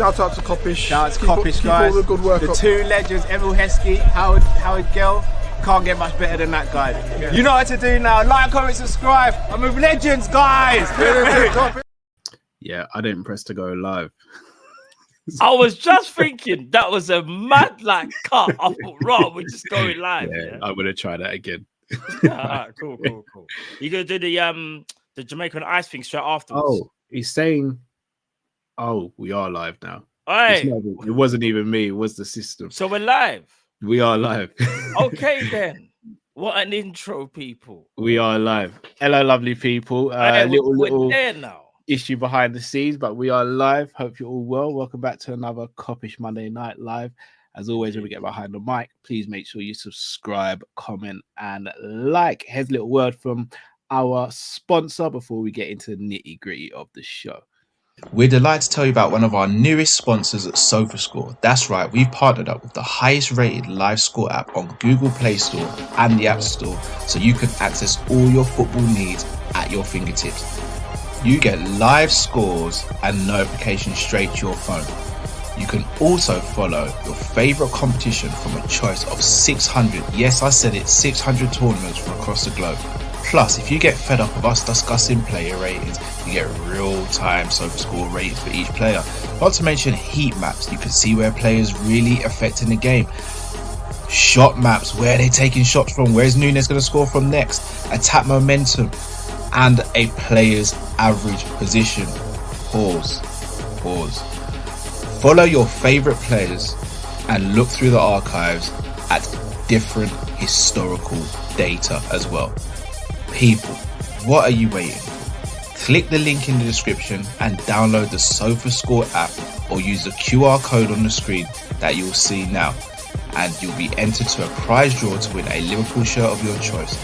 Shout out to Kop-Ish. Shout out to Kopish, keep guys. all the good work the up. two legends, Emil Heskey, Howard Gill. Can't get much better than that, guys. Yeah. You know what to do now. Like, comment, subscribe. I'm with legends, guys. Yeah, I didn't press to go live. I was just thinking that was a mad cut. I thought, right, we're just going live. Yeah, I would have tried that again. Alright, cool. You gonna do the Jamaican ice thing straight afterwards? Oh, he's saying, "Oh, we are live now." Hey. It wasn't even me; it was the system. So we're live. We are live. Okay then. What an intro, people. We are live. Hello, lovely people. Hey, little there now. Issue behind the scenes, but we are live. Hope you're all well. Welcome back to another Kop-Ish Monday Night Live. As always, when we get behind the mic, please make sure you subscribe, comment, and like. Here's a little word from our sponsor before we get into the nitty-gritty of the show. We're delighted to tell you about one of our newest sponsors at SofaScore. That's right, we've partnered up with the highest rated live score app on Google Play Store and the App Store, so you can access all your football needs at your fingertips. You get live scores and notifications straight to your phone. You can also follow your favorite competition from a choice of 600, yes I said it, 600 tournaments from across the globe. Plus, if you get fed up of us discussing player ratings, you get real-time SofaScore ratings for each player. Not to mention heat maps, you can see where players really affecting the game. Shot maps, where they're taking shots from, where's Nunes going to score from next, attack momentum, and a player's average position. Pause. Follow your favorite players and look through the archives at different historical data as well. People, what are you waiting for? Click the link in the description and download the SofaScore app, or use the QR code on the screen that you'll see now, and you'll be entered to a prize draw to win a Liverpool shirt of your choice.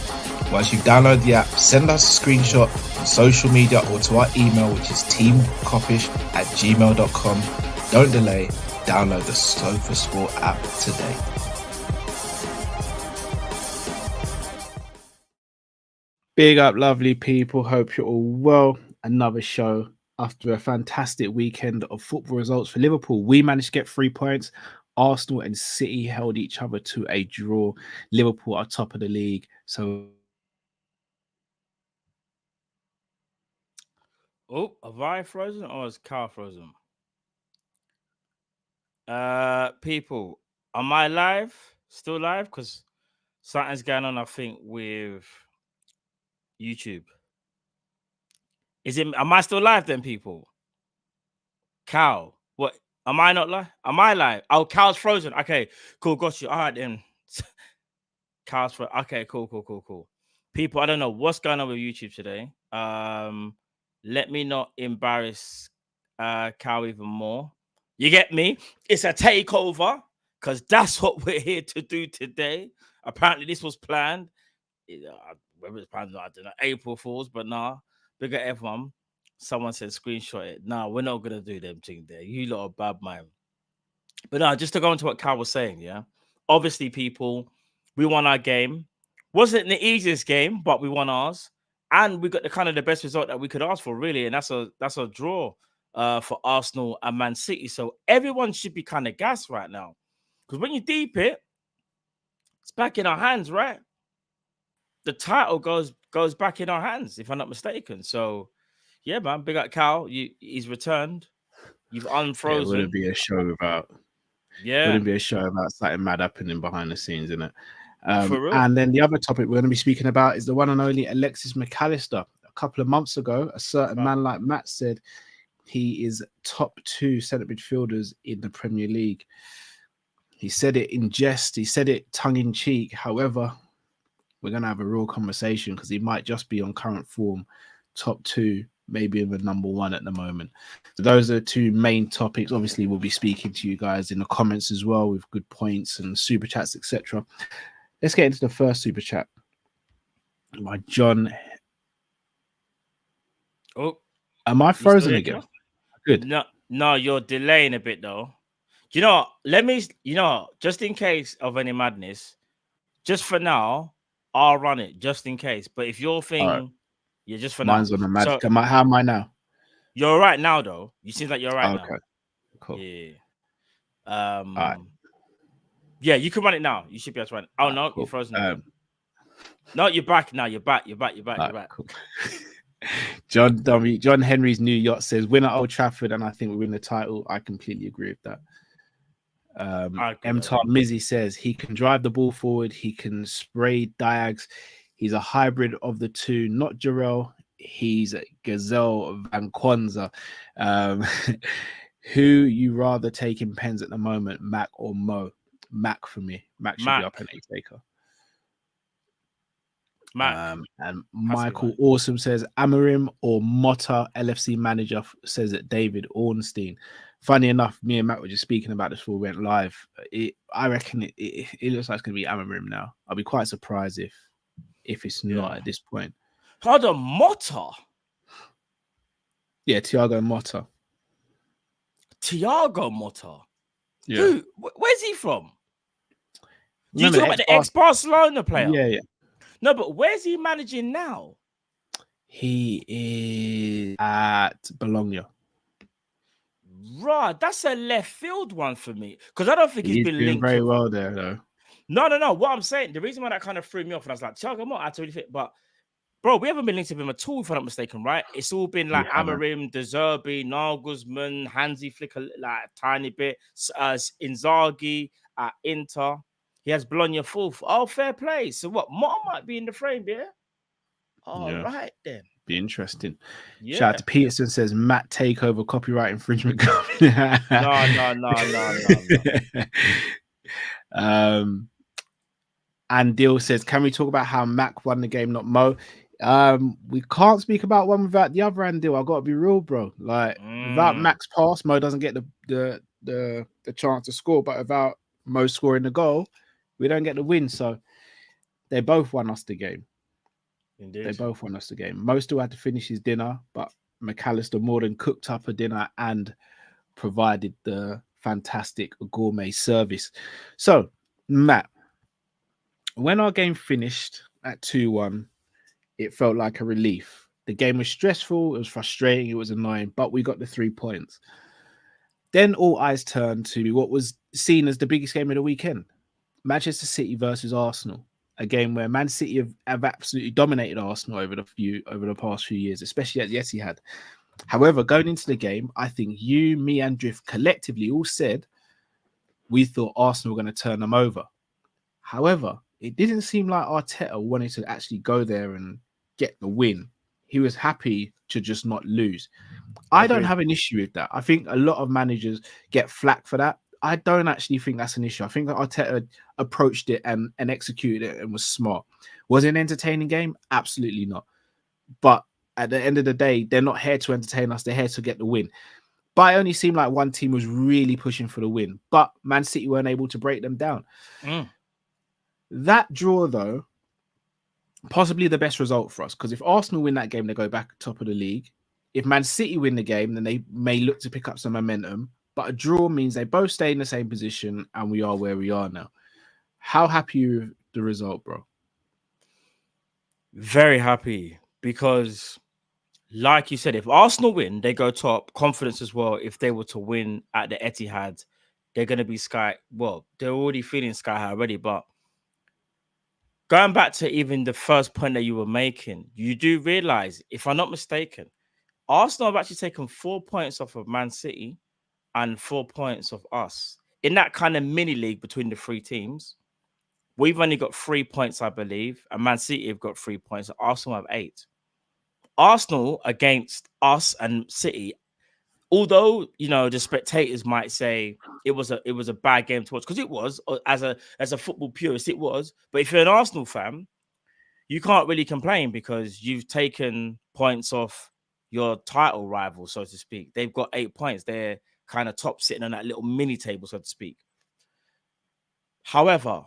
Once you download the app, send us a screenshot on social media or to our email, which is teamkopish@gmail.com. Don't delay, download the SofaScore app today. Big up, lovely people. Hope you're all well. Another show after a fantastic weekend of football results for Liverpool. We managed to get 3 points. Arsenal and City held each other to a draw. Liverpool are top of the league. So, have I frozen or is Carl frozen? People, am I live? Still live? Because something's going on, I think, with YouTube. Am I still live then, people? Cal, what? Am I not live? Am I live? Oh, Cal's frozen. Okay, cool, got you. All right then. Cal's frozen. Okay, cool. People, I don't know what's going on with YouTube today. Let me not embarrass Cal even more. You get me? It's a takeover, because that's what we're here to do today. Apparently, this was planned. Whether it's planned or not, I don't know, April Fools, but nah, bigger everyone. Someone said screenshot it. Nah, we're not gonna do them thing there. You lot are bad man. But nah, just to go into what Cal was saying, yeah. Obviously, people, we won our game. Wasn't the easiest game, but we won ours, and we got the best result that we could ask for, really, and that's a draw for Arsenal and Man City. So everyone should be kind of gassed right now, because when you deep it, it's back in our hands, right? The title goes back in our hands, if I'm not mistaken. So, yeah, man, big up Cal. He's returned. You've unfrozen. it wouldn't be a show without. Wouldn't be a show about something mad happening behind the scenes, innit? For real. And then the other topic we're going to be speaking about is the one and only Alexis McAllister. A couple of months ago, a certain man like Matt said he is top 2 centre midfielders in the Premier League. He said it in jest. He said it tongue in cheek. However, we're going to have a real conversation, because he might just be on current form, top 2, maybe even number 1 at the moment. So those are the 2 main topics. Obviously, we'll be speaking to you guys in the comments as well with good points and super chats, etc. Let's get into the first super chat by John. Oh, am I frozen again? Good. No, you're delaying a bit though. You know, let me, just in case of any madness, just for now, I'll run it just in case. But if your thing, yeah, just for mine's now. On the mad. So, how am I now? You're right now, though. You seem like you're right now. Cool. Yeah. All right. Yeah, you can run it now. You should be able to run it. Oh, no, Cool. you're frozen again. No, you're back now. You're back. Cool. John Henry's new yacht says, win at Old Trafford, and I think we win the title. I completely agree with that. M-Tar Mizzy says he can drive the ball forward, he can spray diags. He's a hybrid of the two, not Jarrell. He's Gazelle Van Kwanzaa. Who you rather take in pens at the moment, Mac or Mo? Mac for me. Mac should be our penalty taker. Mac. And Michael Awesome says Amarim or Motta. LFC manager says that David Ornstein. Funny enough, me and Matt were just speaking about this before we went live. I reckon it looks like it's going to be Amarim now. I'll be quite surprised if it's not at this point. Hold on, Motta? Yeah, Thiago Motta. Thiago Motta? Yeah. Who? Where's he from? You Remember talk about the ex-Barcelona player? Yeah. No, but where's he managing now? He is at Bologna. Right, that's a left field one for me because I don't think he's been doing linked very well there, though. No. What I'm saying, the reason why that kind of threw me off, and I was like, Thiago Motta, I totally fit, but bro, we haven't been linked with him at all, if I'm not mistaken, right? It's all been like Amarim, De Zerbi, Nagelsmann, Hansi Flick, like a tiny bit, Inzaghi at Inter. He has Bologna fourth. Oh, fair play. So what? Motta might be in the frame, yeah? All right, then. Be interesting. Yeah. Shout out to Peterson says Matt takeover copyright infringement. No. And Deal says, can we talk about how Mac won the game, not Mo? We can't speak about one without the other. And Deal, I gotta be real, bro. Like without Mac's pass, Mo doesn't get the chance to score. But without Mo scoring the goal, we don't get the win. So they both won us the game. Indeed. They both won us the game. Mo still had to finish his dinner, but McAllister more than cooked up a dinner and provided the fantastic gourmet service. So, Matt, when our game finished at 2-1, it felt like a relief. The game was stressful, it was frustrating, it was annoying, but we got the 3 points. Then all eyes turned to what was seen as the biggest game of the weekend. Manchester City versus Arsenal. A game where Man City have absolutely dominated Arsenal over the past few years, especially at the Etihad. However, going into the game, I think you, me, and Drift collectively all said we thought Arsenal were going to turn them over. However, it didn't seem like Arteta wanted to actually go there and get the win. He was happy to just not lose. I don't have an issue with that. I think a lot of managers get flack for that. I don't actually think that's an issue. I think that Arteta approached it and executed it and was smart. Was it an entertaining game? Absolutely not. But at the end of the day, they're not here to entertain us. They're here to get the win. But it only seemed like one team was really pushing for the win. But Man City weren't able to break them down. That draw, though, possibly the best result for us. Because if Arsenal win that game, they go back top of the league. If Man City win the game, then they may look to pick up some momentum. But a draw means they both stay in the same position and we are where we are now. How happy are you with the result, bro? Very happy because, like you said, if Arsenal win, they go top. Confidence as well. If they were to win at the Etihad, they're going to be sky. Well, they're already feeling sky high already. But going back to even the first point that you were making, you do realize, if I'm not mistaken, Arsenal have actually taken 4 points off of Man City and 4 points of us in that kind of mini league between the three teams. We've only got 3 points, I believe, and Man City have got 3 points. Arsenal have 8. Arsenal against us and City, although the spectators might say it was a bad game to watch, because it was, as a football purist, it was. But if you're an Arsenal fan, you can't really complain because you've taken points off your title rival, so to speak. They've got 8 points. They're kind of top, sitting on that little mini table, so to speak. However,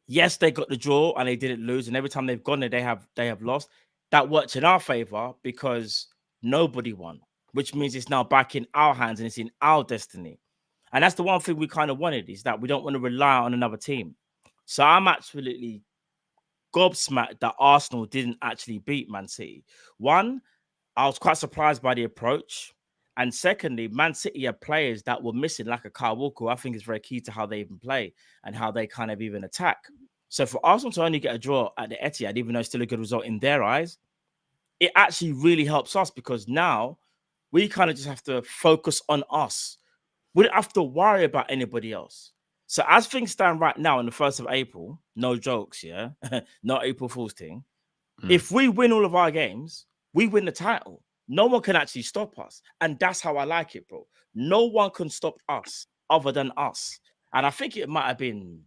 yes, they got the draw and they didn't lose, and every time they've gone there, they have lost. That worked in our favor because nobody won, which means it's now back in our hands and it's in our destiny. And that's the one thing we kind of wanted, is that we don't want to rely on another team. So I'm absolutely gobsmacked that Arsenal didn't actually beat Man City. One, I was quite surprised by the approach. And secondly, Man City are players that were missing, like a Kyle Walker, who I think is very key to how they even play and how they kind of even attack. So for Arsenal to only get a draw at the Etihad, even though it's still a good result in their eyes, it actually really helps us because now we kind of just have to focus on us. We don't have to worry about anybody else. So as things stand right now on the 1st of April, no jokes, yeah, not April Fool's thing. If we win all of our games, we win the title. No one can actually stop us. And that's how I like it, bro. No one can stop us other than us. And I think it might have been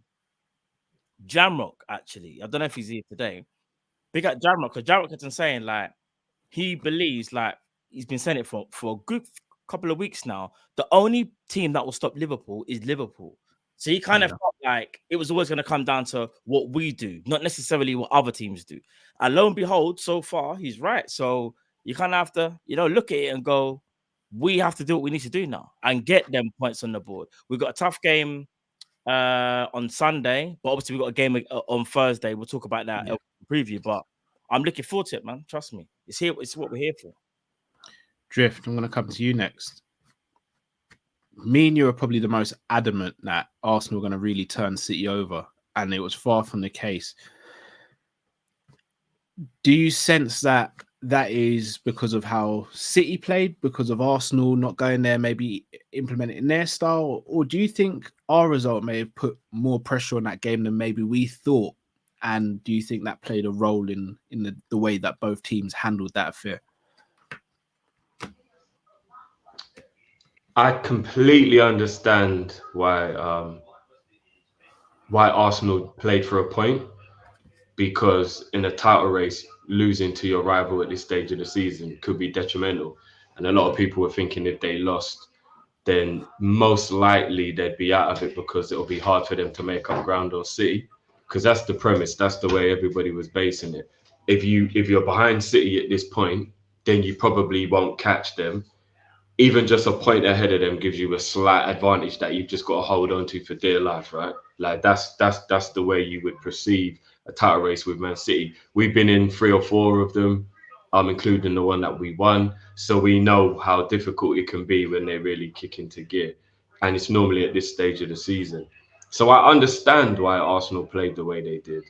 Jamrock, actually. I don't know if he's here today. Big up Jamrock, because Jamrock has been saying, like, he believes, like, he's been saying it for a good couple of weeks now. The only team that will stop Liverpool is Liverpool. So he kind of felt like it was always going to come down to what we do, not necessarily what other teams do. And lo and behold, so far, he's right. So you kind of have to, look at it and go, we have to do what we need to do now and get them points on the board. We've got a tough game on Sunday, but obviously we've got a game on Thursday. We'll talk about that preview, but I'm looking forward to it, man. Trust me. It's here. It's what we're here for. Drift, I'm going to come to you next. Me and you are probably the most adamant that Arsenal are going to really turn City over, and it was far from the case. Do you sense that is because of how City played, because of Arsenal not going there, maybe implementing their style, or do you think our result may have put more pressure on that game than maybe we thought? And do you think that played a role in the way that both teams handled that affair? I completely understand why Arsenal played for a point, because in a title race, losing to your rival at this stage of the season could be detrimental. And a lot of people were thinking if they lost, then most likely they'd be out of it because it'll be hard for them to make up ground on City. Because that's the premise. That's the way everybody was basing it. If you're behind City at this point, then you probably won't catch them. Even just a point ahead of them gives you a slight advantage that you've just got to hold on to for dear life, right? Like that's the way you would perceive a title race with Man City. We've been in 3 or 4 of them, including the one that we won. So we know how difficult it can be when they really kick into gear. And it's normally at this stage of the season. So I understand why Arsenal played the way they did.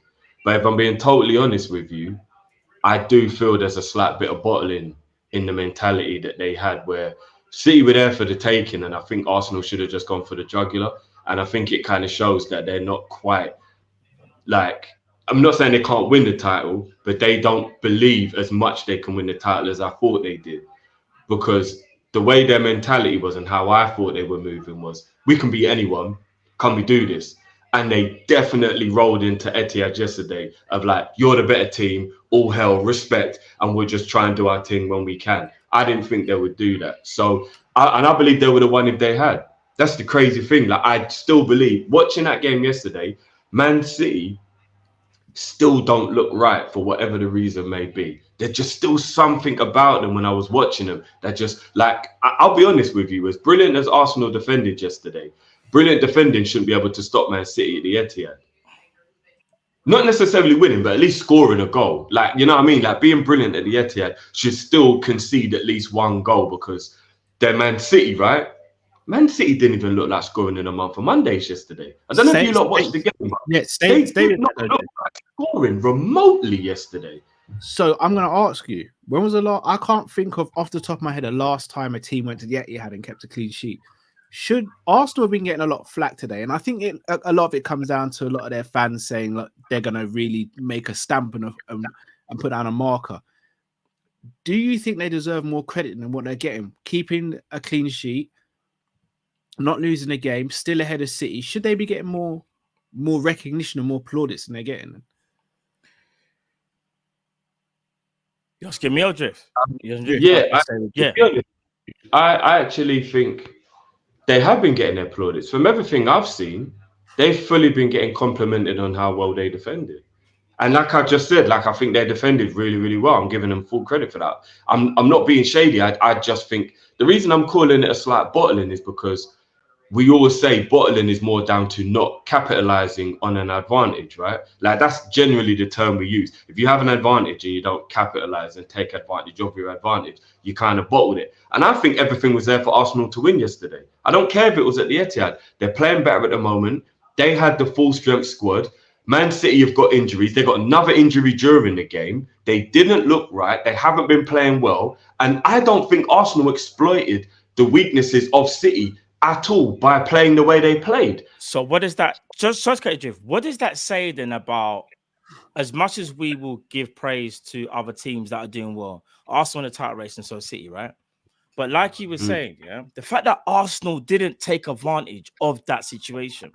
But if I'm being totally honest with you, I do feel there's a slight bit of bottling in the mentality that they had, where City were there for the taking, and I think Arsenal should have just gone for the jugular. And I think it kind of shows that they're not quite, like, I'm not saying they can't win the title, but they don't believe as much they can win the title as I thought they did. Because the way their mentality was and how I thought they were moving was, we can beat anyone, can we do this? And they definitely rolled into Etihad yesterday of like, you're the better team, all hell, respect, and we'll just try and do our thing when we can. I didn't think they would do that. So, I believe they would have won if they had. That's the crazy thing. Like, I still believe, watching that game yesterday, Man City still don't look right for whatever the reason may be. There's just still something about them when I was watching them that just, like, I'll be honest with you, as brilliant as Arsenal defended yesterday, brilliant defending shouldn't be able to stop Man City at the Etihad. Not necessarily winning, but at least scoring a goal. Like, you know what I mean? Like, being brilliant at the Etihad should still concede at least one goal, because they're Man City, right? Man City didn't even look like scoring in a month of Mondays yesterday. I don't know if you lot watched the game. Yeah, they did not look like scoring remotely yesterday. So I'm going to ask you, when was the last? I can't think of off the top of my head the last time a team went to the Etihad and kept a clean sheet. Should Arsenal have been getting a lot of flack today? And I think a lot of it comes down to a lot of their fans saying, look, they're going to really make a stamp and put down a marker. Do you think they deserve more credit than what they're getting? Keeping a clean sheet, not losing a game, still ahead of City. Should they be getting more recognition and more plaudits than they're getting? You're asking me or Drift? I actually think they have been getting their plaudits. From everything I've seen, they've fully been getting complimented on how well they defended. And like I just said, like, I think they defended really, really well. I'm giving them full credit for that. I'm not being shady. I just think the reason I'm calling it a slight bottling is because we always say bottling is more down to not capitalizing on an advantage, right? Like that's generally the term we use. If you have an advantage and you don't capitalize and take advantage of your advantage, you kind of bottled it. And I think everything was there for Arsenal to win yesterday. I don't care if it was at the Etihad. They're playing better at the moment. They had the full strength squad. Man City have got injuries. They got another injury during the game. They didn't look right. They haven't been playing well. And I don't think Arsenal exploited the weaknesses of City at all by playing the way they played. So what is that? Just what does that say then about, as much as we will give praise to other teams that are doing well, Arsenal in the title race and so City, right? But like you were saying, yeah, the fact that Arsenal didn't take advantage of that situation,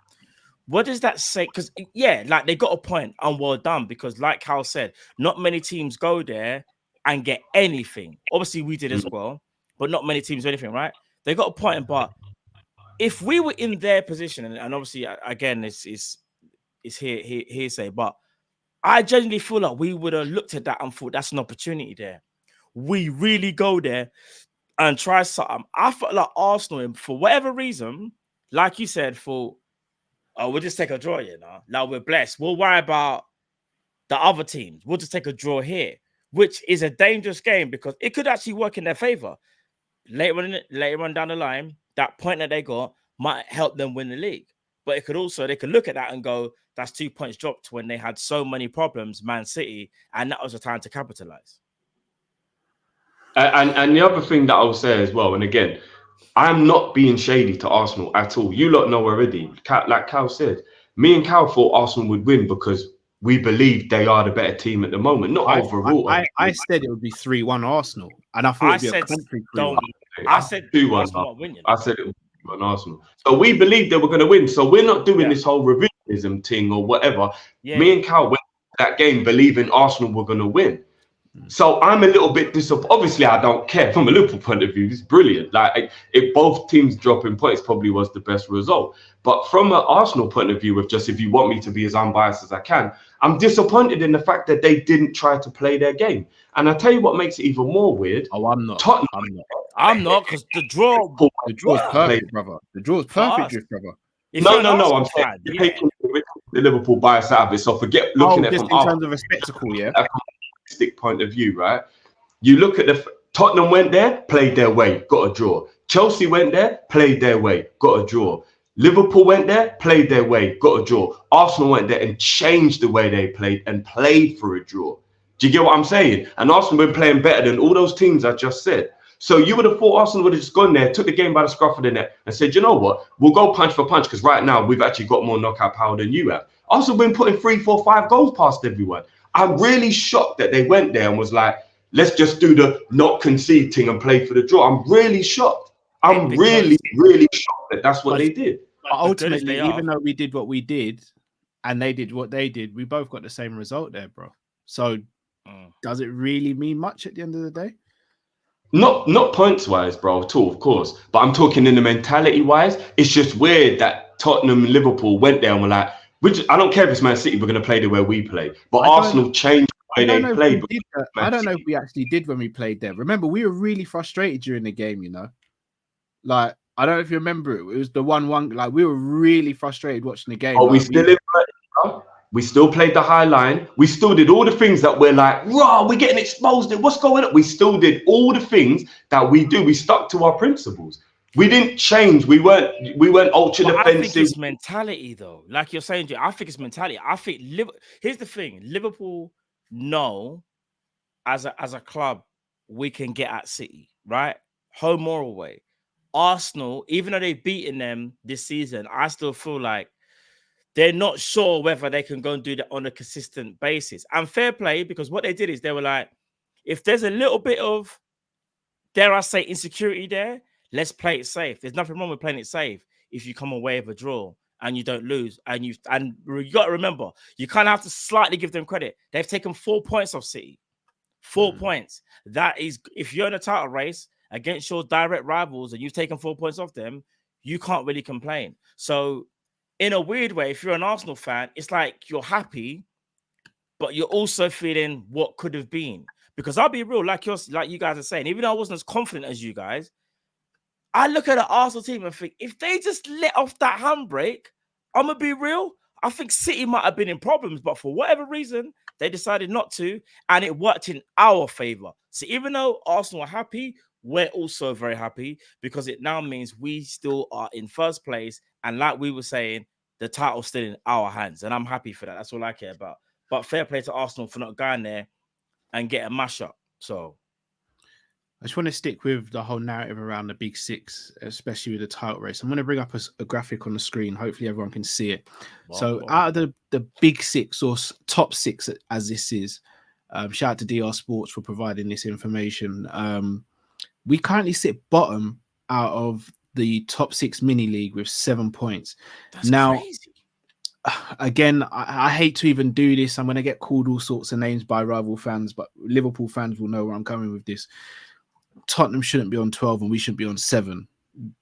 what does that say? Because yeah, like they got a point and well done, because like Cal said, not many teams go there and get anything. Obviously, we did as well, but not many teams do anything, right? They got a point, but if we were in their position, and obviously again, it's hearsay, but I genuinely feel like we would have looked at that and thought that's an opportunity there. We really go there and try something. I felt like Arsenal, for whatever reason, like you said, thought, oh, we'll just take a draw, you know. Like we're blessed. We'll worry about the other teams. We'll just take a draw here, which is a dangerous game because it could actually work in their favor. Later on down the line, that point that they got might help them win the league. But it could also, they could look at that and go, that's 2 points dropped when they had so many problems, Man City, and that was the time to capitalize. And the other thing that I'll say as well, and again, I'm not being shady to Arsenal at all. You lot know already. Like Cal said, me and Cal thought Arsenal would win because we believe they are the better team at the moment, not overall. I said it would be 3-1 Arsenal, and I thought it'd be a country 3-1. I said 2-1. I said it would be 2-1 Arsenal. So we believed they were going to win. So we're not doing this whole revisionism thing or whatever. Me and Cal went to that game believing Arsenal were going to win. So I'm a little bit disappointed. Obviously, I don't care. From a Liverpool point of view, it's brilliant. Like, if both teams dropping points probably was the best result. But from an Arsenal point of view, of just if you want me to be as unbiased as I can, I'm disappointed in the fact that they didn't try to play their game. And I tell you what makes it even more weird. Oh, I'm not. I'm not, because the draw is perfect, brother. The draw is perfect, brother. No. I'm saying taking the Liverpool bias out of it. So forget looking at it from in terms of a spectacle, yeah. Point of view, right? You look at Tottenham went there, played their way, got a draw. Chelsea went there, played their way, got a draw. Liverpool went there, played their way, got a draw. Arsenal went there and changed the way they played and played for a draw. Do you get what I'm saying? And Arsenal been playing better than all those teams I just said. So you would have thought Arsenal would have just gone there, took the game by the scruff of the neck and said, you know what? We'll go punch for punch because right now we've actually got more knockout power than you have. Arsenal been putting 3, 4, 5 goals past everyone. I'm really shocked that they went there and was like, let's just do the not conceding and play for the draw. I'm really shocked. I'm really shocked that that's what they did. But ultimately, even though we did what we did and they did what they did, we both got the same result there, bro. So does it really mean much at the end of the day? Not points wise, bro, at all, of course. But I'm talking in the mentality wise. It's just weird that Tottenham and Liverpool went there and were like, I don't care if it's Man City, we're going to play the way we play. But Arsenal changed the way they played. I don't know if we actually did when we played there. Remember, we were really frustrated during the game, you know? Like, I don't know if you remember it. It was the 1-1. Like, we were really frustrated watching the game. Oh, we still played the high line. We still did all the things that we're like, raw, we're getting exposed. What's going on? We still did all the things that we do. We stuck to our principles. We didn't change. We weren't ultra defensive. I think it's mentality, though. Like you're saying, I think it's mentality. I think here's the thing: Liverpool know as a club we can get at City, right? Home or away. Arsenal, even though they've beaten them this season, I still feel like they're not sure whether they can go and do that on a consistent basis. And fair play, because what they did is they were like, if there's a little bit of, dare I say, insecurity there, let's play it safe. There's nothing wrong with playing it safe if you come away with a draw and you don't lose. And you got to remember, you kind of have to slightly give them credit. They've taken 4 points off City. 4 points. That is, if you're in a title race against your direct rivals and you've taken 4 points off them, you can't really complain. So in a weird way, if you're an Arsenal fan, it's like you're happy, but you're also feeling what could have been. Because I'll be real, like you guys are saying, even though I wasn't as confident as you guys, I look at the Arsenal team and think, if they just let off that handbrake, I'm going to be real. I think City might have been in problems, but for whatever reason, they decided not to, and it worked in our favor. So even though Arsenal are happy, we're also very happy because it now means we still are in first place. And like we were saying, the title's still in our hands. And I'm happy for that. That's all I care about. But fair play to Arsenal for not going there and get a mash up. So I just want to stick with the whole narrative around the Big Six, especially with the title race. I'm going to bring up a graphic on the screen. Hopefully everyone can see it. So out of the Big Six or top six, as this is, shout out to DR Sports for providing this information. We currently sit bottom out of the top six mini league with 7 points. that's Now, crazy. again, I hate to even do this. I'm going to get called all sorts of names by rival fans, but Liverpool fans will know where I'm coming with this. Tottenham shouldn't be on 12 and we should be on 7.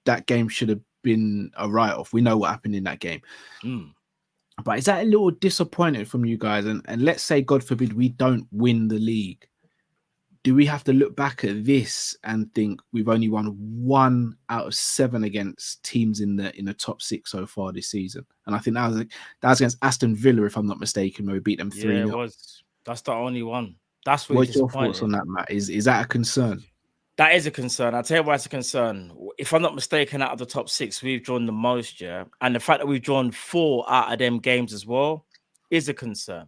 That game should have been a write-off. We know what happened in that game. But is that a little disappointing from you guys? And let's say, God forbid, we don't win the league. Do we have to look back at this and think we've only won 1 out of 7 against teams in the top 6 so far this season? And I think that was against Aston Villa, if I'm not mistaken, where we beat them 3-0. Yeah, it was. That's the only one. That's really What's your thoughts on that, Matt? Is that a concern? That is a concern. I'll tell you why it's a concern. If I'm not mistaken, out of the top 6, we've drawn the most, yeah. And the fact that we've drawn 4 out of them games as well is a concern.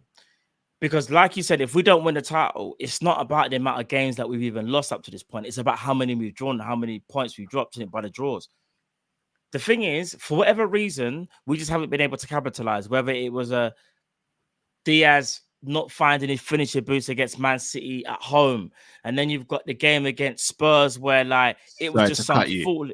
Because like you said, if we don't win the title, it's not about the amount of games that we've even lost up to this point. It's about how many we've drawn, how many points we've dropped in it by the draws. The thing is, for whatever reason, we just haven't been able to capitalize, whether it was a Diaz not finding his finisher boots against Man City at home. And then you've got the game against Spurs where like it was just some fool.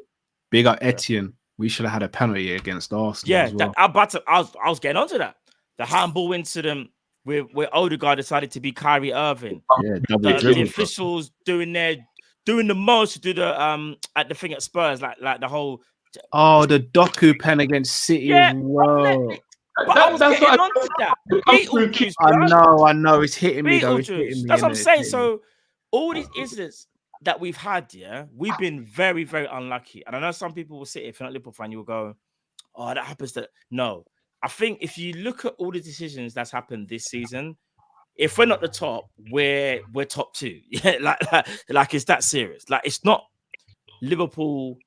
Big up Etienne. We should have had a penalty against Arsenal. Yeah, as well. I was getting onto that. The handball incident where Odegaard decided to be Kyrie Irving. Yeah, the officials doing the most to do the at the thing at Spurs, like the whole the Doku pen against City as well. But I was getting onto that. I know. It's hitting me though. That's what I'm saying. So all these incidents that we've had, yeah, we've been very, very unlucky. And I know some people will sit here, if you're not a Liverpool fan, you will go, "Oh, that happens." No, I think if you look at all the decisions that's happened this season, if we're not the top, we're top 2. Yeah, like it's that serious. Like it's not Liverpool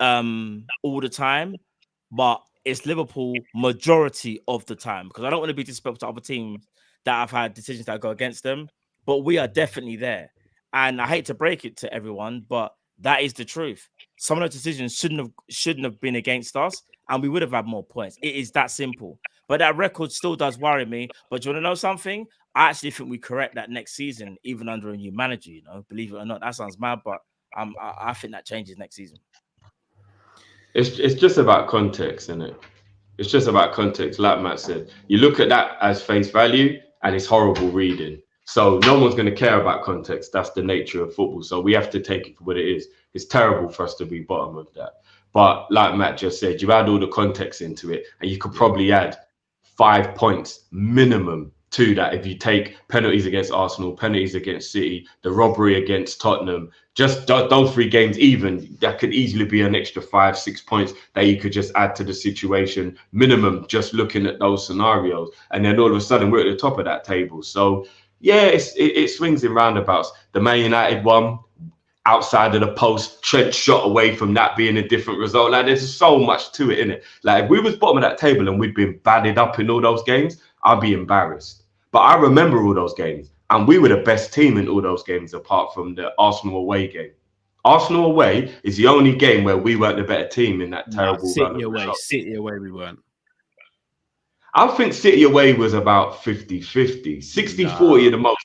all the time, but it's Liverpool majority of the time, because I don't want to be disrespectful to other teams that have had decisions that go against them, but we are definitely there. And I hate to break it to everyone, but that is the truth. Some of those decisions shouldn't have been against us, and we would have had more points. It is that simple. But that record still does worry me. But do you want to know something? I actually think we correct that next season, even under a new manager. You know, believe it or not, that sounds mad, but I think that changes next season. It's just about context, isn't it? It's just about context. Like Matt said, you look at that as face value and it's horrible reading. So no one's going to care about context. That's the nature of football. So we have to take it for what it is. It's terrible for us to be bottom of that. But like Matt just said, you add all the context into it and you could probably add 5 points minimum to that if you take penalties against Arsenal, penalties against City, the robbery against Tottenham, just those 3 games even, that could easily be an extra 5-6 points that you could just add to the situation minimum, just looking at those scenarios. And then all of a sudden we're at the top of that table. So yeah, it swings in roundabouts. The Man United one, outside of the post, Trent shot away from that being a different result. Like there's so much to it, innit? Like if we was bottom of that table and we'd been batted up in all those games, I'd be embarrassed. But I remember all those games, and we were the best team in all those games apart from the Arsenal away game. Arsenal away is the only game where we weren't the better team in that terrible run. City away we weren't. I think City away was about 50-50, 60-40 in the most.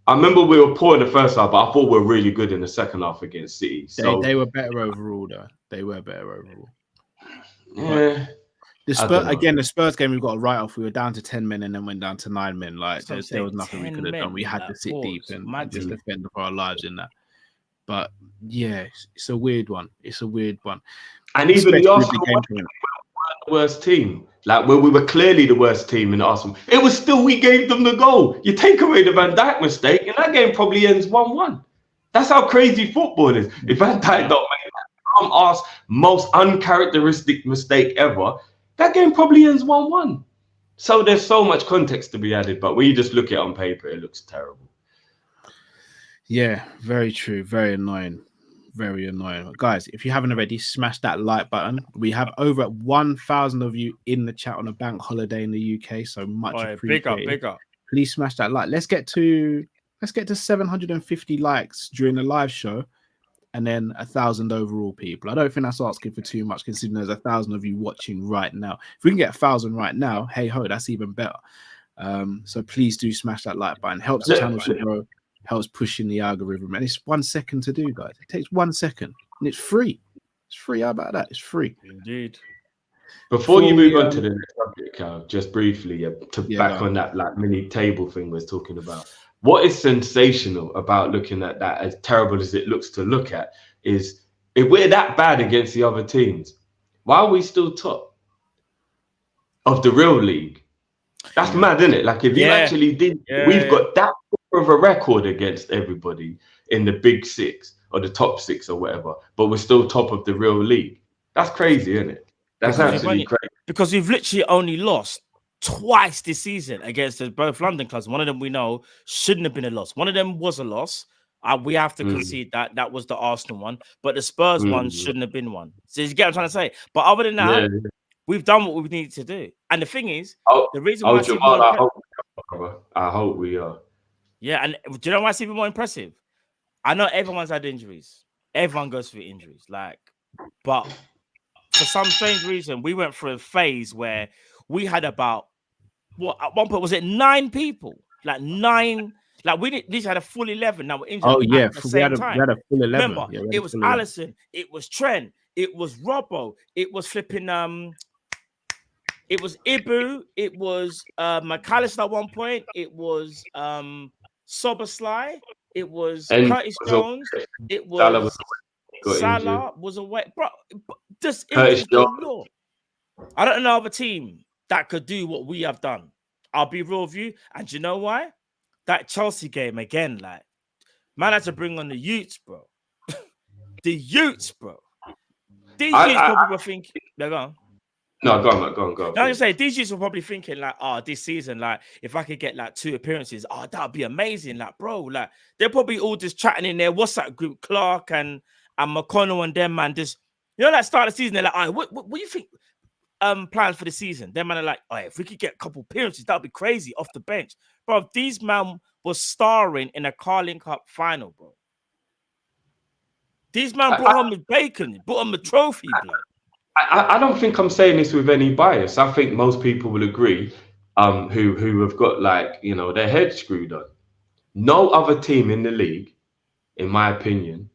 I remember we were poor in the first half, but I thought we were really good in the second half against City. So they were better overall, though. They were better overall. Yeah. The Spurs game, we got a write-off. We were down to 10 men and then went down to 9 men. Like there was nothing we could have done. We had to sit deep and just defend for our lives in that. But yeah, it's a weird one. And even the Arsenal weren't the worst team. Like when we were clearly the worst team in Arsenal, it was still we gave them the goal. You take away the Van Dijk mistake, and that game probably ends 1-1. That's how crazy football is. If Van Dijk don't make that ass, most uncharacteristic mistake ever, that game probably ends 1-1. So there's so much context to be added, but when you just look at it on paper, it looks terrible. Yeah, very true. Very annoying. Very annoying. Guys, if you haven't already, smash that like button. We have over 1,000 of you in the chat on a bank holiday in the UK, so much appreciated. Big up. Please smash that like. Let's get to 750 likes during the live show, and then 1,000 overall people. I don't think that's asking for too much, considering there's 1,000 of you watching right now. If we can get 1,000 right now, hey ho, that's even better. So please do smash that like button. Helps the channel to grow. Helps pushing the algorithm, and it's 1 second to do, guys. It takes 1 second, and it's free. It's free. How about that? It's free. Indeed. Before you move on to the next subject, Cal, just briefly back on that like mini table thing we're talking about. What is sensational about looking at that, as terrible as it looks to look at, is if we're that bad against the other teams, why are we still top of the real league? That's mad, isn't it? Like if you actually did, we've got that of a record against everybody in the big six or the top six or whatever, but we're still top of the real league. That's crazy, isn't it? That's absolutely crazy. Because we've literally only lost twice this season against both London clubs. One of them we know shouldn't have been a loss. One of them was a loss. We have to concede that was the Arsenal one, but the Spurs one shouldn't have been one. So you get what I'm trying to say. But other than that, we've done what we needed to do. And the thing is, the reason why I hope we are. Yeah, and do you know why it's even more impressive? I know everyone's had injuries. Everyone goes through injuries. But for some strange reason, we went through a phase where we had about at one point was it 9 people? Like 9. Like we didn't. These had a full 11. Now we're injured at the same time. We had a full 11. Remember, it was Allister, it was Trent, it was Robbo, it was flipping it was Ibu, it was McAllister at one point, it was Soberslai, it was Curtis Jones, it was Salah was away, bro. Just Curtis Jones. I don't know of a team that could do what we have done. I'll be real with you, and you know why? That Chelsea game again, like man had to bring on the youths, bro. The youths, bro. These youths probably were thinking. They're gone. No, go on. I was say these youths were probably thinking like, this season, like if I could get like 2 appearances, that'd be amazing, like bro. Like they're probably all just chatting in there. What's that group? Clark and McConnell and them, man. Just like start of the season, they're like, what do you think? Plans for the season. Them man are like, if we could get a couple appearances, that'd be crazy off the bench, bro. These man was starring in a Carling Cup final, bro. These man brought home the bacon, brought home the trophy, bro. I don't think I'm saying this with any bias. I think most people will agree, who have got their head screwed on. No other team in the league, in my opinion,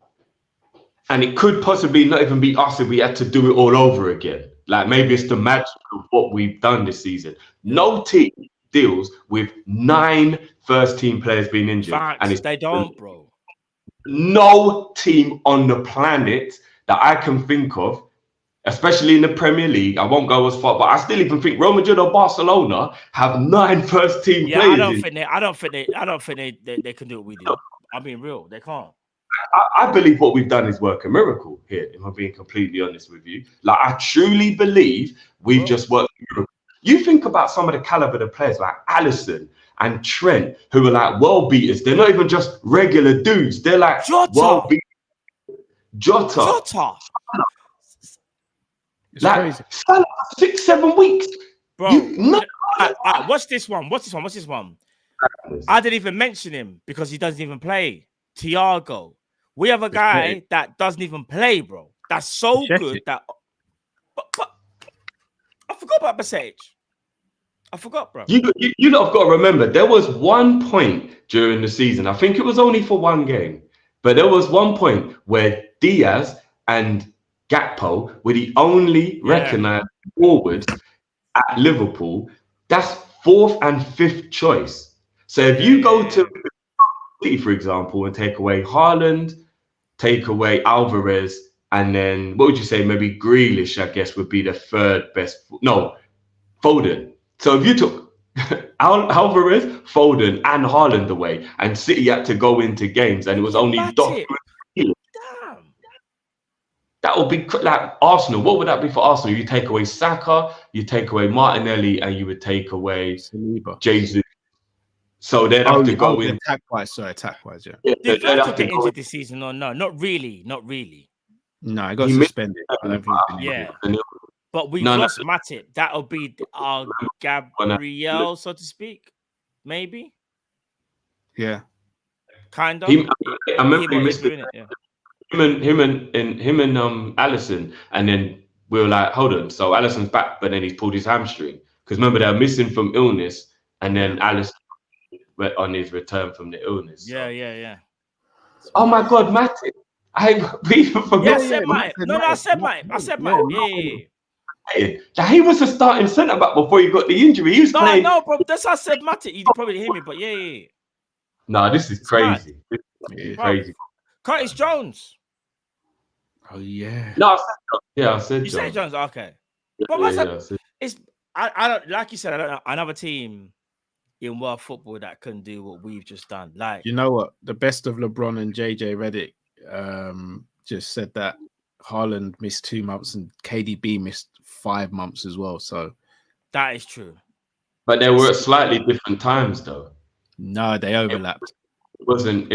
and it could possibly not even be us if we had to do it all over again. Like maybe it's the magic of what we've done this season. No team deals with 9 first-team players being injured. Facts, they don't, bro. No team on the planet that I can think of, especially in the Premier League, I won't go as far, but I still even think Real Madrid or Barcelona have 9 first-team players. I don't think they can do what we do. I mean, real, they can't. I believe what we've done is work a miracle here, if I'm being completely honest with you. Like, I truly believe we've just worked a miracle. You think about some of the caliber of players like Allister and Trent, who are like world beaters. They're not even just regular dudes. They're like world beaters. Jota. Like, 6-7 weeks. Bro, watch this one. I didn't even mention him because he doesn't even play. Thiago. We have a guy that doesn't even play, bro. That's so good that. But I forgot about Basage. I forgot, bro. You lot have got to remember, there was one point during the season, I think it was only for one game, but there was one point where Diaz and Gakpo were the only recognised forwards at Liverpool. That's 4th and 5th choice. So if you go to City, for example, and take away Haaland, take away Alvarez, and then what would you say? Maybe Grealish, I guess, would be the 3rd best. No, Foden. So if you took Alvarez, Foden, and Haaland away, and City had to go into games, and it was only Doc. That that would be like Arsenal. What would that be for Arsenal? You take away Saka, you take away Martinelli, and you would take away Saliba. Jesus. So they'd have to go in. Attack-wise, yeah. Yeah, Did they'd have Virgil to get go injured this season or no? Not really. No, I got He missed- suspended. I don't think he's been Yeah. injured. But we've No, no. lost Matip. That'll be our Gabriel, so to speak. Maybe. Yeah. Kind of. I remember he missed doing it. Yeah. Him and Allison, and then we were like, hold on. So Allison's back, but then he's pulled his hamstring because remember they were missing from illness, and then Allison went on his return from the illness. So. Yeah. Oh my God, Matip! We forgot. Yeah, I said Matip. No, I said Matip. Yeah. Like, he was a starting centre back before he got the injury. He was playing. No, bro. That's how I said Matip. You probably hear me, but yeah. No, this is crazy. This is crazy. Curtis Jones. Oh yeah. No, I said You said Jones. Jones, okay. Yeah, But I said- I don't like you said. I don't know another team in world football that can do what we've just done. Like You know what? The best of LeBron and JJ Redick just said that Haaland missed 2 months and KDB missed 5 months as well. So that is true. But they were at slightly different times, though. no, they overlapped. It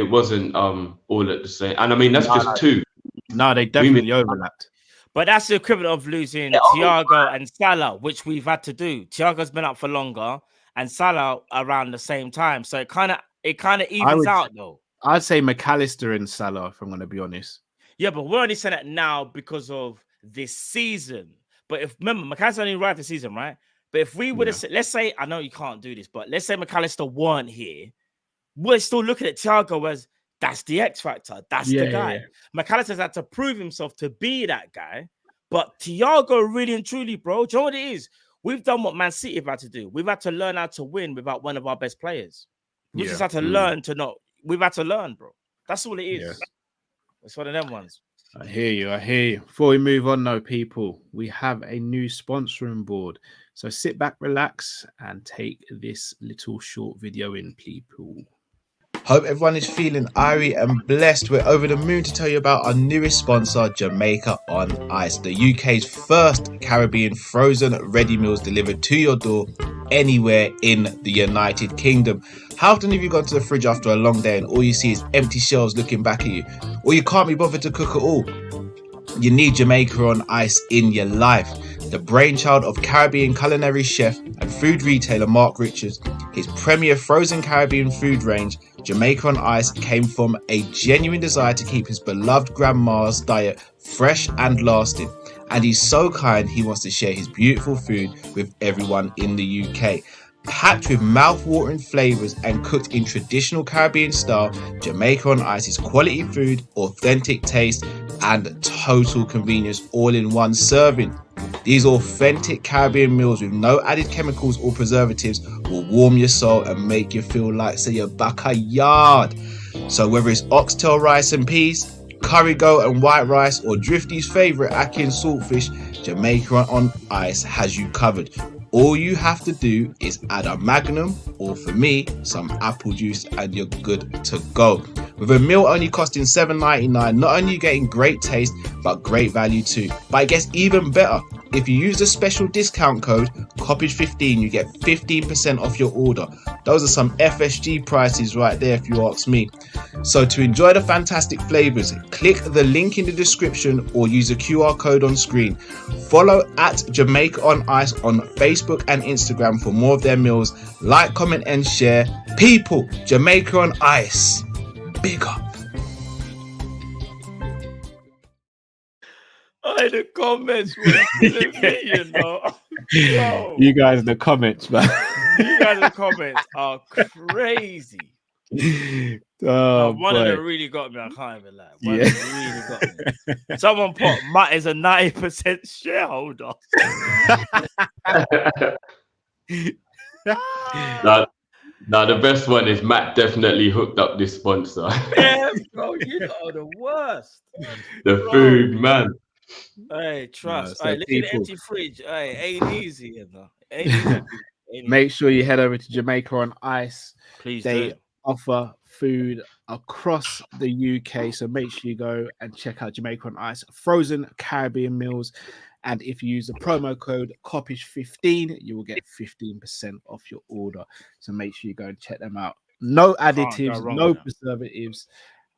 wasn't all at the same. And I mean that's just two. No, they definitely overlapped. But that's the equivalent of losing Thiago and Salah, which we've had to do. Thiago's been up for longer, and Salah around the same time. So it kind of evens out, though. I'd say McAllister and Salah, if I'm going to be honest. Yeah, but we're only saying that now because of this season. But if remember, McAllister only arrived this season, right? But if we would have said, let's say, I know you can't do this, but let's say McAllister weren't here, we're still looking at Thiago as that's the X factor. That's the guy. Yeah. McAllister's had to prove himself to be that guy. But Thiago, really and truly, bro, do you know what it is? We've done what Man City have had to do. We've had to learn how to win without one of our best players. We just had to learn to not. We've had to learn, bro. That's all it is. Yeah. It's one of them ones. I hear you. Before we move on, though, people, we have a new sponsoring board. So sit back, relax, and take this little short video in, people. Hope everyone is feeling airy and blessed. We're over the moon to tell you about our newest sponsor, Jamaica on Ice, the UK's first Caribbean frozen ready meals delivered to your door anywhere in the United Kingdom. How often have you gone to the fridge after a long day and all you see is empty shelves looking back at you? Or you can't be bothered to cook at all? You need Jamaica on Ice in your life. The brainchild of Caribbean culinary chef and food retailer Mark Richards, his premier frozen Caribbean food range, Jamaica on Ice, came from a genuine desire to keep his beloved grandma's diet fresh and lasting. And he's so kind, he wants to share his beautiful food with everyone in the UK. Packed with mouth-watering flavours and cooked in traditional Caribbean style, Jamaica on Ice is quality food, authentic taste, and total convenience all in one serving. These authentic Caribbean meals with no added chemicals or preservatives will warm your soul and make you feel like, say, you're backyard. So whether it's oxtail rice and peas, curry goat and white rice, or Drifty's favourite Akin saltfish, Jamaica on Ice has you covered. All you have to do is add a Magnum, or for me, some apple juice, and you're good to go. With a meal only costing $7.99, not only are you getting great taste, but great value too. But it gets even better. If you use the special discount code Kopish15, you get 15% off your order. Those are some FSG prices right there, if you ask me. So to enjoy the fantastic flavors, click the link in the description or use the QR code on screen. Follow at Jamaica on Ice on Facebook and Instagram for more of their meals. Like, comment, and share. People, Jamaica on Ice. Big up. The comments were killing me, you know. Yo, You guys in the comments, man. you guys in the comments are crazy. Oh, One of boy. them really got me. I can't even lie. One of them really got me. Someone put Matt is a 90% shareholder. Now the best one is Matt definitely hooked up this sponsor. Yeah, bro, you are the worst. The Bro. food, man. Hey, trust. so Hey, look at the people- empty fridge. Hey, ain't easy, you know. Ain't easy. Ain't easy. Make sure you head over to Jamaica on Ice. Please They do. offer food across the UK. So make sure you go and check out Jamaica on Ice, frozen Caribbean meals. And if you use the promo code Kopish15, you will get 15% off your order. So make sure you go and check them out. No additives, no preservatives,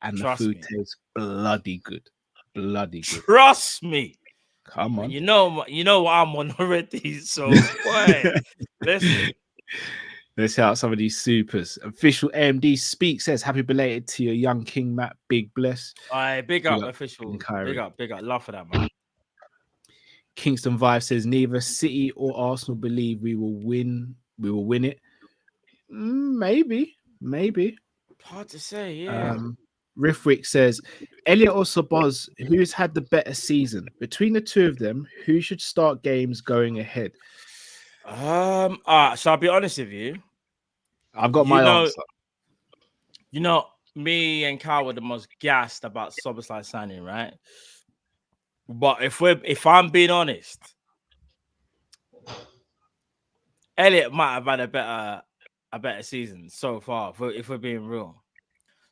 and the food tastes bloody good. Bloody good. Trust me. Come on. You know what I'm on already. So boy, listen. Let's shout out some of these supers. Official AMD Speak says, happy belated to your young king, Matt. Big bless. Big up, official. Big up. Love for that, man. Kingston Vibe says, neither City or Arsenal believe we will win. We will win it. Maybe. Hard to say, yeah. Riffwick says, Elliot or Sabaz, who's had the better season? Between the two of them, who should start games going ahead? So I'll be honest with you. I've got my answer. You know, me and Kyle were the most gassed about Szoboszlai signing, right? But if I'm being honest, Elliot might have had a better season so far. If we're being real,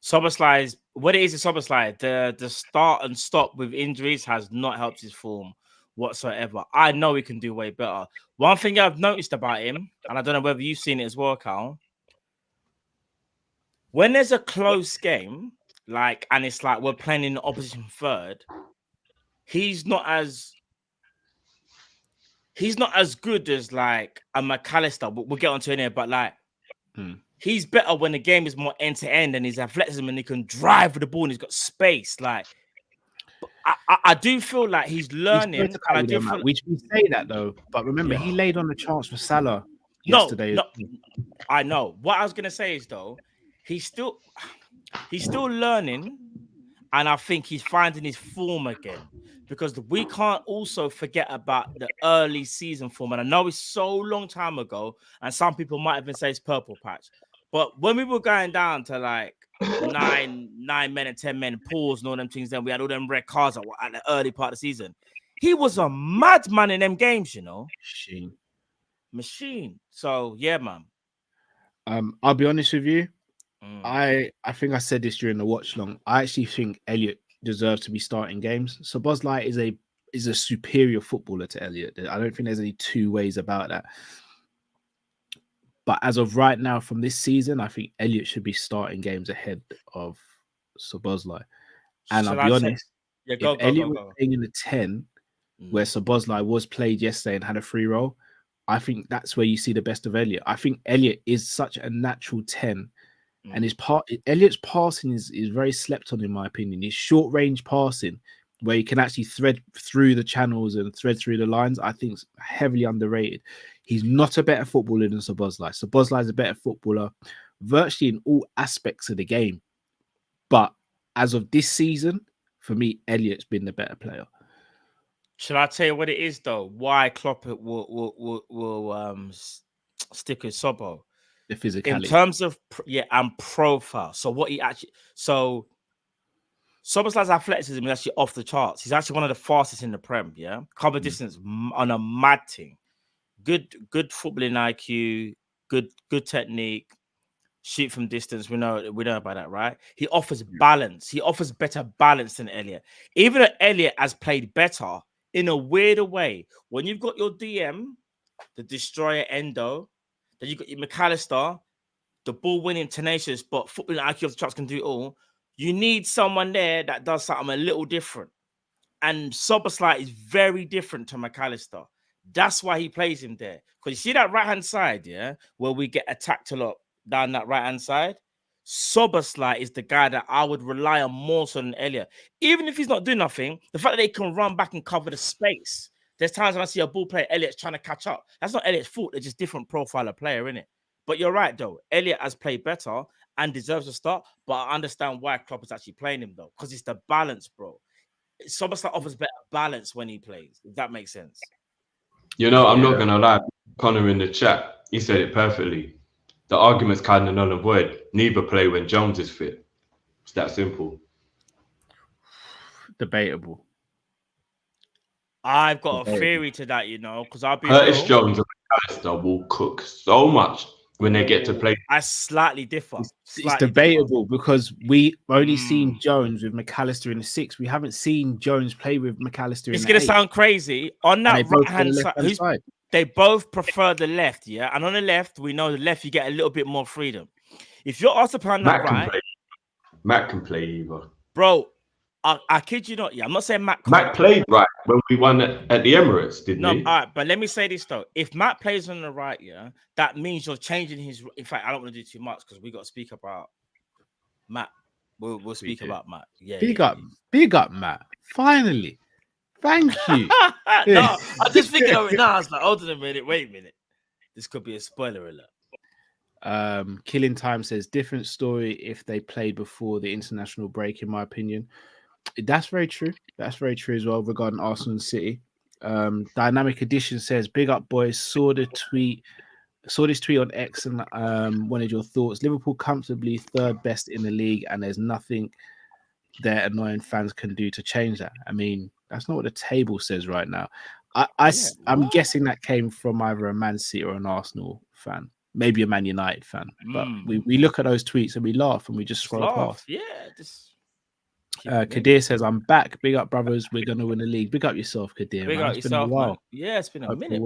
Szoboszlai's what it is in Szoboszlai, the start and stop with injuries has not helped his form whatsoever. I know he can do way better. One thing I've noticed about him, and I don't know whether you've seen it as well, Cal, when there's a close game, and it's like we're playing in the opposition third, he's not as good as like a McAllister. We'll get onto it here, but he's better when the game is more end to end and his athleticism and he can drive with the ball and he's got space. I do feel like he's learning. We say that though, but remember he laid on the chance for Salah yesterday. No, I know. What I was gonna say is though, he's still learning, and I think he's finding his form again. Because we can't also forget about the early season form. And I know it's so long time ago, and some people might even say it's purple patch. But when we were going down to like 9 men and 10 men pools and all them things, then we had all them red cards at the early part of the season. He was a madman in them games, you know. Machine. So yeah, man. I'll be honest with you. I think I said this during the watch long. I actually think Elliot deserves to be starting games. So Szoboszlai is a superior footballer to Elliot. I don't think there's any two ways about that. But as of right now, from this season, I think Elliot should be starting games ahead of Szoboszlai. And I'll be honest, if Elliot was playing in the 10, where Szoboszlai was played yesterday and had a free role, I think that's where you see the best of Elliot. I think Elliot is such a natural 10. And Elliot's passing is very slept on, in my opinion. His short range passing, where he can actually thread through the channels and thread through the lines, I think is heavily underrated. He's not a better footballer than Szoboszlai. Szoboszlai is a better footballer virtually in all aspects of the game. But as of this season, for me, Elliot's been the better player. Should I tell you what it is though? Why Klopp will stick with Sobo? The physicality. In terms of and profile. So what he actually Szoboszlai's athleticism is actually off the charts. He's actually one of the fastest in the Prem. Yeah, cover distance on a mad thing. Good footballing IQ. Good technique. Shoot from distance. We know about that, right? He offers balance. He offers better balance than Elliot. Even though Elliot has played better in a weirder way. When you've got your DM, the destroyer Endo. Then you got your McAllister, the ball winning, tenacious, but footballing IQ of the trucks can do it all. You need someone there that does something a little different. And Szoboszlai is very different to McAllister. That's why he plays him there. Because you see that right-hand side, yeah, where we get attacked a lot down that right-hand side? Szoboszlai is the guy that I would rely on more so than Elliot. Even if he's not doing nothing, the fact that they can run back and cover the space. There's times when I see a ball player, Elliot's trying to catch up. That's not Elliot's fault. They're just different profile of player, innit? But you're right, though. Elliot has played better and deserves a start. But I understand why Klopp is actually playing him, though. Because it's the balance, bro. Szoboszlai offers better balance when he plays, if that makes sense. You know, I'm not going to lie. Connor in the chat, he said it perfectly. The argument's kind of null and void. Neither play when Jones is fit. It's that simple. Debatable. I've got a theory to that, you know, because I'll be Curtis Jones and McAllister will cook so much when they get to play. I slightly differ. It's Slightly debatable because we only seen Jones with McAllister in the 6. We haven't seen Jones play with McAllister It's in the gonna 8. sound crazy on And that they both right hand play side. left-hand side. They both prefer the left, yeah. And on the left, we know the left you get a little bit more freedom. If you're asked to play on that right, Matt can play either. bro. I kid you not. Yeah, I'm not saying Matt. Matt played right when we won at the Emirates, didn't he? No, all right, but let me say this though. If Matt plays on the right, yeah, that means you're changing his. In fact, I don't want to do too much because we got to speak about Matt. We'll speak about Matt. Yeah, big up, Matt. Finally, thank you. No, I'm just thinking of it now. I was like, hold on a minute, wait a minute. This could be a spoiler alert. Killing Time says different story if they played before the international break, in my opinion. That's very true. That's very true as well regarding Arsenal and City. Dynamic Edition says, big up boys, saw this tweet on X and wanted your thoughts. Liverpool comfortably 3rd best in the league and there's nothing their annoying fans can do to change that. I mean, that's not what the table says right now. I'm guessing that came from either a Man City or an Arsenal fan, maybe a Man United fan. But we look at those tweets and we laugh and we just scroll past. Yeah, Kadir says, I'm back. Big up, brothers. We're going to win the league. Big up yourself, Kadir. Big up yourself, man. Yeah, it's been a minute.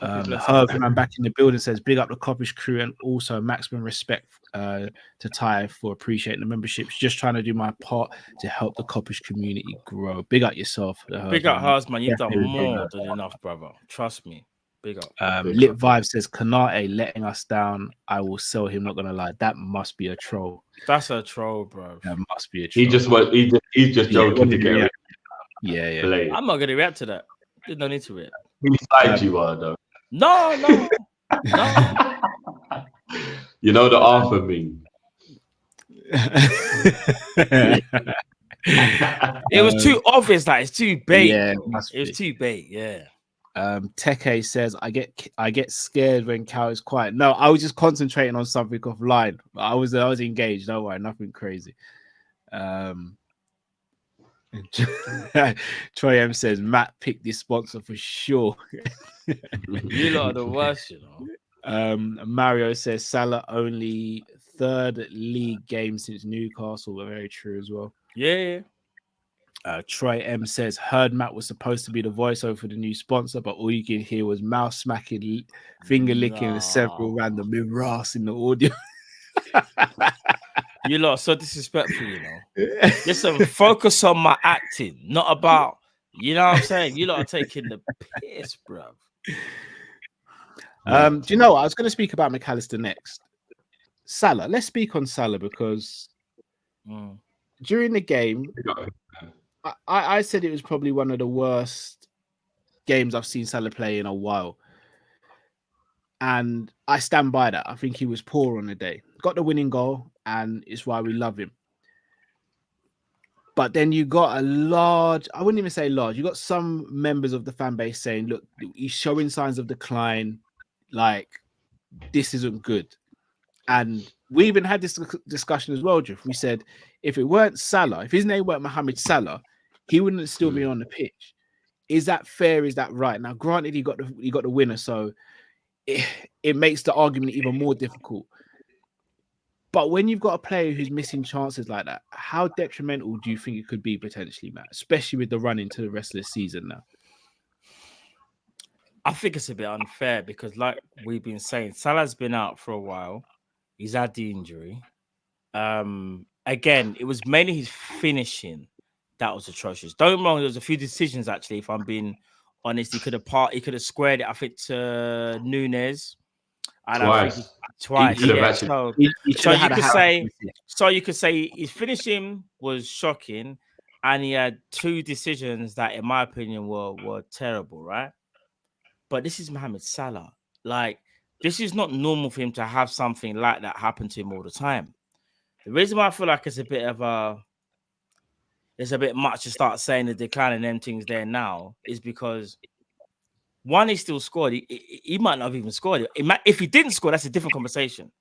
Herb, man, back in the building says, big up the Kopish crew and also maximum respect to Ty for appreciating the memberships. Just trying to do my part to help the Kopish community grow. Big up yourself. Big up, Herb, man. You've done more than enough, brother. Trust me. Big up. Lit Vibe says, Kanate letting us down. I will sell him. Not gonna lie, that must be a troll. That's a troll, bro. That must be a troll. He's just joking to get. Yeah. I'm not gonna react to that. There's no need to react. Inside you are though. No. You know the Arthur meme. It was too obvious. That it's too bait. Yeah, it was too bait. Yeah. Teke says, I get scared when Cal is quiet. No, I was just concentrating on something offline. I was engaged. Don't worry, nothing crazy. Troy M says, Matt picked this sponsor for sure. You lot are the worst, you know. Mario says Salah only 3rd league game since Newcastle. Very true as well. Yeah. Troy M says, heard Matt was supposed to be the voiceover for the new sponsor, but all you can hear was mouth smacking, finger licking, and several random mirrors in the audio. You lot are so disrespectful, you know. Listen, focus on my acting, not about, you know what I'm saying? You lot are taking the piss, bro. Do you know what? I was going to speak about McAllister next. Salah. Let's speak on Salah because during the game, I said it was probably one of the worst games I've seen Salah play in a while. And I stand by that. I think he was poor on the day. Got the winning goal, and it's why we love him. But then you got I wouldn't even say large, you got some members of the fan base saying, look, he's showing signs of decline. Like, this isn't good. And we even had this discussion as well, Jeff. We said, if it weren't Salah, if his name weren't Mohamed Salah, he wouldn't still be on the pitch. Is that fair? Is that right? Now, granted, he got the winner, so it makes the argument even more difficult. But when you've got a player who's missing chances like that, how detrimental do you think it could be potentially, Matt? Especially with the run into the rest of the season now. I think it's a bit unfair because, like we've been saying, Salah's been out for a while. He's had the injury. Again, it was mainly his finishing that was atrocious. Don't get me wrong, there was a few decisions actually. If I'm being honest, he could have squared it. I think to Nunes. And twice. So you could say his finishing was shocking, and he had 2 decisions that, in my opinion, were terrible, right? But this is Mohamed Salah. Like, this is not normal for him to have something like that happen to him all the time. The reason why I feel like it's a bit much to start saying the decline and them things there now is because one, he still scored. He might not have even scored. If he didn't score, that's a different conversation.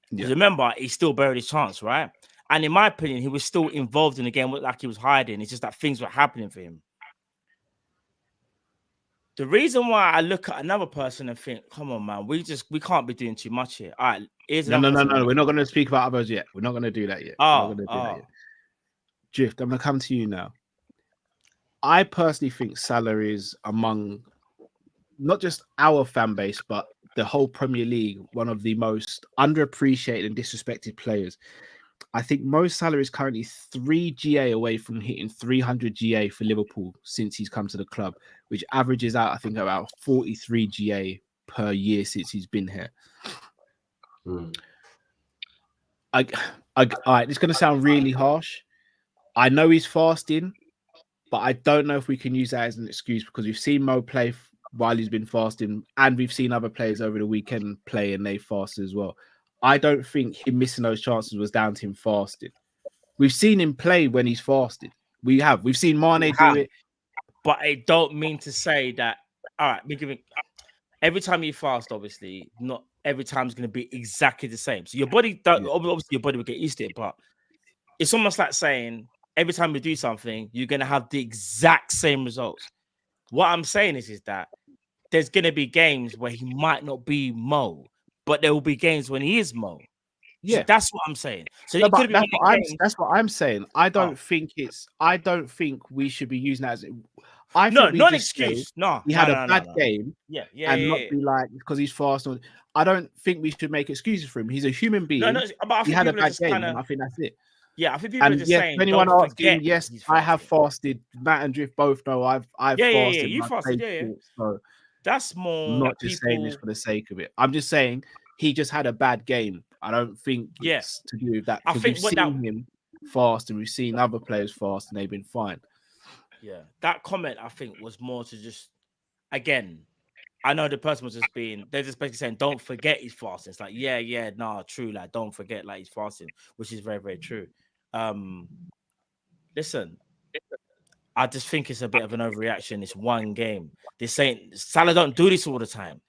Because remember, he still buried his chance, right? And in my opinion, he was still involved in the game, like he was hiding. It's just that things were happening for him. The reason why I look at another person and think, come on, man, we can't be doing too much here. All right, here's No. another person. We're not going to speak about others yet. We're not going to do that yet. We're not going to do that yet. Drift, I'm going to come to you now. I personally think Salah is among not just our fan base, but the whole Premier League, one of the most underappreciated and disrespected players. I think Mo Salah is currently 3 GA away from hitting 300 GA for Liverpool since he's come to the club, which averages out, I think, about 43 GA per year since he's been here. All right, it's going to sound really harsh. I know he's fasting, but I don't know if we can use that as an excuse because we've seen Mo play while he's been fasting, and we've seen other players over the weekend play and they fasted as well. I don't think him missing those chances was down to him fasting. We've seen him play when he's fasted. We've seen Mane do it. But I don't mean to say that, all right, we're giving every time you fast, obviously, not every time is going to be exactly the same. So your body, obviously your body will get used to it, but it's almost like saying every time you do something, you're going to have the exact same results. What I'm saying is that there's going to be games where he might not be Mo, but there will be games when he is Mo. Yeah, so that's what I'm saying. So no, that's what I'm saying. I don't think we should be using that as. Not an excuse. No, he had a bad game. Yeah, and not be like because he's fast. I don't think we should make excuses for him. He's a human being. But I think he had a bad game. And I think that's it. Yeah, I think people are just saying. Anyone asking? Yes, I have fasted. Matt and Drift both know I've fasted. Yeah, you fasted. Yeah. So that's more. I'm not just saying this for the sake of it. I'm just saying he just had a bad game. I don't think it's to do with that. I think we've seen him fast and we've seen other players fast and they've been fine. Yeah, that comment I think was more to just, again, I know the person was just they're just basically saying, don't forget he's fasting. It's like, true, like, don't forget, like, he's fasting, which is very, very true. Listen, I just think it's a bit of an overreaction. It's one game. They're saying Salah don't do this all the time.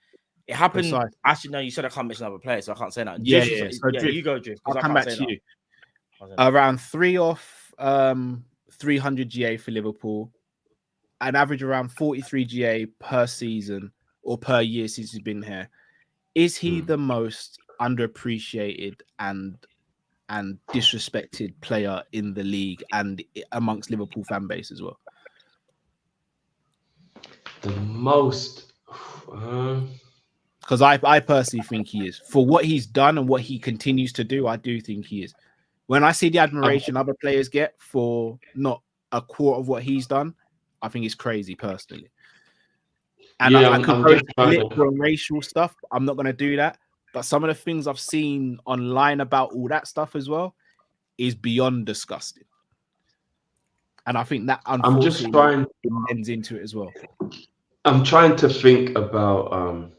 It happened. Precisely. Actually, no, you said I can't mention other players, so I can't say that. Yeah. So you go, Drift. I'll come back to you. Around 3 off 300 GA for Liverpool, an average around 43 GA per season or per year since he's been here. Is he the most underappreciated and disrespected player in the league and amongst Liverpool fan base as well? The most. Because I personally think he is. For what he's done and what he continues to do, I do think he is. When I see the admiration other players get for not a quarter of what he's done, I think it's crazy personally. And I could go political and racial stuff. I'm not going to do that. But some of the things I've seen online about all that stuff as well is beyond disgusting. And I think that unfortunately ends into it as well. I'm trying to think about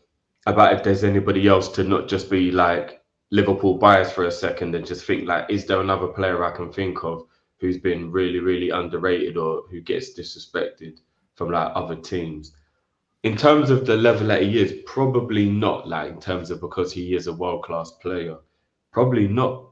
if there's anybody else to not just be like Liverpool bias for a second and just think like, is there another player I can think of who's been really, really underrated or who gets disrespected from like other teams? In terms of the level that he is, probably not, like in terms of because he is a world-class player. Probably not.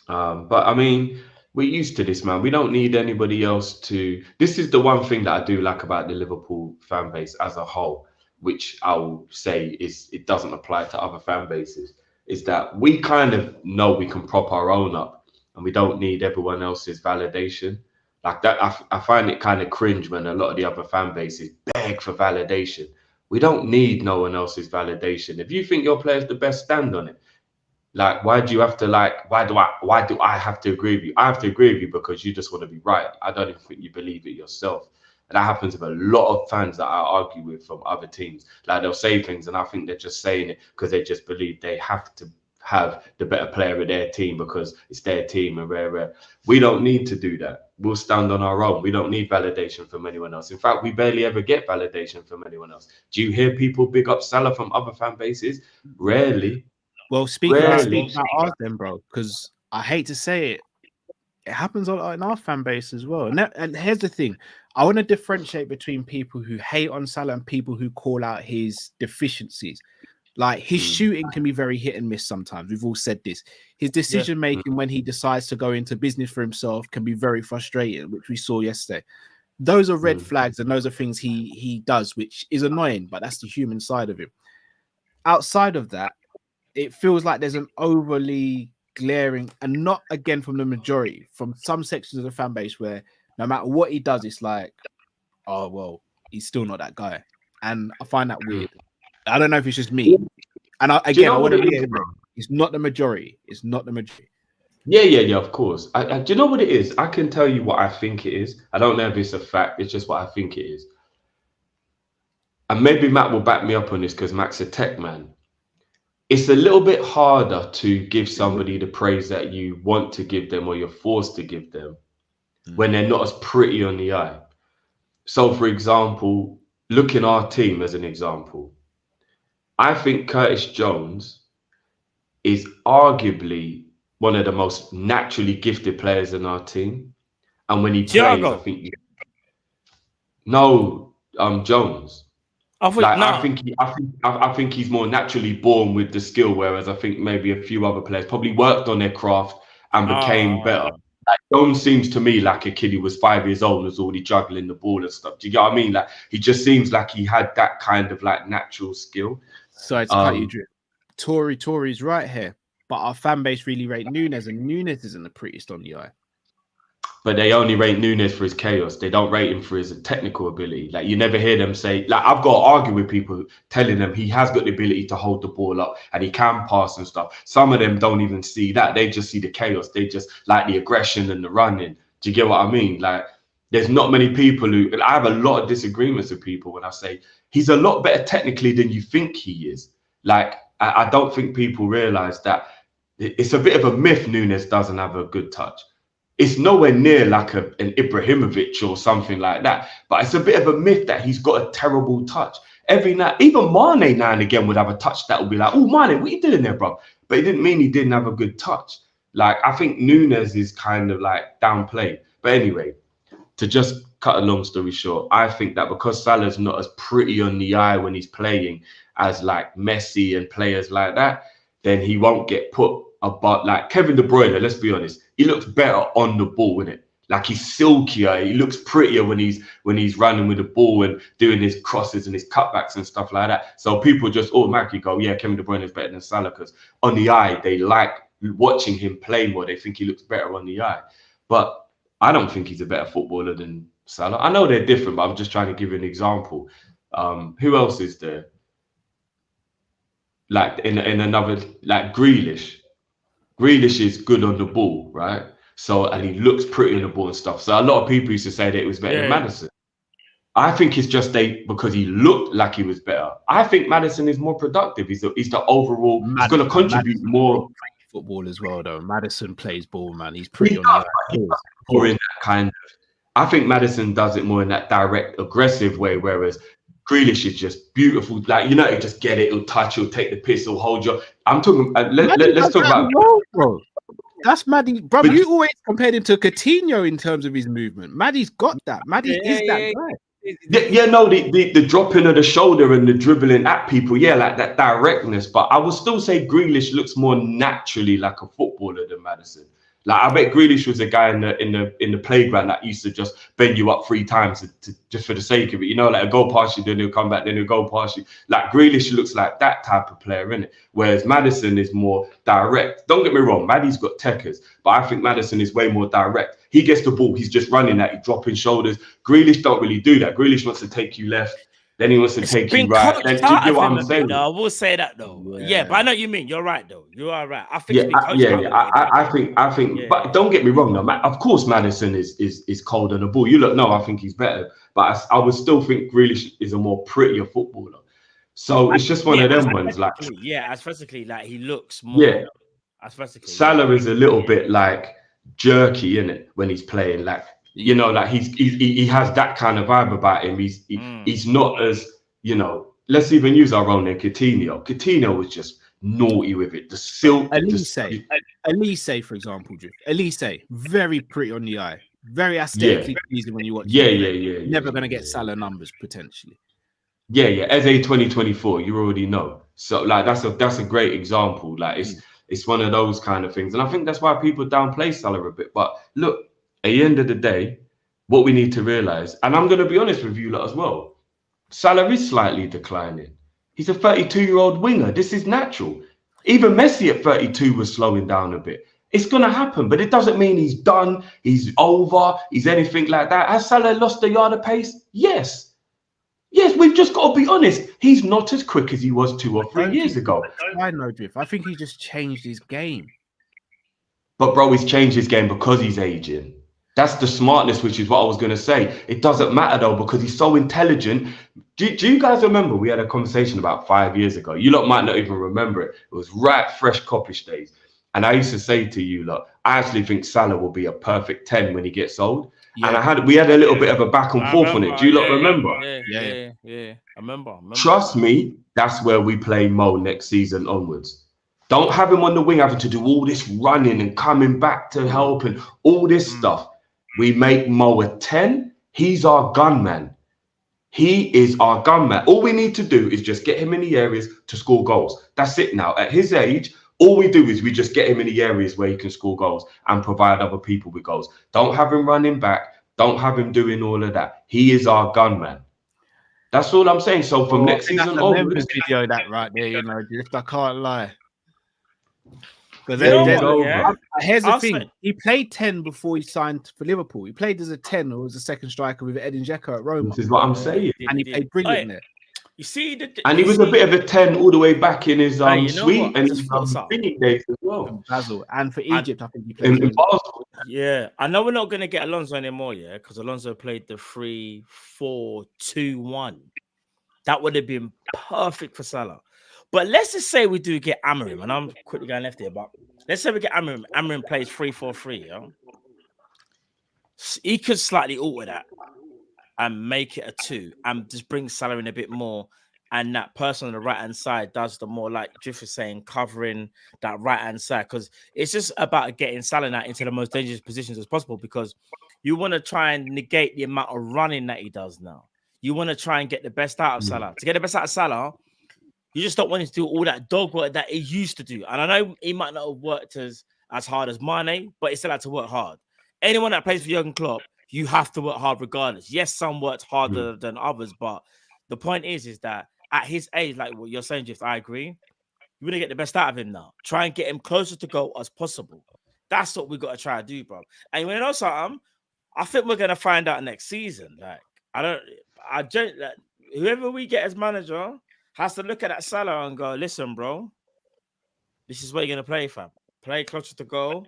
But I mean, we're used to this, man. We don't need anybody else to. This is the one thing that I do like about the Liverpool fan base as a whole, which I will say is it doesn't apply to other fan bases, is that we kind of know we can prop our own up and we don't need everyone else's validation. Like that, I find it kind of cringe when a lot of the other fan bases beg for validation. We don't need no one else's validation. If you think your player's the best, stand on it. Like, why do you have to why do I have to agree with you? I have to agree with you because you just want to be right. I don't even think you believe it yourself. And that happens with a lot of fans that I argue with from other teams. Like, they'll say things and I think they're just saying it because they just believe they have to have the better player of their team because it's their team and rare. We don't need to do that. We'll stand on our own. We don't need validation from anyone else. In fact, we barely ever get validation from anyone else. Do you hear people big up Salah from other fan bases? Rarely. Well, speaking about ours then, bro, because I hate to say it, it happens a lot in our fan base as well. And here's the thing. I want to differentiate between people who hate on Salah and people who call out his deficiencies. Like, his shooting can be very hit and miss sometimes. We've all said this. His decision-making when he decides to go into business for himself can be very frustrating, which we saw yesterday. Those are red flags, and those are things he does, which is annoying, but that's the human side of him. Outside of that, it feels like there's an overly glaring, and not again from the majority, from some sections of the fan base, where no matter what he does, it's like, oh well, he's still not that guy, and I find that weird. I don't know if it's just me, and I want to reiterate, it's not the majority. It's not the majority. Yeah, of course. Do you know what it is? I can tell you what I think it is. I don't know if it's a fact. It's just what I think it is. And maybe Matt will back me up on this because Matt's a tech man. It's a little bit harder to give somebody the praise that you want to give them or you're forced to give them when they're not as pretty on the eye. So, for example, look in our team as an example. I think Curtis Jones is arguably one of the most naturally gifted players in our team. And when he plays, I think Jones. I think he's more naturally born with the skill, whereas I think maybe a few other players probably worked on their craft and became better. Like, Jones seems to me like a kid who was 5 years old and was already juggling the ball and stuff. Do you get what I mean? Like, he just seems like he had that kind of like natural skill. So it's cut you, Drip. Tory's right here. But our fan base really rate Nunes, and Nunes isn't the prettiest on the eye. But they only rate Nunes for his chaos. They don't rate him for his technical ability. Like, you never hear them say, like, I've got to argue with people telling them he has got the ability to hold the ball up and he can pass and stuff. Some of them don't even see that. They just see the chaos. They just like the aggression and the running. Do you get what I mean? Like, there's not many people who, and I have a lot of disagreements with people when I say he's a lot better technically than you think he is. Like, I don't think people realize that it's a bit of a myth Nunes doesn't have a good touch. It's nowhere near like an Ibrahimovic or something like that. But it's a bit of a myth that he's got a terrible touch. Every night, even Mane now and again would have a touch that would be like, oh, Mane, what are you doing there, bro? But it didn't mean he didn't have a good touch. Like, I think Nunes is kind of like downplayed. But anyway, to just cut a long story short, I think that because Salah's not as pretty on the eye when he's playing as like Messi and players like that, then he won't get put about like Kevin De Bruyne. Let's be honest, he looks better on the ball, isn't it? Like, he's silkier, he looks prettier when he's running with the ball and doing his crosses and his cutbacks and stuff like that. So people just automatically go, yeah, Kevin De Bruyne is better than Salah, because on the eye they like watching him play more. They think he looks better on the eye. But I don't think he's a better footballer than Salah. I know they're different, but I'm just trying to give you an example. Who else is there? Like in another, like Grealish. Grealish is good on the ball, right? So, and he looks pretty on the ball and stuff. So a lot of people used to say that it was better than Maddison. I think it's just because he looked like he was better. I think Maddison is more productive. He's the overall. He's going to contribute more. Football as well, though. Maddison plays ball, man. He's pretty on the more in that kind of. I think Maddison does it more in that direct, aggressive way, whereas Grealish is just beautiful. Like, you know, he'll just get it, he'll touch, he'll take the piss, he'll hold you. I'm talking. Let's talk about. Bro. That's Maddie, bro. You always compared him to Coutinho in terms of his movement. Maddie's got that. Maddie is that guy. The dropping of the shoulder and the dribbling at people, like that directness. But I would still say Grealish looks more naturally like a footballer than Maddison. Like, I bet Grealish was a guy in the playground that used to just bend you up 3 times to just for the sake of it. You know, like, a go past you, then he'll come back, then he'll go past you. Like, Grealish looks like that type of player, innit? Whereas Maddison is more direct. Don't get me wrong, Maddie's got techers, but I think Maddison is way more direct. He gets the ball, he's just running that, he's dropping shoulders. Grealish don't really do that. Grealish wants to take you left, then he wants to take you right. Then, do you get what I'm saying? I will say that though. Yeah, but I know what you mean. You're right though. You are right. I think. I think. But don't get me wrong though. Of course, Maddison is cold on the ball. You look. No, I think he's better. But I would still think Grealish is a more prettier footballer. So it's just one of them ones. Like, as physically, like, he looks more. Yeah. As physically. Salah is a little bit like jerky, isn't it, when he's playing? Like, you know, like he has that kind of vibe about him. He's not as, you know, let's even use our own name, Coutinho. Coutinho was just naughty with it. The silk. Elise, for example, Elise, very pretty on the eye, very aesthetically pleasing when you watch. Never gonna get Salah numbers potentially. As a 2024, you already know. So like that's a great example. Like it's one of those kind of things, and I think that's why people downplay Salah a bit. But look, at the end of the day, what we need to realize, and I'm going to be honest with you lot as well, Salah is slightly declining. He's a 32-year-old winger. This is natural. Even Messi at 32 was slowing down a bit. It's going to happen, but it doesn't mean he's done, he's over, he's anything like that. Has Salah lost a yard of pace? Yes. Yes, we've just got to be honest. He's not as quick as he was 2 or 3 years ago. I know, Drift. I think he just changed his game. But, bro, he's changed his game because he's aging. That's the smartness, which is what I was going to say. It doesn't matter, though, because he's so intelligent. Do you guys remember we had a conversation about 5 years ago? You lot might not even remember it. It was right fresh Kop-Ish days. And I used to say to you lot, I actually think Salah will be a perfect 10 when he gets old. Yeah. And we had a little bit of a back and forth on it. Do you lot remember? Yeah. I remember. Trust me, that's where we play Mo next season onwards. Don't have him on the wing having to do all this running and coming back to help and all this stuff. We make Mo a 10. He's our gunman. He is our gunman. All we need to do is just get him in the areas to score goals. That's it now. At his age, all we do is we just get him in the areas where he can score goals and provide other people with goals. Don't have him running back. Don't have him doing all of that. He is our gunman. That's all I'm saying. So from next season onwards, video that right there, you know, just I can't lie. Because here's the thing: he played 10 before he signed for Liverpool. He played as a 10 or as a second striker with Edin Dzeko at Roma. This is what I'm saying. And he played brilliant there. You see, and he was a bit of a 10 all the way back in his sweet and his thinking days as well. Basel. And for Egypt, I think he played in Basel. Yeah, I know we're not going to get Alonso anymore, because Alonso played the 3-4-2-1. That would have been perfect for Salah. But let's just say we do get Amorim, and I'm quickly going left here, but let's say we get Amorim. Amorim plays 3-4-3, He could slightly alter that and make it a 2 and just bring Salah in a bit more. And that person on the right-hand side does the more, like Drift was saying, covering that right-hand side. Because it's just about getting Salah now into the most dangerous positions as possible, because you want to try and negate the amount of running that he does now. You want to try and get the best out of Salah. To get the best out of Salah, you just don't want him to do all that dog work that he used to do. And I know he might not have worked as hard as Mane, but he still had to work hard. Anyone that plays for Jurgen Klopp, you have to work hard regardless. Yes, some worked harder than others, but the point is that at his age, like what you're saying, Jeff, I agree. You want to get the best out of him now. Try and get him closer to goal as possible. That's what we got to try to do, bro. And you know something? I think we're going to find out next season. Like, whoever we get as manager has to look at that Salah and go, listen, bro, this is what you're going to play, fam. Play closer to goal.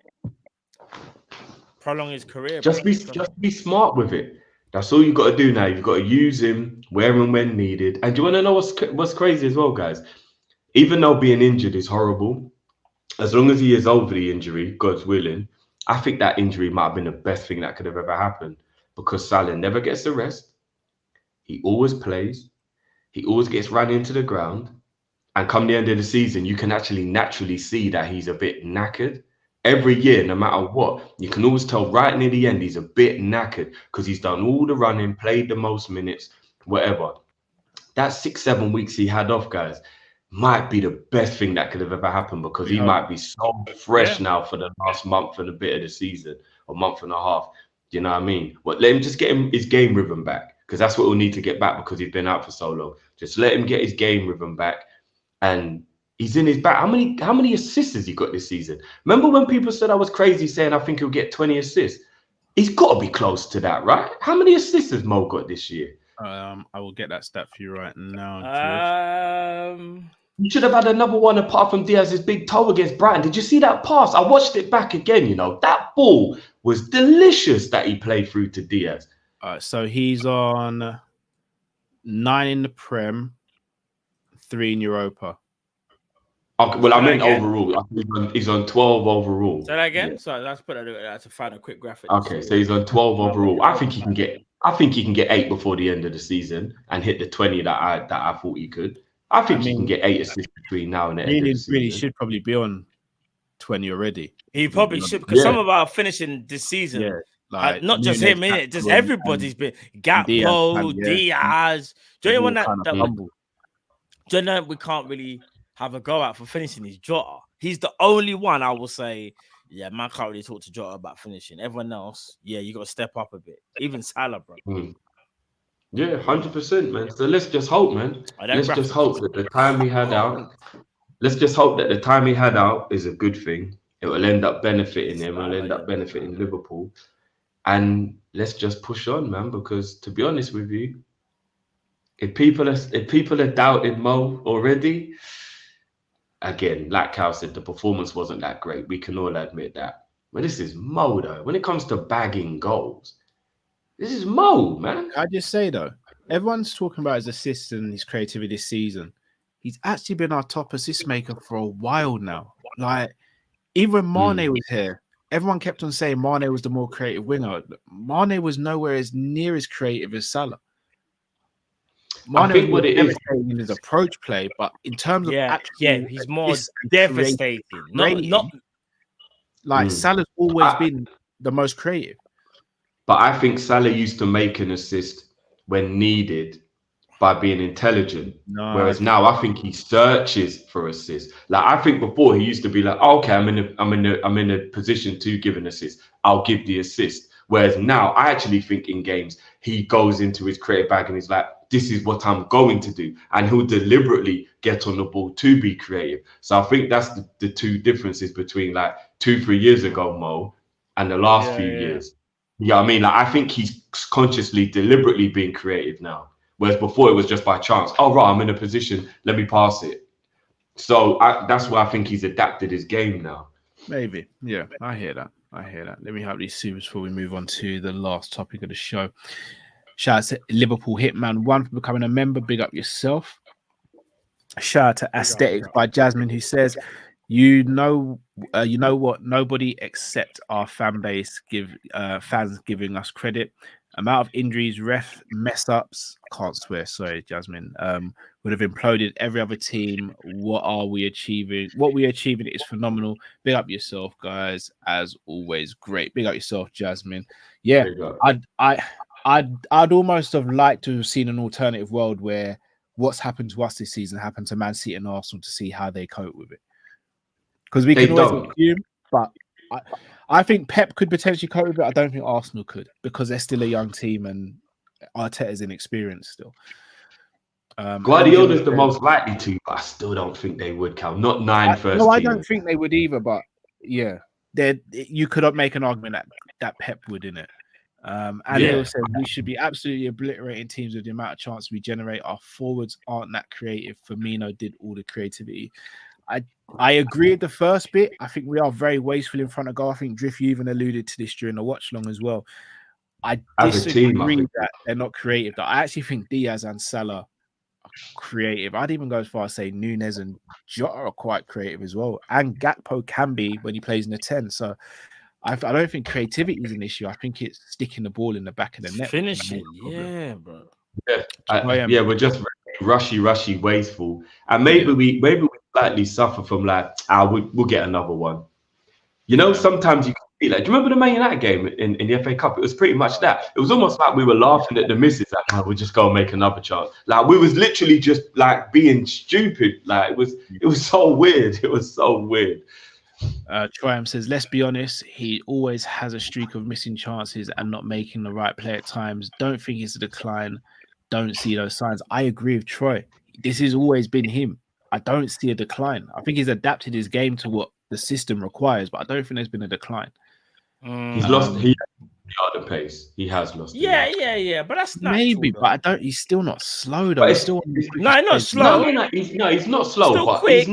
Prolong his career. Just be smart with it. That's all you got to do now. You've got to use him where and when needed. And do you want to know what's crazy as well, guys? Even though being injured is horrible, as long as he is over the injury, God's willing, I think that injury might have been the best thing that could have ever happened, because Salah never gets the rest. He always plays. He always gets run into the ground. And come the end of the season, you can actually naturally see that he's a bit knackered. Every year, no matter what, you can always tell right near the end, he's a bit knackered because he's done all the running, played the most minutes, whatever. That 6-7 weeks he had off, guys, might be the best thing that could have ever happened, because he might be so fresh now for the last month and a bit of the season, or month and a half. Do you know what I mean? But let him just get his game rhythm back, because that's what we'll need to get back, because he's been out for so long. Just let him get his game rhythm back, and he's in his back. How many assists has he got this season? Remember when people said I was crazy saying I think he'll get 20 assists? He's got to be close to that, right? How many assists has Mo got this year? I will get that stat for you right now. You should have had another one apart from Diaz's big toe against Brighton. Did you see that pass? I watched it back again, you know. That ball was delicious that he played through to Diaz. So he's on 9 in the Prem, 3 in Europa. Okay, well, I meant overall. I think he's on 12 overall. Say that again. Yeah. So let's put that to find a quick graphic. Okay, so he's on 12 overall. I think he can get 8 before the end of the season and hit the 20 that I thought he could. I think he can get 8 assists between now and the end of the season. Really should probably be on 20 already. He probably should, because some of our finishing this season. Yeah. Like, not just him, innit? Just everybody's been Gakpo, Diaz. Do you know that we can't really have a go at for finishing his Jota? He's the only one I will say Yeah, man can't really talk to Jota about finishing. Everyone else, yeah, you got to step up a bit. Even Salah, bro. Yeah, 100%, man. So let's just hope, man. Oh, that Let's just graphic hope is that the time he had out. Let's just hope that the time he had out is a good thing. It will end up benefiting him. It'll end up benefiting Liverpool. And let's just push on, man. Because to be honest with you, if people are doubting Mo already, again, like Cal said, the performance wasn't that great. We can all admit that. But this is Mo, though. When it comes to bagging goals, this is Mo, man. I just say though, everyone's talking about his assists and his creativity this season. He's actually been our top assist maker for a while now. Like, even when Mane was here, everyone kept on saying Mane was the more creative winger. Mane was nowhere as near as creative as Salah. I think what it is in his approach play, but in terms of he's more devastating. Not like Salah's always been the most creative. But I think Salah used to make an assist when needed by being intelligent. Whereas now I think he searches for assists. Like I think before he used to be like, okay, I'm in a position to give an assist. I'll give the assist. Whereas now I actually think in games he goes into his creative bag and he's like, this is what I'm going to do. And he'll deliberately get on the ball to be creative. So I think that's the two differences between like 2-3 years ago, Mo, and the last few years. You know what I mean? Like I think he's consciously, deliberately being creative now. Whereas before it was just by chance. Oh, right, I'm in a position. Let me pass it. So that's why I think he's adapted his game now. Maybe. Yeah, I hear that. Let me have these supers before we move on to the last topic of the show. Shout out to Liverpool Hitman 1 for becoming a member. Big up yourself. Shout out to Aesthetics by Jasmine, who says, you know what? Nobody except our fan base fans giving us credit. Amount of injuries, ref mess ups. Can't swear. Sorry, Jasmine. Would have imploded every other team. What are we achieving? What we're achieving is phenomenal. Big up yourself, guys. As always, great. Big up yourself, Jasmine. Yeah, I'd almost have liked to have seen an alternative world where what's happened to us this season happened to Man City and Arsenal to see how they cope with it. Because we can always assume, but I think Pep could potentially cope with it. I don't think Arsenal could because they're still a young team and Arteta's inexperienced still. Guardiola's the most likely to, but I still don't think they would, Cal. Not first No, I team. don't think they would either, but yeah, you could make an argument that Pep would in it. And Neil said we should be absolutely obliterating teams with the amount of chances we generate. Our forwards aren't that creative. Firmino did all the creativity. I agree with the first bit. I think we are very wasteful in front of goal. I think Drift, you even alluded to this during the watch long as well. I disagree that they're not creative. I actually think Diaz and Salah are creative. I'd even go as far as say Nunez and Jota are quite creative as well. And Gakpo can be when he plays in the 10. So I don't think creativity is an issue. I think it's sticking the ball in the back of the net. Finishing, yeah, bro. Yeah, we're just rushy, wasteful, and maybe we slightly suffer from like, we'll get another one. You know, sometimes you can feel like, do you remember the Man United game in the FA Cup? It was pretty much that. It was almost like we were laughing at the misses, like, we'll just go and make another chance. Like we was literally just like being stupid. Like it was so weird. It was so weird. Triumph says, let's be honest, he always has a streak of missing chances and not making the right play at times. Don't think it's a decline. Don't see those signs. I agree with Troy. This has always been him. I don't see a decline. I think he's adapted his game to what the system requires, but I don't think there's been a decline. He's lost the pace. He has lost. Yeah. But that's not maybe. True, but he's still not slow though. He's still not slow. No. He's not slow. Still but quick. He's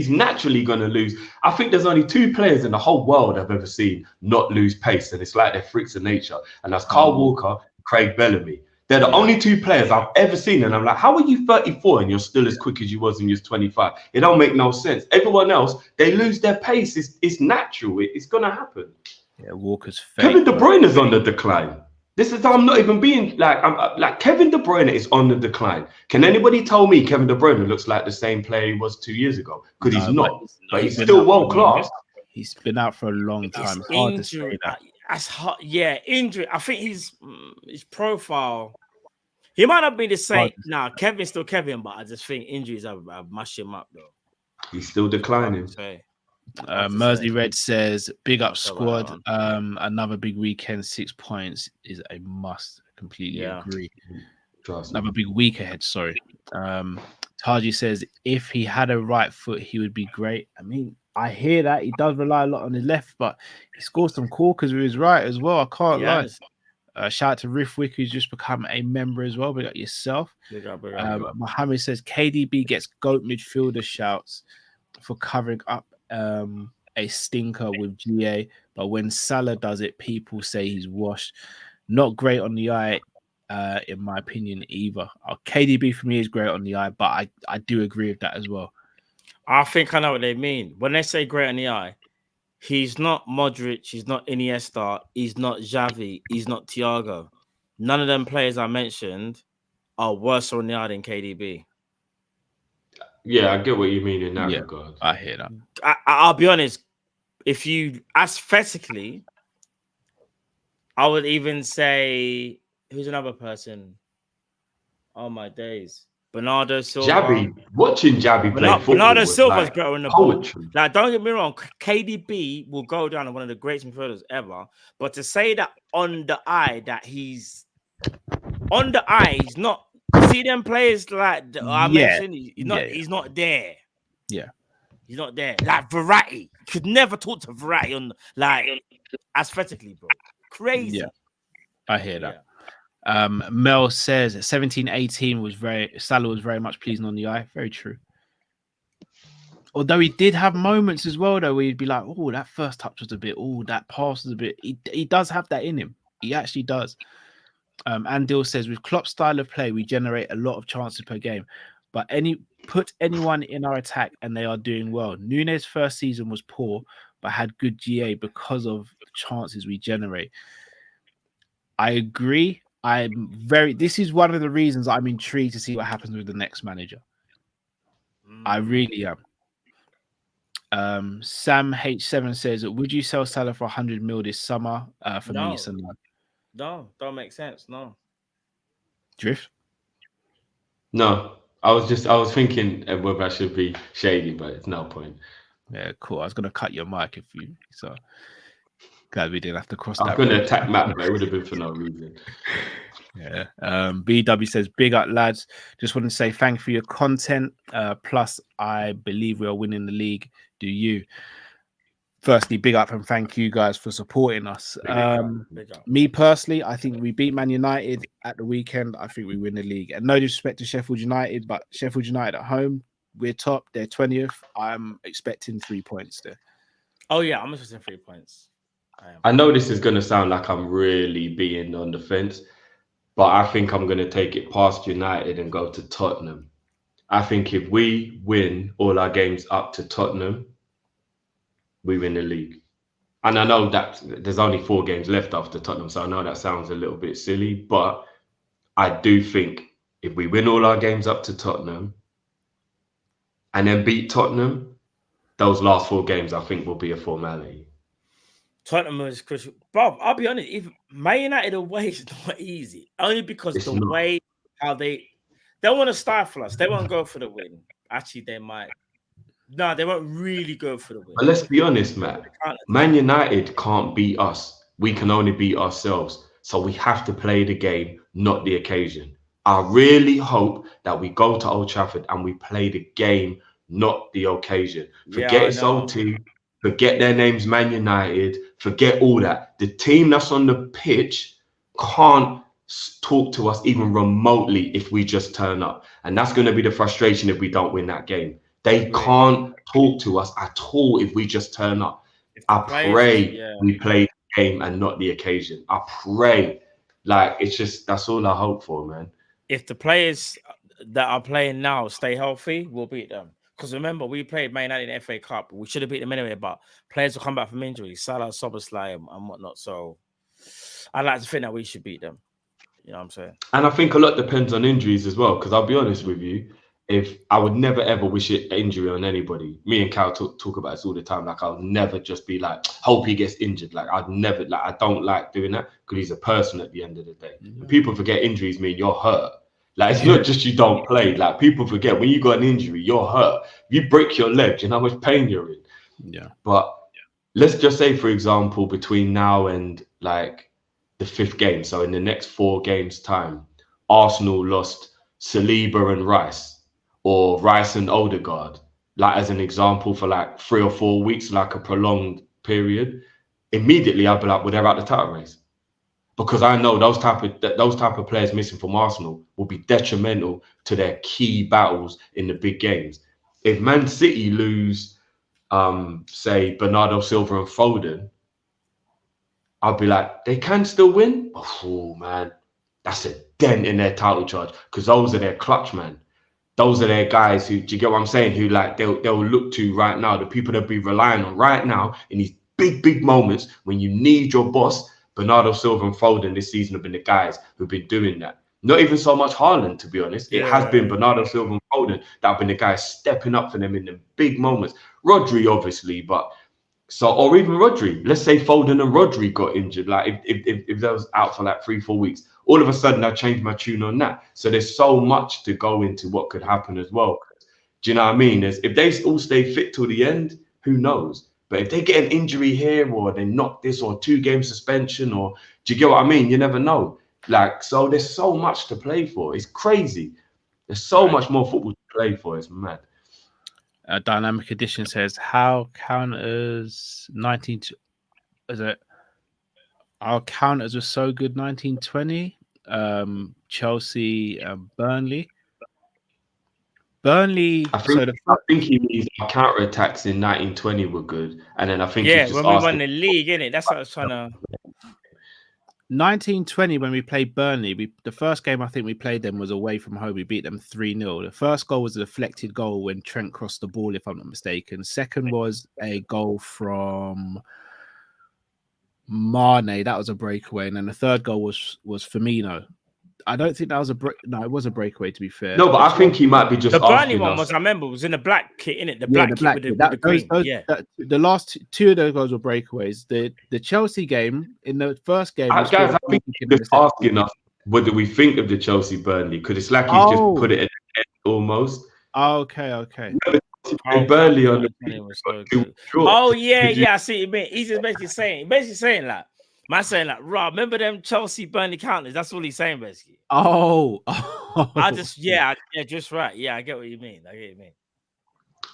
naturally gonna lose. I think there's only 2 players in the whole world I've ever seen not lose pace, and it's like they're freaks of nature. And that's Kyle Walker, Craig Bellamy. They're the only 2 players I've ever seen, and I'm like, how are you 34 and you're still as quick as you was when you was 25? It don't make no sense. Everyone else, they lose their pace. It's natural. It's gonna happen. Yeah, Walker's fake. Kevin De Bruyne is on the decline. This is I'm not even being like I'm like Kevin De Bruyne is on the decline. Can anybody tell me Kevin De Bruyne looks like the same player he was 2 years ago? Because he's not. But he's still world class. He's been out for a long time. It's hard to say that. That's hard. Yeah, injury. I think his profile. He might not be the same. Nah, Kevin's still Kevin, but I just think injuries have mashed him up, though. He's still declining. Mersey Red says, big up So, squad. Another big weekend, 6 points is a must. Completely agree. Another big week ahead, sorry. Taji says, if he had a right foot, he would be great. I mean, I hear that. He does rely a lot on his left, but he scores some corkers with his right as well. I can't lie. Shout out to Riffwick, who's just become a member as well. We got yourself. Big up. Mohammed says, KDB gets GOAT midfielder shouts for covering up a stinker with GA, but when Salah does it, people say he's washed. Not great on the eye, in my opinion, either. KDB for me is great on the eye, but I do agree with that as well. I think I know what they mean. When they say great on the eye, he's not Modric, he's not Iniesta, he's not Xavi, he's not Thiago. None of them players I mentioned are worse on the eye than KDB. Yeah, I get what you mean in that regard. I hear that. I'll be honest. If you aesthetically, I would even say, who's another person? Oh my days, Bernardo Silva. Watching Xavi play football. Bernardo Silva's like better in the poetry. ball. Like, don't get me wrong, KDB will go down as one of the greatest midfielders ever. But to say that on the eye, he's not. See them players like I mentioned, he's not there. Yeah. He's not there. Like Verratti. You could never talk to Verratti on like aesthetically, bro. Crazy. Yeah. I hear that. Yeah. Mel says 17-18 Salah was very much pleasing on the eye. Very true. Although he did have moments as well, though, where he'd be like, oh, that first touch was a bit, oh, that pass was a bit. He does have that in him. He actually does. Andil says, with Klopp's style of play, we generate a lot of chances per game. But put anyone in our attack and they are doing well. Nunes' first season was poor, but had good GA because of the chances we generate. I agree. This is one of the reasons I'm intrigued to see what happens with the next manager. I really am. Sam H7 says, would you sell Salah for 100 mil this summer? For me, it's a no. No, don't make sense. No. Drift? No. I was thinking whether I should be shady, but it's no point. Yeah, cool. I was gonna cut your mic so glad we didn't have to cross that. I was gonna attack Matt, but it would have been for no reason. Yeah. BW says, big up lads. Just want to say thank you for your content. Plus, I believe we are winning the league. Do you? Firstly, big up and thank you guys for supporting us. Big up. Me personally, I think we beat Man United at the weekend. I think we win the league. And no disrespect to Sheffield United, but Sheffield United at home, we're top. They're 20th. I'm expecting 3 points there. Oh, yeah, I'm expecting 3 points. I know this is going to sound like I'm really being on the fence, but I think I'm going to take it past United and go to Tottenham. I think if we win all our games up to Tottenham, we win the league. And I know that there's only 4 games left after Tottenham, so I know that sounds a little bit silly, but I do think if we win all our games up to Tottenham and then beat Tottenham, those last 4 games I think will be a formality. Tottenham is crucial. Bob, I'll be honest, if Man United away is not easy, only because it's the way how they want to stifle us. They won't go for the win. Actually, they might. No, they won't really go for the win. But let's be honest, Matt. Man United can't beat us. We can only beat ourselves. So we have to play the game, not the occasion. I really hope that we go to Old Trafford and we play the game, not the occasion. Forget it's OT. Forget their names, Man United. Forget all that. The team that's on the pitch can't talk to us even remotely if we just turn up. And that's going to be the frustration if we don't win that game. They can't talk to us at all if we just turn up. I pray we play the game and not the occasion. I pray. Like, it's just, that's all I hope for, man. If the players that are playing now stay healthy, we'll beat them. Because remember, we played Man United in the FA Cup. We should have beat them anyway, but players will come back from injury. Salah, Soboslai, and whatnot. So I'd like to think that we should beat them. You know what I'm saying? And I think a lot depends on injuries as well. Because I'll be honest with you, if I would never ever wish an injury on anybody. Me and Cal talk about this all the time. Like, I'll never just be like, hope he gets injured. Like, I'd never, like, I don't like doing that because he's a person at the end of the day. And people forget injuries mean you're hurt. Like, it's not just you don't play. Like, people forget when you got an injury, you're hurt. If you break your leg, you know how much pain you're in. Yeah. But let's just say, for example, between now and like the 5th game, so in the next 4 games time, Arsenal lost Saliba and Rice, or Rice and Odegaard, like as an example, for like 3 or 4 weeks, like a prolonged period. Immediately I'd be like, well, they're out the title race. Because I know those type of players missing from Arsenal will be detrimental to their key battles in the big games. If Man City lose, say, Bernardo Silva and Foden, I'll be like, they can still win? Oh, man, that's a dent in their title charge, because those are their clutch, man. Those are their guys who, do you get what I'm saying, who like they'll look to right now, the people they'll be relying on right now in these big moments when you need your boss. Bernardo Silva and Foden this season have been the guys who've been doing that. Not even so much Haaland, to be honest. It has been Bernardo Silva and Foden that have been the guys stepping up for them in the big moments. Rodri, obviously, but so, or even Rodri. Let's say Foden and Rodri got injured. Like if they was out for like 3-4 weeks, all of a sudden I changed my tune on that. So there's so much to go into what could happen as well. Do you know what I mean? If they all stay fit till the end, who knows? But if they get an injury here, or they knock this, or 2-game suspension, or do you get what I mean? You never know. Like, so there's so much to play for. It's crazy. There's so much more football to play for. It's mad. Dynamic Edition says, how counters 19 is it? Our counters were so good 1920. Chelsea, Burnley. I think he means our counter attacks in 1920 were good, and then I think when we won the league, innit? That's what I was trying to. 1920 when we played Burnley, the first game I think we played them was away from home. We beat them 3-0. The first goal was a deflected goal when Trent crossed the ball, if I'm not mistaken. Second was a goal from Mane, that was a breakaway, and then the third goal was Firmino. I don't think that was no, it was a breakaway, to be fair. No, but I think he might be just the Burnley one was, I remember, was in the black kit, innit? The black kit with the green. The last 2 of those goals were breakaways. The Chelsea game, in the first game, guys, I think you're just asking us what do we think of the Chelsea Burnley, because it's like he's just put it at the end almost. Okay. Burnley on the I see what you mean. He's just basically saying like, man saying like, Rob, remember them Chelsea Burnley counters? That's what he's saying basically. Just right. Yeah, I get what you mean.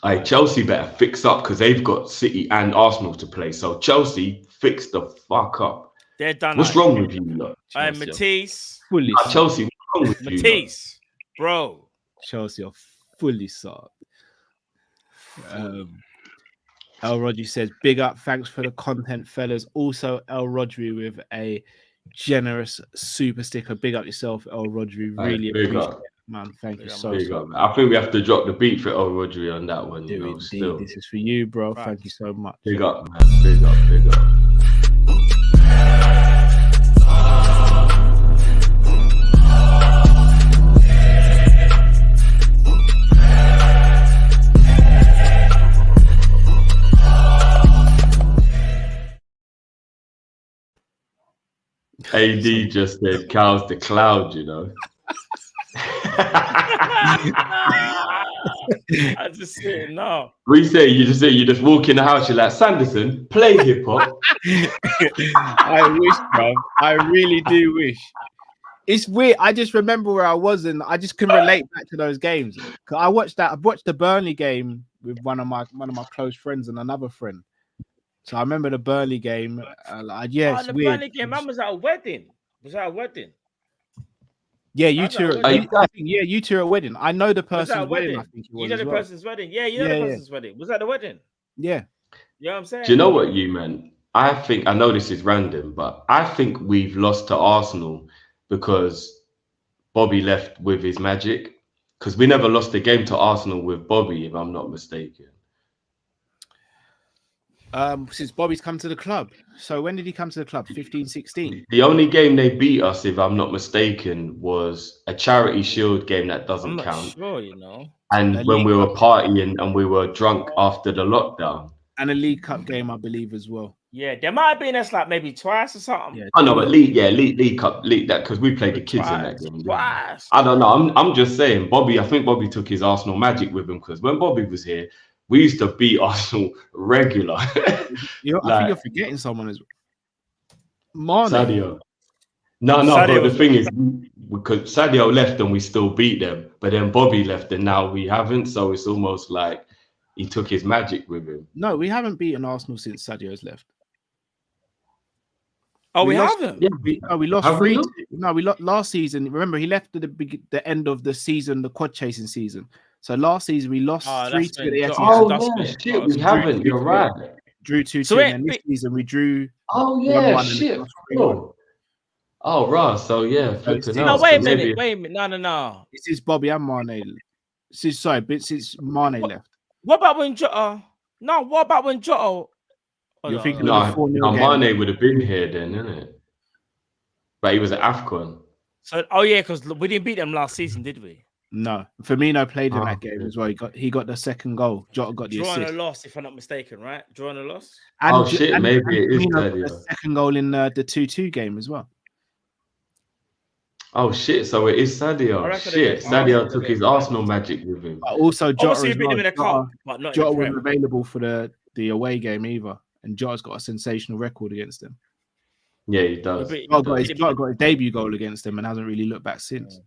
Hey, Chelsea better fix up, because they've got City and Arsenal to play. So Chelsea, fix the fuck up. They're done. What's wrong with you, lot? Matisse. Chelsea, what's wrong with you? Matisse, bro. Chelsea are fully soft. El Rodri says, big up, thanks for the content, fellas. Also, El Rodri with a generous super sticker. Big up yourself, El Rodri. Really appreciate it, man. Thank you so much. I think we have to drop the beat for El Rodri on that one. Still. This is for you, bro. Right. Thank you so much. Big up, man. Big up. AD just said Cal's the cloud, you know. I just said no. What you say? You just walk in the house, you're like, Sanderson, play hip hop. I wish, bro. I really do wish. It's weird. I just remember where I was, and I just can relate back to those games. Cause I watched the Burnley game with one of my close friends and another friend. So I remember the Burnley game. The weird. Burnley game. Man was at a wedding. Yeah, you two. You two are at a wedding. I know the person's wedding. I think it was. You know the person's wedding. Yeah, you know the person's wedding. Was that the wedding? Yeah. You know what I'm saying? Do you know what you meant? I know this is random, but I think we've lost to Arsenal because Bobby left with his magic. Because we never lost a game to Arsenal with Bobby, if I'm not mistaken. Since Bobby's come to the club. So when did he come to the club? 15, 16? The only game they beat us, if I'm not mistaken, was a Charity Shield game that doesn't count. Sure, you know. And when we were partying and we were drunk after the lockdown. And a League Cup game, I believe, as well. Yeah, there might have been us like maybe twice or something. Yeah, I know, but League Cup, that, because we played the kids in that game. Twice. I don't know. I'm just saying, Bobby. I think Bobby took his Arsenal magic with him, because when Bobby was here, we used to beat Arsenal regular. I think you're forgetting someone as Mane. Sadio. No, but the thing is, because Sadio left and we still beat them, but then Bobby left and now we haven't. So it's almost like he took his magic with him. No, we haven't beaten Arsenal since Sadio's left. Oh, we haven't. Yeah, we lost Have we 3-2. not? No, we lost last season. Remember, he left at the end of the season, the quad chasing season. So last season we lost 3-2 at the Etihad. Oh, shit, we haven't. You're right. Drew 2-2. So and this season we drew. Oh yeah, 1-1 shit. and 3-1. Oh, right. So yeah, No, wait a minute. No. This is Bobby and Mane. Since Mane left. What about when Jota? No, what about when Jota? You're thinking No, of the 4-0 game. Mane would have been here then, isn't it? But he was at AFCON. So, because we didn't beat them last season, did we? No, Firmino played in that game as well. He got the second goal. Jota got the Draw and assist. a loss, if I'm not mistaken, right? Draw and a loss. And, maybe it is Firmino got Sadio. the second goal in the 2-2 game as well. Oh shit! So it is Sadio. Shit, Sadio took his Arsenal magic with him. But also Jota Obviously, as we beat them in a well. cup, but not Jota in the wasn't Prem. available for the away game either, and Jota's got a sensational record against them. Yeah, he does. Jota got his debut goal against them and hasn't really looked back since.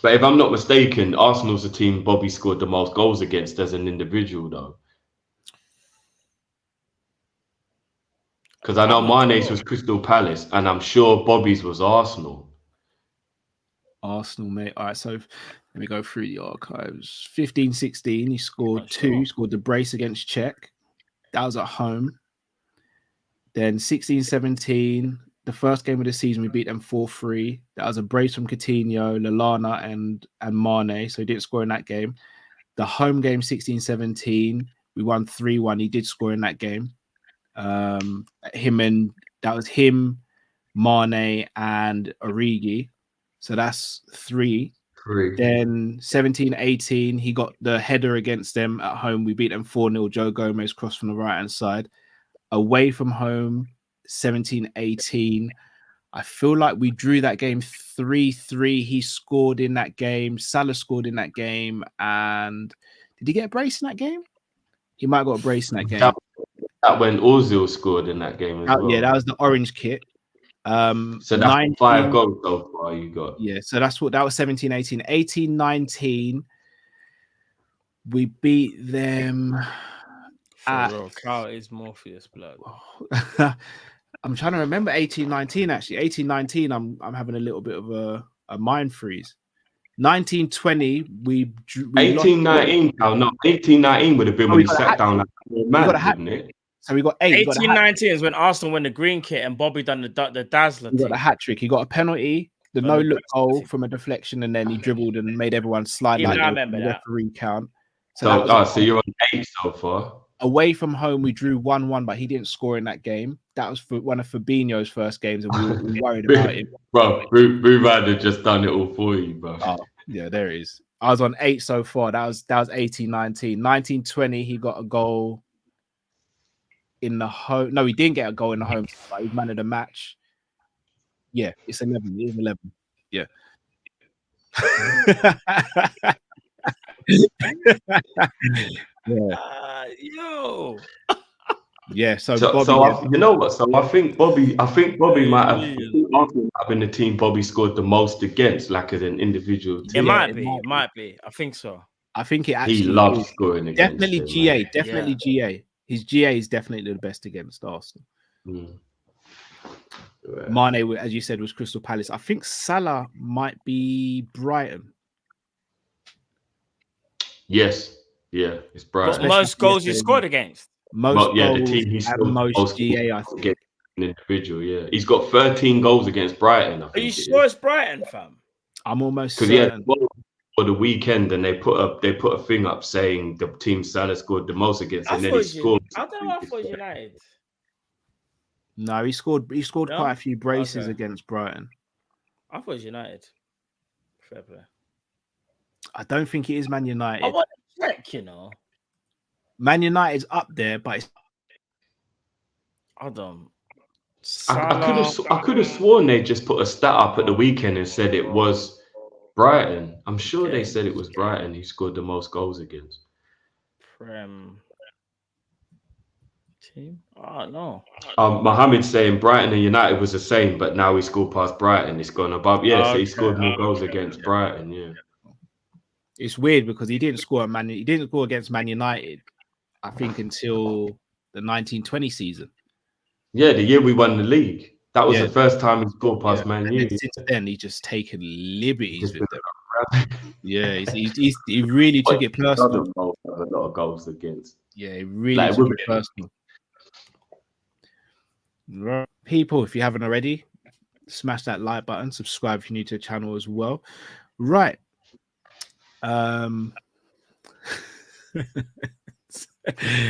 But if I'm not mistaken, Arsenal's the team Bobby scored the most goals against as an individual, though. Because I know Mane's was Crystal Palace, and I'm sure Bobby's was Arsenal. Arsenal, mate. All right, so let me go through the archives. 15-16, he scored two. Scored the brace against Czech. That was at home. Then 16-17, the first game of the season, we beat them 4-3. That was a brace from Coutinho, Lallana, and Mane. So he didn't score in that game. The home game, 16-17, we won 3-1. He did score in that game. That was him, Mane, and Origi. So that's 3. Then 17-18, he got the header against them at home. We beat them 4-0. Joe Gomez crossed from the right-hand side. Away from home, 17-18. I feel like we drew that game 3-3. He scored in that game. Salah scored in that game. And did he get a brace in that game? He might have got a brace in that game. That when Ozil scored in that game as well. Yeah, that was the orange kit. So that's 5 goals so far you got. Yeah, so that was 17-18. 18-19, we beat them. Carl is Morpheus blood. I'm trying to remember 18-19 actually. 18-19, I'm having a little bit of a mind freeze. 19-20, we 18-19, no, 18-19 would have been when he sat down like a man, didn't it? So we got 8. 18-19 is when Arsenal won the green kit and Bobby done the dazzler. He got a hat trick. He got a penalty, the no-look goal from a deflection, and then he dribbled and made everyone slide like I remember the that. referee count. So you're on 8 so far. Away from home, we drew 1-1, but he didn't score in that game. That was for one of Fabinho's first games, and we were worried about him. Bro, we might have just done it all for you, bro. Oh, yeah, there it is. I was on 8 so far. That was 18-19. 19-20, he got a goal in the home. No, he didn't get a goal in the home. But he man of the match. Yeah, it's 11. It is 11. Yeah. Yo. Yeah, so Bobby, you know what? So I think Bobby might have been the team Bobby scored the most against, like as an individual team. It might be. I think so. I think it actually he loves scoring against. Definitely them, GA. Definitely GA. His GA is definitely the best against Arsenal. Mane, as you said, was Crystal Palace. I think Salah might be Brighton. Yes. Yeah, it's Brighton. But most goals you scored against? Most goals the team he's and most GA, I think. An individual, yeah. He's got 13 goals against Brighton. Are you sure it's Brighton, fam? I'm almost certain. For the weekend, and they put a thing up saying the team Salah scored the most against, and then he scored. I don't know. I thought United. No, he scored quite a few braces against Brighton. I thought it was United. Fair play. I don't think it is Man United. I want to check, you know. Man United's up there, but it's... I could have sworn they just put a stat up at the weekend and said it was Brighton. I'm sure they said it was Brighton who scored the most goals against. Prem team. Oh no. Mohamed's saying Brighton and United was the same, but now he scored past Brighton. It's gone above. Yeah, so he scored more goals against Brighton. Yeah. It's weird because he didn't score He didn't score against Man United, I think, until the 1920 season. Yeah, the year we won the league. That was the first time he scored past Man U. Since then, he's just taken liberties with them. Yeah, he really took it personal. Have a lot of goals against. Yeah, he really took it personal. Right. People, if you haven't already, smash that like button. Subscribe if you're new to the channel as well. Right.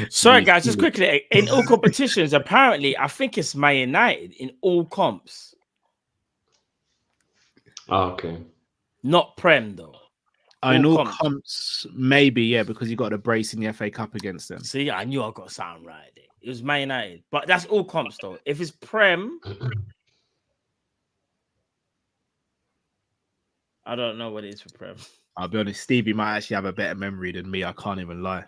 Sorry, guys, just quickly. In all competitions, apparently, I think it's Man United in all comps. Oh, okay. Not Prem, though. In all comps, maybe, yeah, because you got a brace in the FA Cup against them. See, I knew I got something right there. It was Man United. But that's all comps, though. If it's Prem, I don't know what it is for Prem. I'll be honest, Stevie might actually have a better memory than me. I can't even lie.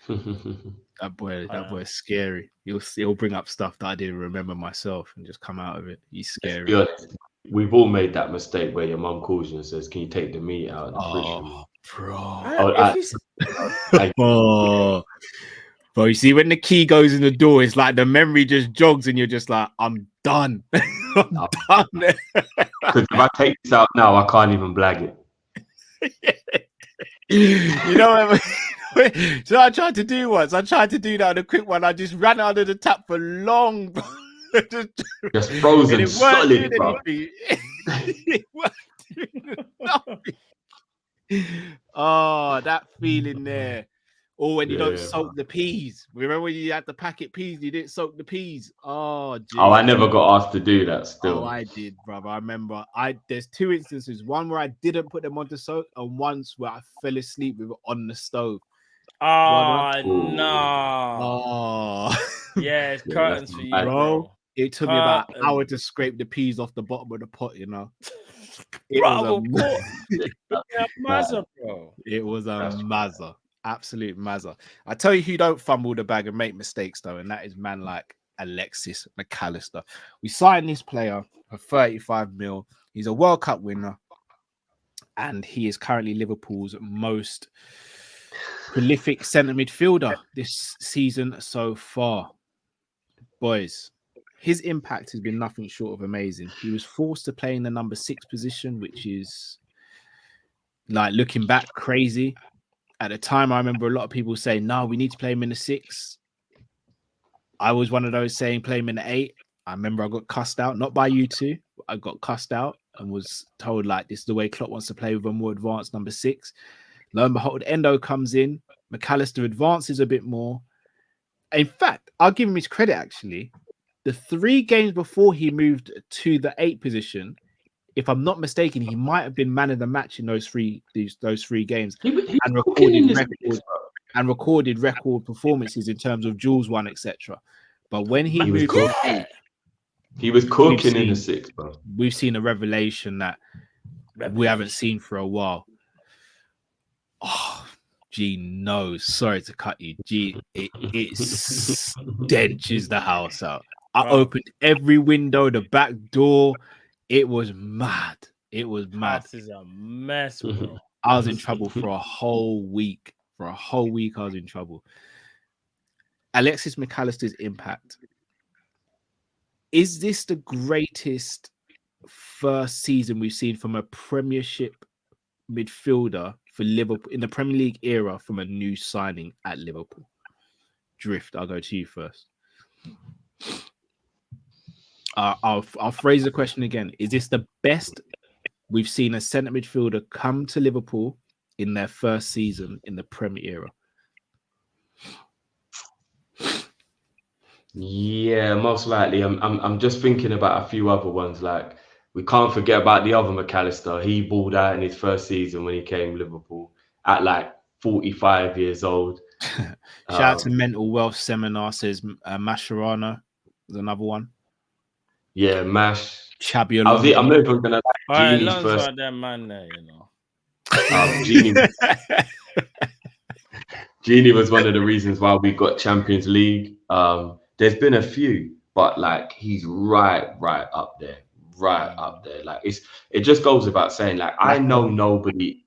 That boy is scary. He'll bring up stuff that I didn't remember myself and just come out of it. He's scary. Yeah, we've all made that mistake where your mum calls you and says, "Can you take the meat out of the fridge?" Bro. Bro, you see, when the key goes in the door, it's like the memory just jogs and you're just like, I'm done. I'm done. Because if I take this out now, I can't even blag it. You know what? So I tried to do once. I tried to do that on a quick one. I just ran out of the tap for long. Just frozen solid, bro. Oh, that feeling there. Or when you don't soak the peas. Remember when you had the packet peas, you didn't soak the peas. Oh, geez. Oh, I never got asked to do that still. Oh, I did, brother. I remember there's two instances. One where I didn't put them on to soak, and once where I fell asleep with it on the stove. Oh, no. Oh. Yeah, it's curtains for you, bro. It took me about an hour to scrape the peas off the bottom of the pot, you know. It was a mazza. Absolute mazza. I tell you who don't fumble the bag and make mistakes, though, and that is man like Alexis McAllister. We signed this player for 35 mil. He's a World Cup winner, and he is currently Liverpool's most prolific centre midfielder this season so far. Boys, his impact has been nothing short of amazing. He was forced to play in the number 6 position, which is, like, looking back, crazy. At the time, I remember a lot of people saying, no, we need to play him in the 6. I was one of those saying play him in the 8. I remember I got cussed out, not by you two. I got cussed out and was told, like, this is the way Klopp wants to play with a more advanced number 6. Lo and behold, Endo comes in. McAllister advances a bit more. In fact, I'll give him his credit, actually. The 3 games before he moved to the 8 position, if I'm not mistaken, he might have been man of the match in those three games and recorded record performances in terms of duels won, etc. But when he moved to 8, he was cooking in the 6, bro. We've seen a revelation that we haven't seen for a while. Oh, G knows. Sorry to cut you. G, it stenches the house out. I opened every window, the back door. It was mad. It was mad. This is a mess, bro. I was in trouble for a whole week. For a whole week, I was in trouble. Alexis McAllister's impact. Is this the greatest first season we've seen from a Premiership midfielder for Liverpool in the Premier League era from a new signing at Liverpool? Drift, I'll go to you first. I'll phrase the question again. Is this the best we've seen a centre midfielder come to Liverpool in their first season in the Premier era? Yeah, most likely. I'm just thinking about a few other ones. Like, we can't forget about the other McAllister. He balled out in his first season when he came to Liverpool at like 45 years old. Shout out to Mental Wealth Seminar, says Mascherano is another one. Yeah, Mash. Shabby I'm not even gonna like Genie's first. That man there, you know. Genie was one of the reasons why we got Champions League. There's been a few, but like he's right up there, up there. Like it just goes without saying. Like I know nobody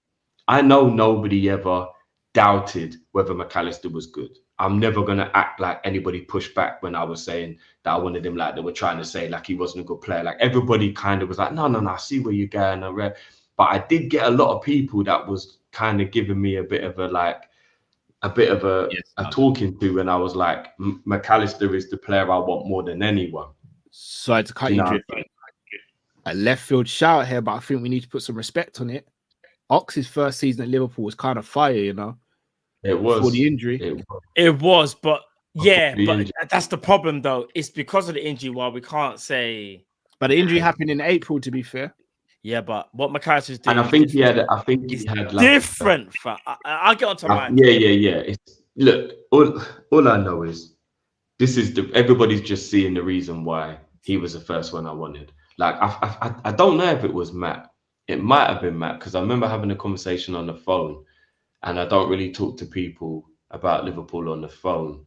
ever doubted whether McAllister was good. I'm never gonna act like anybody pushed back when I was saying that I wanted him. Like they were trying to say like he wasn't a good player. Like everybody kind of was like, no, I see where you're going. But I did get a lot of people that was kind of giving me a bit of a talking to when I was like, McAllister is the player I want more than anyone. Sorry to cut you a left field shout here, but I think we need to put some respect on it. Ox's first season at Liverpool was kind of fire, you know. It was before the injury. It was, but yeah, but that's the problem though. It's because of the injury why we can't say. But the injury happened in April, to be fair. Yeah, but what McAllister's doing, and I think he had like different. I'll get onto mine. Yeah. Look, all I know is everybody's just seeing the reason why he was the first one I wanted. Like I don't know if it was Matt. It might have been Matt because I remember having a conversation on the phone, and I don't really talk to people about Liverpool on the phone,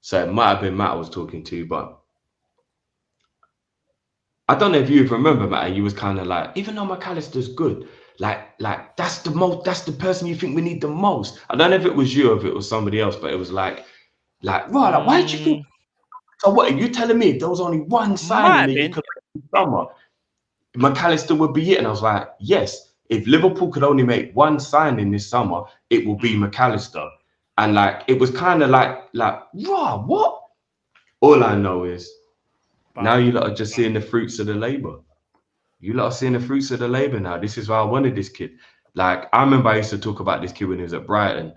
so it might have been Matt I was talking to, but. I don't know if you remember, Matt, and you was kind of like, even though McAllister's good, like that's the person you think we need the most. I don't know if it was you or if it was somebody else, but it was like, why did you think? So what are you telling me? If there was only one signing that you could make this summer, McAllister would be it. And I was like, yes, if Liverpool could only make one signing this summer, it will be McAllister. And like it was kind of like, what? All I know is. Now you lot are just seeing the fruits of the labor. You lot are seeing the fruits of the labor now. This is why I wanted this kid. Like, I remember I used to talk about this kid when he was at Brighton.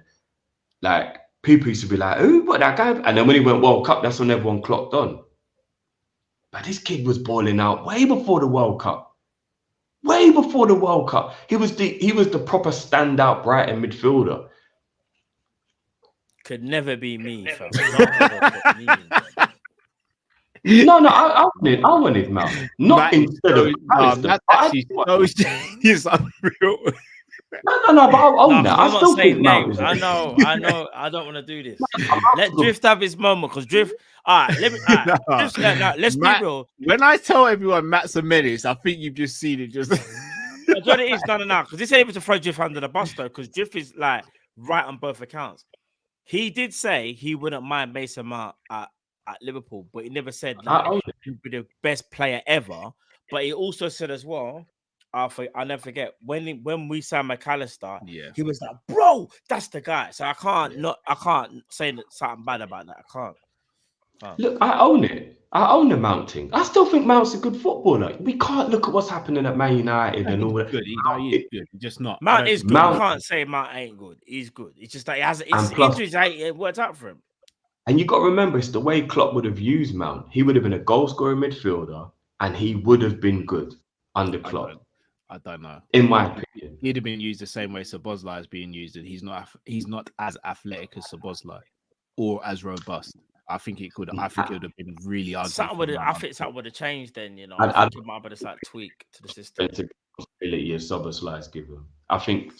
Like, people used to be like, "Who? What, that guy?" And then when he went World Cup, that's when everyone clocked on. But this kid was balling out way before the World Cup. Way before the World Cup. He was the proper standout Brighton midfielder. Could never be me, fam. No, I wanted Mount. Not instead of that's actually he's unreal. No, but I'll own that. I'm I still not saying think Mount names. is I know. I don't want to do this. Let Drift have his moment, because Drift. All right, let me. All right, Drift, let's be real. When I tell everyone Matt's a menace, I think you've just seen it. Just what it is, no. Because this ain't able to throw Drift under the bus though, because Drift is like right on both accounts. He did say he wouldn't mind Mason Mount at Liverpool, but he never said that he'd be the best player ever. But he also said as well, I'll never forget when we signed McAllister, he was like, "Bro, that's the guy." So I can't say something bad about that. I can't. Look, I own it. I own the Mount thing. I still think Mount's a good footballer. We can't look at what's happening at Man United and all that. Good. He's good. He's just not. Mount is good. You can't say Mount ain't good. He's good. It's just that injuries ain't worked out for him. And you got to remember, it's the way Klopp would have used Mount. He would have been a goal-scoring midfielder, and he would have been good under Klopp. I don't know. In my opinion, he'd have been used the same way Szoboszlai is being used, and he's not as athletic as Szoboszlai or as robust. I think it would have been really ugly. I think something would have changed then. You know, I think it might have been a tweak to the system. Responsibility as Szoboszlai's given. I think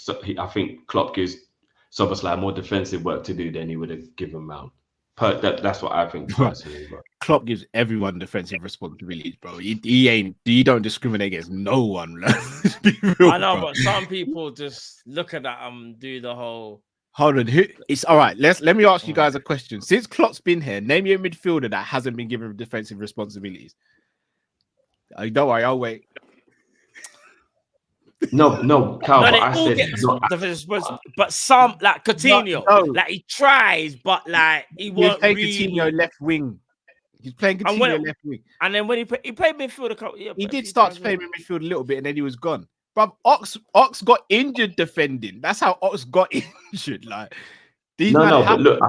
Klopp gives Szoboszlai more defensive work to do than he would have given Mount. That's what I think personally. But. Klopp gives everyone defensive responsibilities, bro. He don't discriminate against no one. Real, I know, but some people just look at that and do the whole. Hold on, it's all right. Let me ask you guys a question. Since Klopp's been here, name your midfielder that hasn't been given defensive responsibilities. Don't worry, I'll wait. No, Cal, but I said but some like Coutinho, like he tries, but like he won't really. Coutinho left wing. He's playing Coutinho left wing, and then when he played midfield, he did start playing midfield a little bit, and then he was gone. But Ox got injured defending. That's how Ox got injured. Like but look,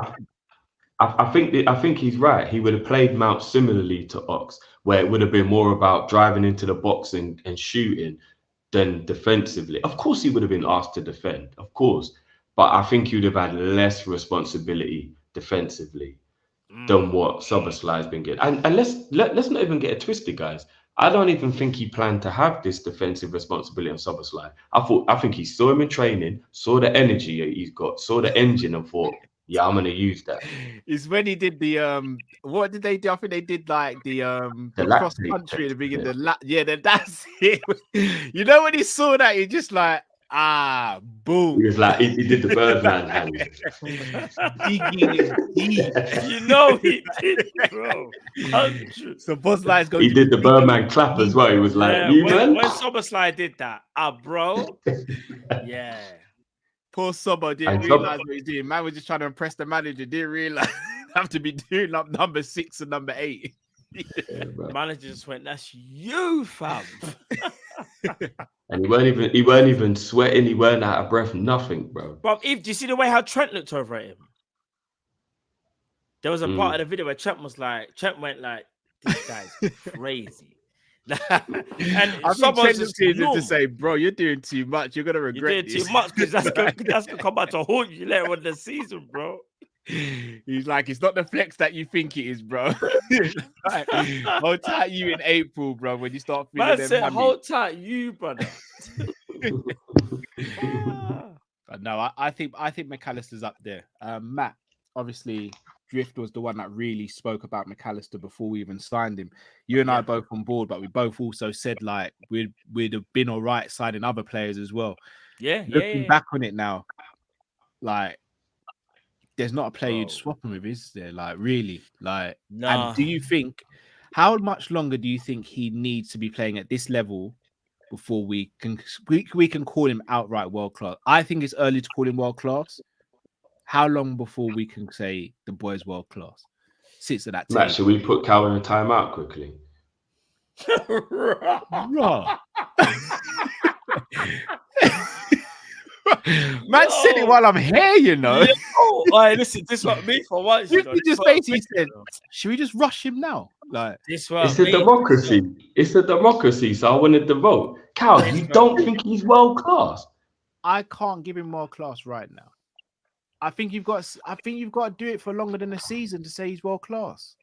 I think he's right. He would have played Mount similarly to Ox, where it would have been more about driving into the box and shooting than defensively. Of course, he would have been asked to defend, of course, but I think he would have had less responsibility defensively than what Szoboszlai has been getting. And let's not even get it twisted, guys. I don't even think he planned to have this defensive responsibility on Szoboszlai. I think he saw him in training, saw the energy he's got, saw the engine, and thought, Yeah, I'm gonna use that. It's when he did the what did they do? I think they did like the The cross lactate country at the beginning. test, That's it. You know when he saw that, he just like boom. He was like, he did the Birdman hand. Digging it deep. You know he did, bro. 100. So Buzz Light's going He to did be the Birdman clap as well. He was like, Yeah, you when man. SummerSlam did that, bro. Yeah. Poor Sobo didn't And realize what he's doing. Man was just trying to impress the manager. Didn't realize have to be doing up number 6 and number 8. Yeah, bro. Manager just went, "That's you, fam." And he weren't even sweating. He weren't out of breath. Nothing, bro. Bro, Eve, do you see the way how Trent looked over at him? There was a part of the video where Trent went like, "This guy's crazy." And I think someone's just to say, bro, you're doing too much. You're gonna you regret did this. too much because that's gonna come back to haunt you later on the season, bro. He's like, it's not the flex that you think it is, bro. Like, hold tight you in April, bro, when you start feeling Man them said, hammy. "Hold tight, you brother." But no, I think McAllister's up there. Matt, obviously, Drift was the one that really spoke about McAllister before we even signed him. You and I are both on board, but we both also said like we'd have been all right signing other players as well. Looking back on it now, like there's not a player you'd swap him with, is there? Like really, like. No. And do you think how much longer do you think he needs to be playing at this level before we can call him outright world class? I think it's early to call him world class. How long before we can say the boy's world class? Sits at that table. Matt, should we put Cal in a timeout quickly? Raw. Man said it while I'm here, you know. All right, listen, this what me for once. You know, He just basically said, should we just rush him now? Like this It's a democracy. It's a democracy, so I wanted to vote. Cal, you don't think he's world class? I can't give him world class right now. I think you've got to do it for longer than a season to say he's world class.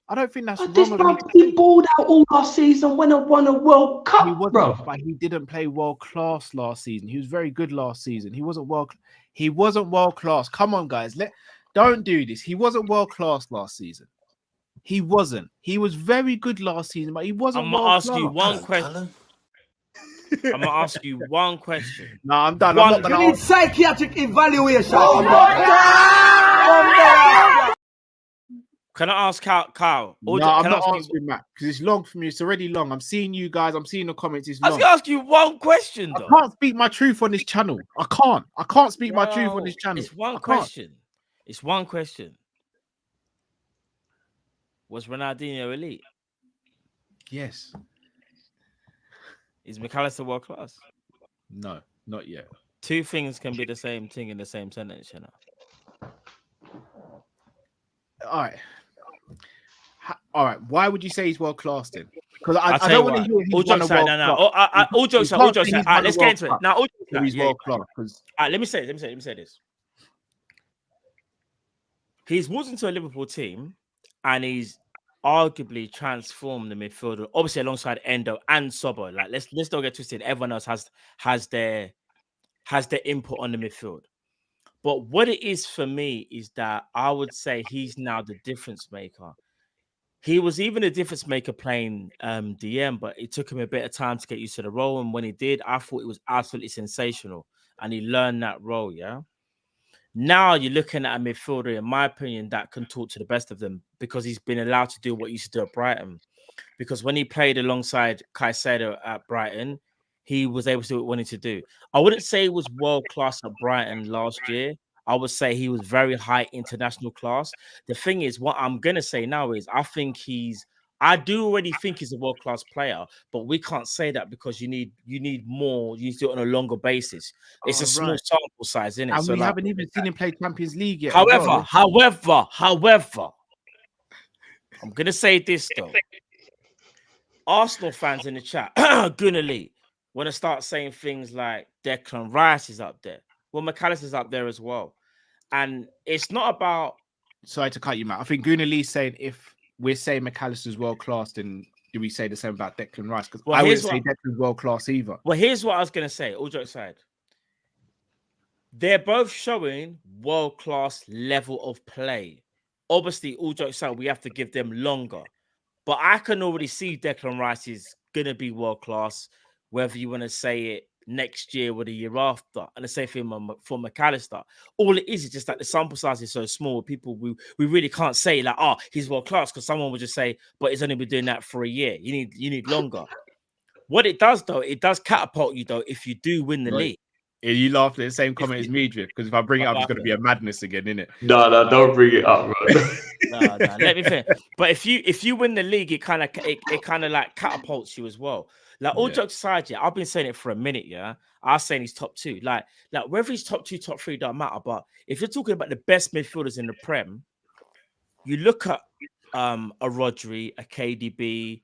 I don't think that's But this wrong. man, he balled out all last season when he won a World Cup, bro. But he didn't play world class last season. He was very good last season. He wasn't world class. Come on, guys. Don't do this. He wasn't world class last season. He wasn't. He was very good last season, but he wasn't. I'm gonna ask you one question. I'm gonna ask you one question. No, I'm done. You need psychiatric evaluation. Oh my God! Can I ask Kyle? No, I'm not answering Matt because it's long for me. It's already long. I'm seeing you guys. I'm seeing the comments. It's long. I was gonna ask you one question though. I can't speak my truth on this channel. I can't speak my truth on this channel. It's one question. It's one question. Was Ronaldinho elite? Yes. Is McAllister world class? No, not yet. Two things can be the same thing in the same sentence, you know. All right. Why would you say he's world class then? Because I tell don't you want to what. hear he's All won a jokes World aside, Cup. all jokes aside, all jokes aside. All right, let's get into it. Now, all jokes aside, he's world class. all right, let me say this. He's walked into a Liverpool team and he's arguably transformed the midfielder, obviously alongside Endo and Sobo. Like let's not get twisted. Everyone else has their input on the midfield. But what it is for me is that I would say he's now the difference maker. He was even a difference maker playing DM, but it took him a bit of time to get used to the role. And when he did, I thought it was absolutely sensational. And he learned that role, yeah? Now you're looking at a midfielder, in my opinion, that can talk to the best of them because he's been allowed to do what he used to do at Brighton. Because when he played alongside Caicedo at Brighton, he was able to do what he wanted to do. I wouldn't say he was world-class at Brighton last year. I would say he was very high international class. The thing is, what I'm going to say now is I do already think he's a world-class player, but we can't say that because you need more. You need to do it on a longer basis. It's a small sample size, isn't it? And we haven't even seen him play Champions League yet. However, I'm going to say this, though. Arsenal fans in the chat, Gunnerly, want to start saying things like Declan Rice is up there. Well, McAllister's up there as well. And it's not about... Sorry to cut you, Matt. I think Gunnar Lee's saying if we're saying McAllister's world class, then do we say the same about Declan Rice? Because I wouldn't say Declan's world class either. Well, here's what I was going to say, all jokes aside. they're both showing world-class level of play. Obviously, all jokes aside, we have to give them longer. But I can already see Declan Rice is going to be world-class, whether you want to say it next year or the year after. And the same thing for McAllister. All it is just that the sample size is so small. People, we really can't say like, oh, he's world-class, because someone would just say, but he's only been doing that for a year. You need longer. What it does, though, it does catapult you, though, if you do win the league. You laughed at the same comment as me, Drift, because if I bring it up, it's going to be a madness again, isn't it? No, don't bring it up, bro. No, let me finish. But if you win the league, it kind of like catapults you as well. Like all jokes aside, yeah, I've been saying it for a minute. Yeah, I was saying he's top 2. Like whether he's top 2, top 3 don't matter. But if you're talking about the best midfielders in the Prem, you look at a Rodri, a KDB,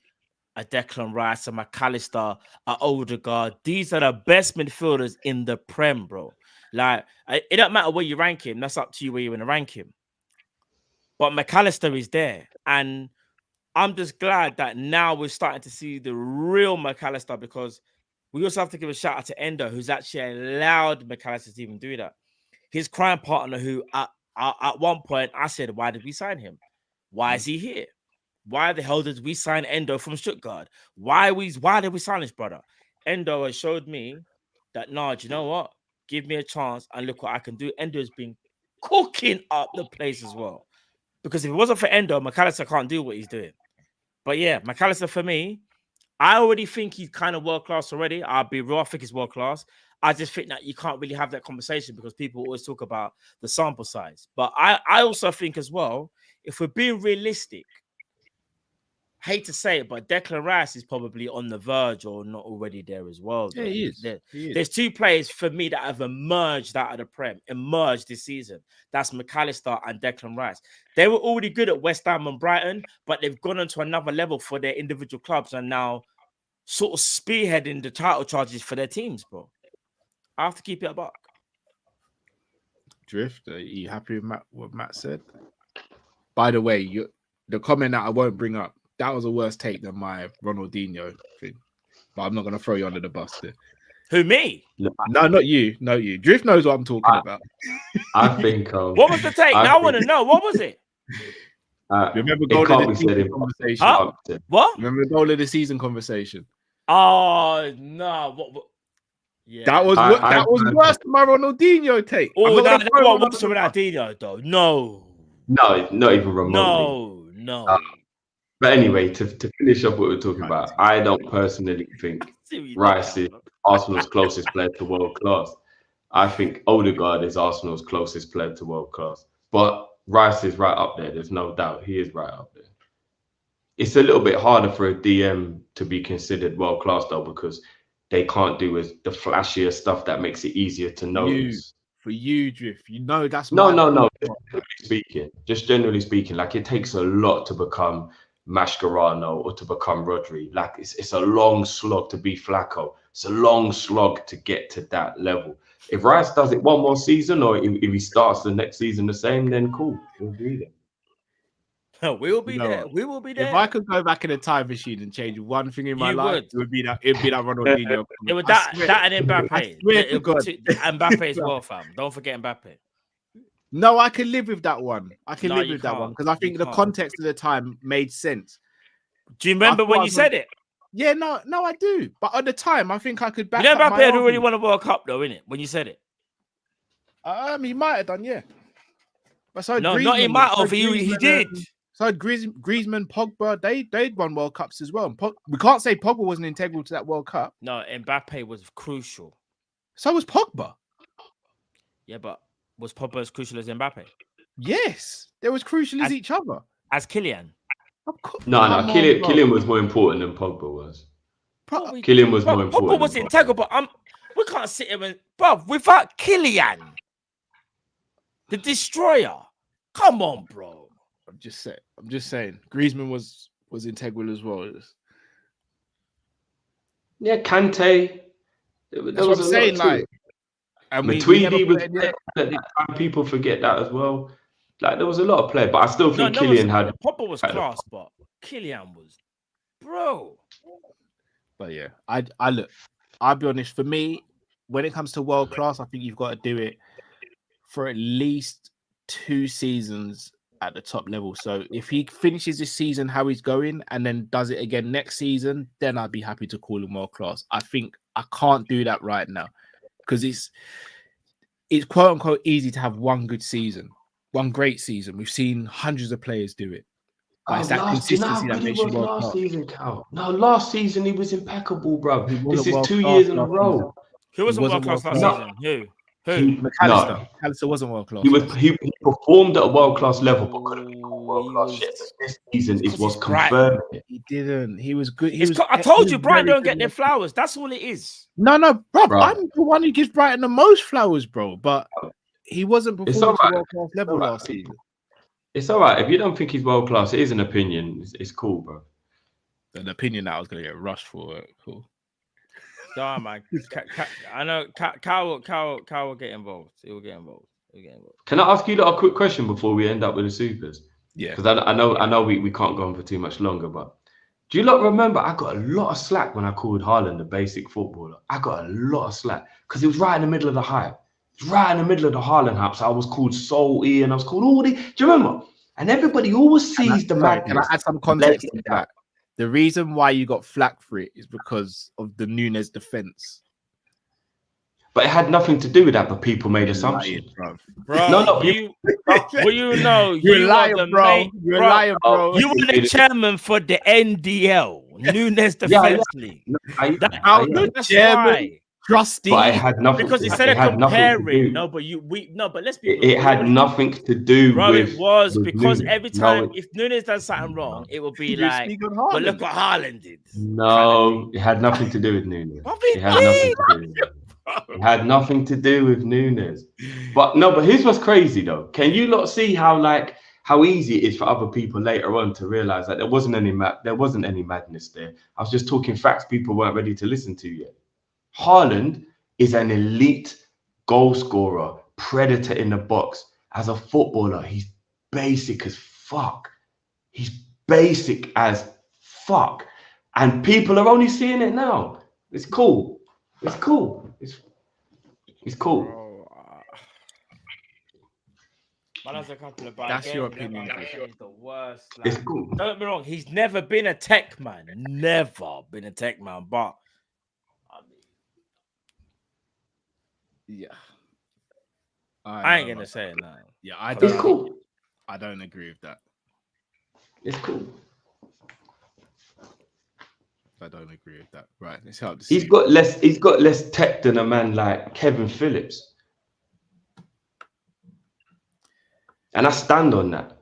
a Declan Rice, a McAllister, a Odegaard. These are the best midfielders in the Prem, bro. Like, it don't matter where you rank him. That's up to you where you want to rank him. But McAllister is there. And I'm just glad that now we're starting to see the real McAllister, because we also have to give a shout out to Endo, who's actually allowed McAllister to even do that. His crime partner, who at one point I said, why did we sign him? Why is he here? Why the hell did we sign Endo from Stuttgart? Why did we sign this brother? Endo has showed me that, nah, do you know what? Give me a chance and look what I can do. Endo has been cooking up the place as well. Because if it wasn't for Endo, McAllister can't do what he's doing. But yeah, McAllister for me, I already think he's kind of world-class already. I'll be real, I think he's world-class. I just think that you can't really have that conversation because people always talk about the sample size. But I also think as well, if we're being realistic, hate to say it, but Declan Rice is probably on the verge or not already there as well. Yeah, he is. There's 2 players for me that have emerged out of the Prem, emerged this season. That's McAllister and Declan Rice. They were already good at West Ham and Brighton, but they've gone on to another level for their individual clubs and now sort of spearheading the title charges for their teams, bro. I have to keep it a buck. Drift, are you happy with what Matt said? By the way, the comment that I won't bring up, that was a worse take than my Ronaldinho thing. But I'm not going to throw you under the bus there. Who, me? No, not you. No, you. Drift knows what I'm talking about. I think... what was the take? I want to know. What was it? Remember the goal of the season conversation? Huh? What? Remember the goal of the season conversation? Oh, no. What? Yeah. That was worse than my Ronaldinho take. Oh, that was worse than Ronaldinho, though. No. No, not even remotely. No. But anyway, to finish up what we're talking about, I don't personally think Rice is Arsenal's closest player to world class. I think Odegaard is Arsenal's closest player to world class. But Rice is right up there. There's no doubt. He is right up there. It's a little bit harder for a DM to be considered world class, though, because they can't do the flashier stuff that makes it easier to notice. For you, Drift, that's no. Just generally speaking, like it takes a lot to become Mascherano or to become Rodri. Like it's a long slog to be Flacco. It's a long slog to get to that level. If Rice does it one more season, or if he starts the next season the same, then cool, we'll be there. We will be there. We will be there. If I could go back in a time machine and change one thing in my life, it would be that Ronaldinho. It would that and Mbappe. Mbappe as well, fam. Don't forget Mbappe. No, I can live with that one. Because I think the context of the time made sense. Do you remember when you said it? Yeah, no, I do. But at the time, I think I could back. You know, Mbappe had already won a World Cup, though, innit? When you said it. He might have done, yeah. But so no, not he might have. He did. So Griezmann, Pogba, they'd won World Cups as well. We can't say Pogba wasn't integral to that World Cup. No, Mbappe was crucial. So was Pogba. Yeah, but was Pogba as crucial as Mbappe? Yes, they was crucial as each other. As Kylian? No, Kylian was more important than Pogba was. Kylian was more important. Pogba was integral, but we can't sit here and... Bro, without Kylian, the destroyer, come on, bro. I'm just saying. Griezmann was integral as well. Yeah, Kante. That's what I'm saying. Like, and Matuidi was. People forget that as well. Like there was a lot of play, but I still think Kylian had. Pogba was class, but Kylian was, bro. But yeah, I look. I'll be honest. For me, when it comes to world class, I think you've got to do it for at least 2 seasons at the top level. So if he finishes this season how he's going and then does it again next season, then I'd be happy to call him world class. I think I can't do that right now because it's quote unquote easy to have one good season, one great season. We've seen hundreds of players do it. But it's that consistency that makes you world class. Last season, Cal. No, last season he was impeccable, bro. This is 2 world-class years in a row. Who wasn't world class last season? Who? McAllister. McAllister wasn't world class. He performed at a world class level, but couldn't become world class shit. This season is what's confirmed. He didn't. He was good. I told you, Brighton don't get their flowers. That's all it is. No, bro. I'm the one who gives Brighton the most flowers, bro. But he wasn't performing at world class level last season. It's all right. If you don't think he's world class, it is an opinion. It's cool, bro. An opinion that I was going to get rushed for. Cool. No, man. I know Kyle will get involved. He will get involved. Can I ask you a quick question before we end up with the supers? Yeah. Because I know we can't go on for too much longer, but do you lot remember I got a lot of slack when I called Haaland a basic footballer? I got a lot of slack because he was right in the middle of the hype. Right in the middle of the Haaland hype. So I was called salty and I was called all the. Do you remember? And everybody always sees the madness. Can I add some context to that? The reason why you got flack for it is because of the Nunes defense. But it had nothing to do with that, but people made assumptions. Bro, you know, you're lying, bro. You're lying, bro. You were the chairman for the NDL, Nunes Defense League. That's why. Trusty, but it had nothing. Because instead of comparing, but let's be. It had nothing to do bro, with. It was because Nunes. every time if Nunes does something wrong, it would be like, but look what Haaland did. No, it had nothing to do with Nunes. It had nothing to do with Nunes. But here's what's crazy though. Can you lot see how easy it is for other people later on to realize that there wasn't any madness there? I was just talking facts people weren't ready to listen to yet. Haaland is an elite goal scorer, predator in the box. As a footballer, he's basic as fuck. And people are only seeing it now. It's cool. It's cool. That's a couple of That's your opinion. He's the worst. It's cool. Don't get me wrong. He's never been a tech man. But yeah, I ain't gonna say it now. Yeah, it's cool. I don't agree with that. It's cool. I don't agree with that. Right, let's help. He's got less tech than a man like Kevin Phillips, and I stand on that.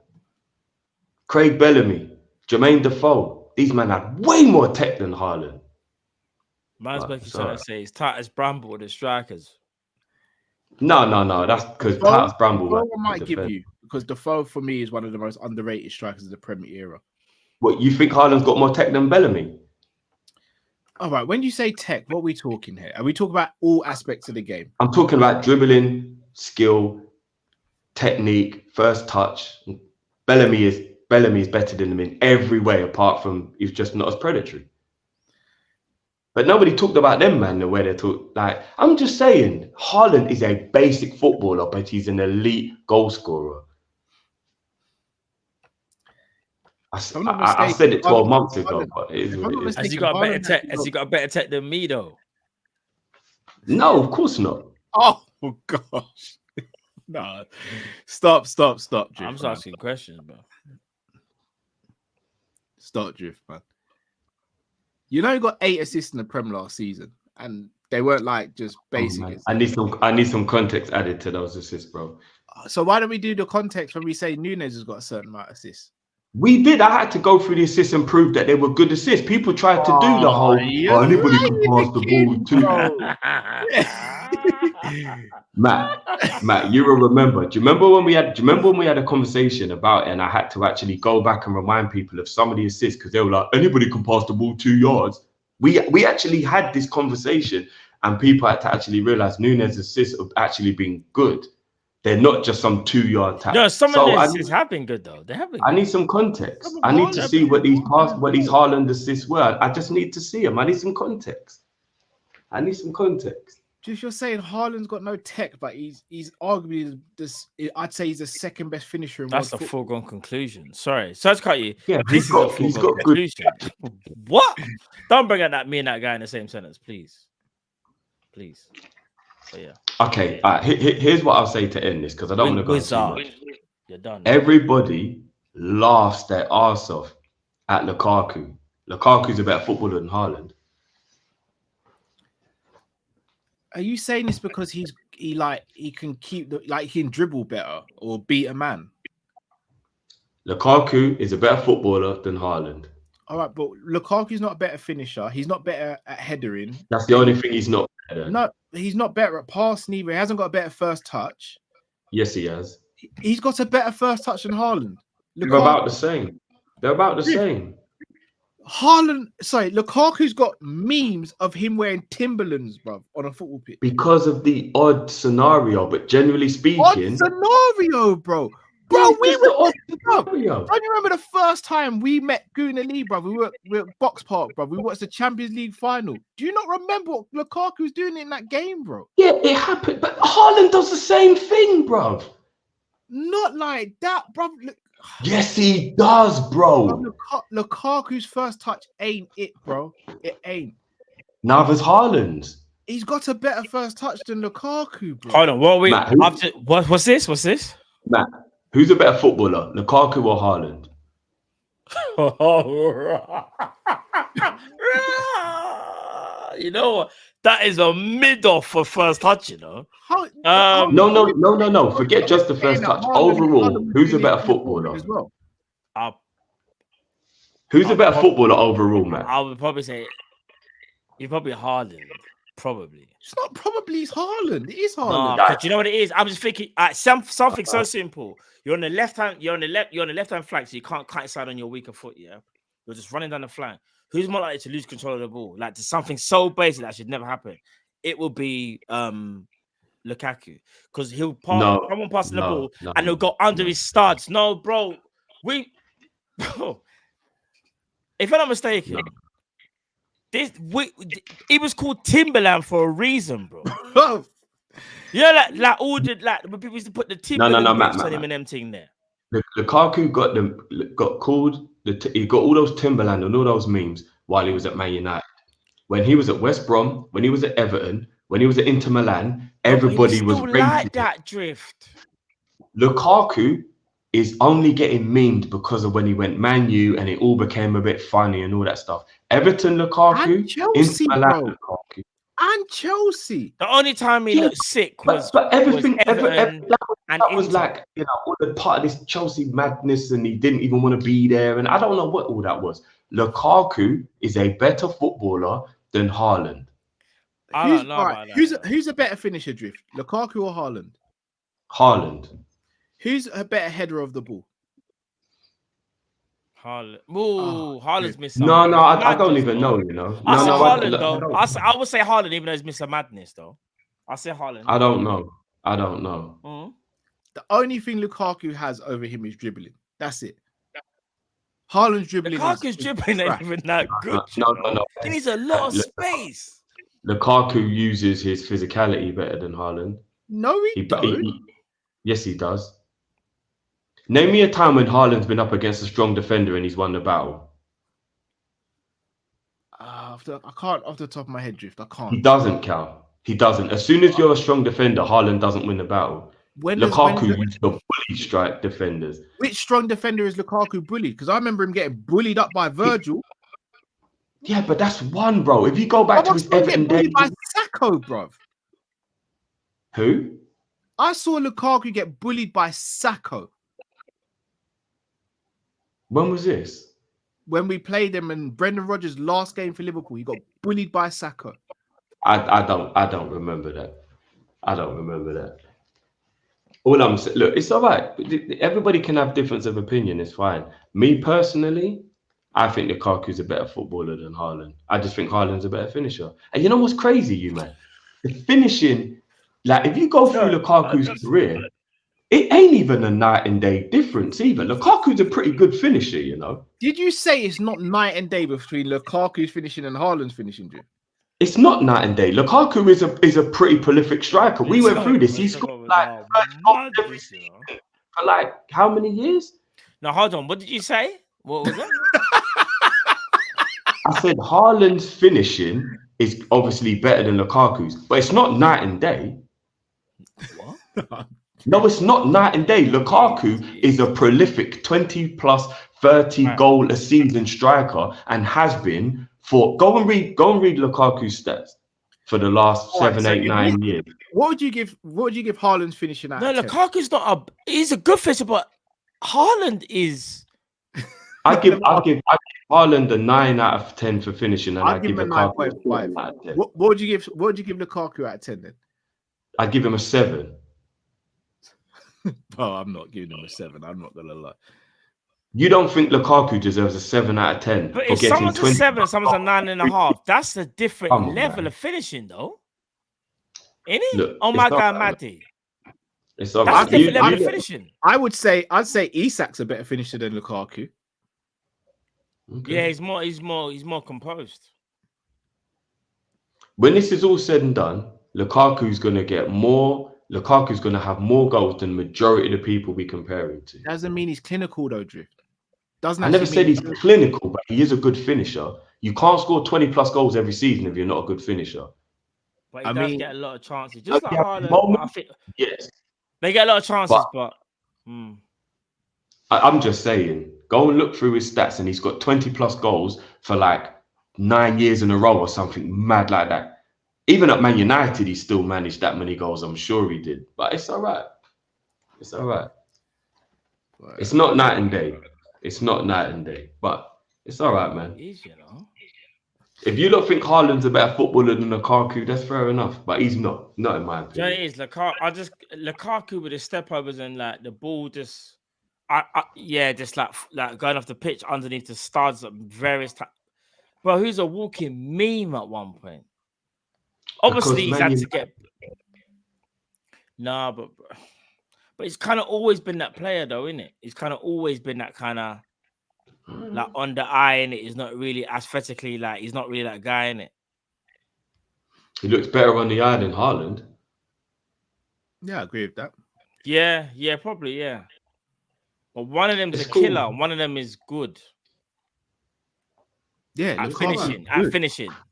Craig Bellamy, Jermaine Defoe, these men had way more tech than Haaland. Man's basically trying to say he's tight as Bramble with the strikers. No, that's because tight as Bramble. Defoe I might give you because Defoe for me is one of the most underrated strikers of the Premier era. What, you think Haaland's got more tech than Bellamy? All right, when you say tech, what are we talking here? Are we talking about all aspects of the game? I'm talking about dribbling, skill, technique, first touch. Bellamy is better than him in every way, apart from he's just not as predatory. But nobody talked about them, man, the way they talk. Like, I'm just saying, Haaland is a basic footballer, but he's an elite goal scorer. I said it 12 months ago, but it is what it is. Has he got a better tech? Has he got a better tech than me, though? No, of course not. Oh gosh, no! Stop, Drift, I'm just asking questions, bro. Stop, Drift, man. You know, he got 8 assists in the Prem last season, and they weren't like just basic. I need some context added to those assists, bro. So why don't we do the context when we say Nunes has got a certain amount of assists? We did. I had to go through the assists and prove that they were good assists. People tried to do the whole anybody can pass the ball too. Matt, you will remember. Do you remember when we had a conversation about it, and I had to actually go back and remind people of some of the assists because they were like, anybody can pass the ball 2 yards. We actually had this conversation, and people had to actually realize Nunes' assists have actually been good. They're not just some 2-yard tap. No, some of the assists have been good though. They have been. I need some context. I need to see what these Haaland assists were. I just need to see them. I need some context. Just you're saying Haaland's got no tech, but he's arguably this. I'd say he's the second best finisher in That's a world foregone conclusion. Sorry, so to cut you. Yeah, This is a he's foregone got good. conclusion. What? Don't bring out that me and that guy in the same sentence, please. Please. But yeah. Okay, here's what I'll say to end this because I don't want to go too much. You're done. Everybody laughs their arse off at Lukaku. Lukaku's a better footballer than Haaland. Are you saying this because he can keep he can dribble better or beat a man? Lukaku is a better footballer than Haaland. All right, but Lukaku's not a better finisher. He's not better at headering. That's the only thing he's not better at. No, he's not better at passing either. He hasn't got a better first touch. Yes, he has. He's got a better first touch than Haaland. They're about the same. They're about the same. Lukaku's got memes of him wearing Timberlands, bro, on a football pitch. Because of the odd scenario, but generally speaking, Odd scenario, bro. Bro, we were odd scenario. Don't you remember the first time we met Guna Lee, bro? We were at Box Park, bro. We watched the Champions League final. Do you not remember what Lukaku was doing in that game, bro? Yeah, it happened, but Haaland does the same thing, bro. Not like that, bro. Yes, he does, bro. Lukaku's first touch ain't it, bro. It ain't. Neither's Haaland's. He's got a better first touch than Lukaku, bro. Hold on, what are we? Matt, what's this? What's this? Matt, who's a better footballer, Lukaku or Haaland? You know what? That is a mid-off for first touch, you know. No. Forget just the first touch. Overall, who's a better footballer? As well. Who's a better footballer overall, man? I would probably say you're probably Haaland. Probably. It's not probably it's Haaland. It is Haaland. No, but you know what it is? I'm just thinking something so simple. You're on the left hand flank, so you can't cut inside on your weaker foot, yeah. You're just running down the flank. Who's more likely to lose control of the ball? Like to something so basic that should never happen. It will be Lukaku. Because he'll pass someone passing the ball and he'll go under his studs. No, bro. If I'm not mistaken, it was called Timberland for a reason, bro. Yeah, like all the when people used to put the Timberland on him and them thing there. Lukaku got called. He got all those Timberland and all those memes while he was at Man United. When he was at West Brom, when he was at Everton, when he was at Inter Milan, everybody was like that drift. Lukaku is only getting memed because of when he went Man U and it all became a bit funny and all that stuff. Everton Lukaku, and Chelsea, Inter Milan Lukaku. And Chelsea. The only time he looked sick was but everything that was like, you know, all the part of this Chelsea madness and he didn't even want to be there. And I don't know what all that was. Lukaku is a better footballer than Haaland. I don't know about that. Who's a better finisher, Drift? Lukaku or Haaland? Haaland. Who's a better header of the ball? Haaland. Haaland's missing. No, I don't even know, you know. I would say Haaland, even though he's Mr. Madness, though. I say Haaland. I don't know. Mm-hmm. The only thing Lukaku has over him is dribbling. That's it. Haaland's dribbling. Lukaku's dribbling ain't even that good. No. He needs a lot of space. Lukaku uses his physicality better than Haaland. No, he don't. Yes, he does. Name me a time when Haaland's been up against a strong defender and he's won the battle. I can't off the top of my head, Drift. I can't. He doesn't, Cal. He doesn't. As soon as you're a strong defender, Haaland doesn't win the battle. Lukaku used to bully strike defenders. Which strong defender is Lukaku bullied? Because I remember him getting bullied up by Virgil. Yeah, but that's one, bro. If you go back to his Everton days, by Sacco, bro. Who? I saw Lukaku get bullied by Sacco. When was this? When we played him in Brendan Rodgers' last game for Liverpool, he got bullied by Sacco. I don't remember that. I don't remember that. All I'm saying, look, it's all right. Everybody can have difference of opinion. It's fine. Me personally, I think Lukaku's a better footballer than Haaland. I just think Haaland's a better finisher. And you know what's crazy, you man? The finishing, like if you go through Lukaku's career, it ain't even a night and day difference either. Lukaku's a pretty good finisher, you know. Did you say it's not night and day between Lukaku's finishing and Haaland's finishing, Jim? It's not night and day. Lukaku is a pretty prolific striker. We went through this. He scored like 30 goals every season for like how many years? Now hold on. What did you say? What was that? I said Haaland's finishing is obviously better than Lukaku's, but it's not night and day. What? No, it's not night and day. Lukaku is a prolific 20 plus 30 goal a season striker and has been for go and read Lukaku's stats for the last 7, 8, 9 years. What would you give Haaland's finishing out? No, of 10? Lukaku's not he's a good finisher, but Haaland is. I give Haaland a 9 out of 10 for finishing, and I give him a Lukaku 9.5. 9 out of 10. What would you give Lukaku out of 10 then? I'd give him a 7. Oh, I'm not giving him a 7. I'm not gonna lie. You don't think Lukaku deserves a 7 out of 10? But if someone's a 7, someone's a 9.5, that's a different level of finishing, though. Isn't it? Look, oh my God, Matty. It's all That's right. a different level of finishing. I'd say Isak's a better finisher than Lukaku. Okay. Yeah, he's more composed. When this is all said and done, Lukaku's going to have more goals than the majority of the people we compare him to. Doesn't mean he's clinical though, Drift. I never said he's clinical, but he is a good finisher. You can't score 20 plus goals every season if you're not a good finisher. But he does get a lot of chances. Just like Haaland, I think yes. They get a lot of chances, but I'm just saying, go and look through his stats, and he's got 20 plus goals for like 9 years in a row or something mad like that. Even at Man United, he still managed that many goals. I'm sure he did, but it's all right. It's all right. It's not night and day. It's not night and day, but it's all right, man. It is, you know. If you don't think Haaland's a better footballer than Lukaku, that's fair enough. But he's not in my opinion. You know, it is Lukaku with the step overs and like the ball just like going off the pitch underneath the studs at various times. Bro, who's a walking meme at one point? Obviously, he's had to get. Nah, but it's kind of always been that player, though, isn't it? He's kind of always been that kind of like on the eye, and it is not really aesthetically like he's not really that guy, in it. He looks better on the eye than Haaland. Yeah, I agree with that. Yeah, probably, yeah. But one of them is a killer. One of them is good. Yeah, at finishing.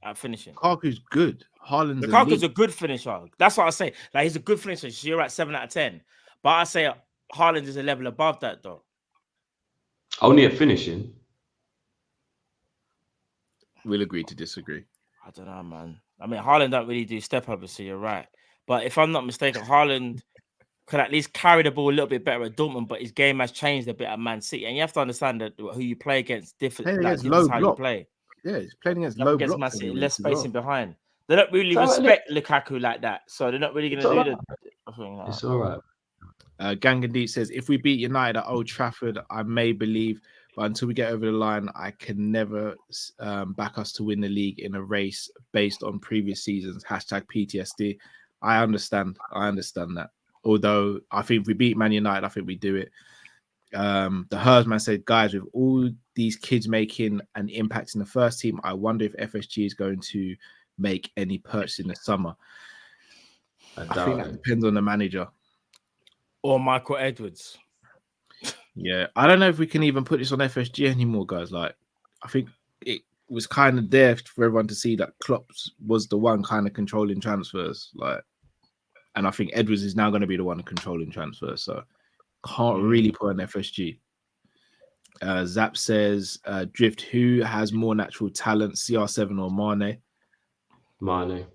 Lukaku's good. Lukaku's a good finisher. That's what I say. Like he's a good finisher. So you're at 7 out of 10. But I say Haaland is a level above that, though. Only at finishing. We'll agree to disagree. I don't know, man. I mean, Haaland don't really do step overs, so you're right. But if I'm not mistaken, Haaland could at least carry the ball a little bit better at Dortmund, but his game has changed a bit at Man City. And you have to understand that who you play against different. Like, low how block. You play. Yeah, he's playing against low block. Man City, less spacing behind. They don't really respect Lukaku like that, so they're not really going to do the. It's all right. Gangandeep says, if we beat United at Old Trafford, I may believe, but until we get over the line, I can never back us to win the league in a race based on previous seasons. #PTSD. I understand that. Although I think if we beat Man United, I think we do it. The Hersman said, guys, with all these kids making an impact in the first team, I wonder if FSG is going to make any purchase in the summer. I think that depends on the manager. Or Michael Edwards. Yeah, I don't know if we can even put this on FSG anymore, guys. Like, I think it was kind of there for everyone to see that Klopp was the one kind of controlling transfers. Like, and I think Edwards is now going to be the one controlling transfers. So can't really put on FSG. Zap says, Drift, who has more natural talent, CR7 or Mane? Mane.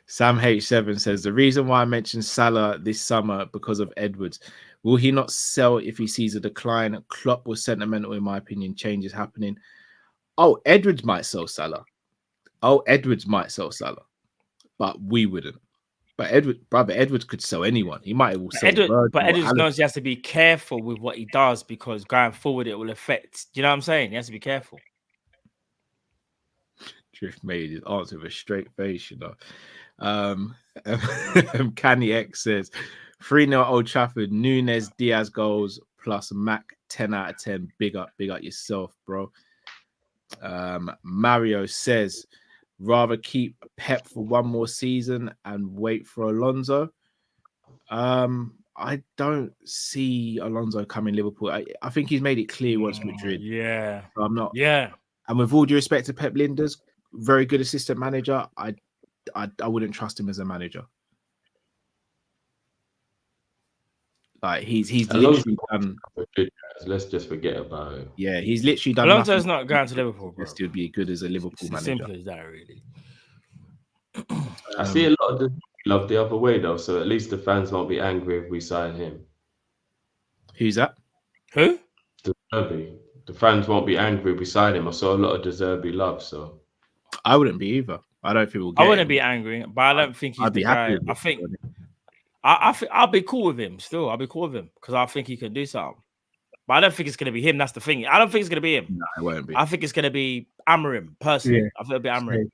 Sam H7 says, the reason why I mentioned Salah this summer because of Edwards. Will he not sell if he sees a decline? Klopp was sentimental, in my opinion. Change is happening. Oh, Edwards might sell Salah. But we wouldn't. But Edwards could sell anyone. He might will sell Edwards knows he has to be careful with what he does because going forward it will affect. Do you know what I'm saying? He has to be careful. Drift made his answer with a straight face, you know. Canny X says 3-0 Old Trafford, Nunes, Diaz goals plus Mac 10 out of 10. Big up yourself, bro. Mario says, rather keep Pep for one more season and wait for Alonso. I don't see Alonso coming Liverpool. I think he's made it clear he wants Madrid. Yeah. So I'm not. Yeah. And with all due respect to Pep Linders, very good assistant manager. I wouldn't trust him as a manager. Like he's literally done. Let's just forget about it. Yeah, he's literally done. Alonso's not going to Liverpool, bro. Still be good as a Liverpool It's manager. as simple as that, really. I see a lot of the love the other way though, so at least the fans won't be angry if we sign him. Who's that? Who? De Zerbi. The fans won't be angry if we sign him. I saw a lot of De Zerbi love, so I wouldn't be either. I don't think we'll get I wouldn't him. be angry, but I don't think he's I'd the be guy. happy with I it. think I think I'll be cool with him still. I'll be cool with him because I think he can do something. But I don't think it's going to be him. That's the thing. I don't think it's going to be him. No, it won't be. I think it's going to be Amorim, personally. Yeah. I think it'll be Amorim.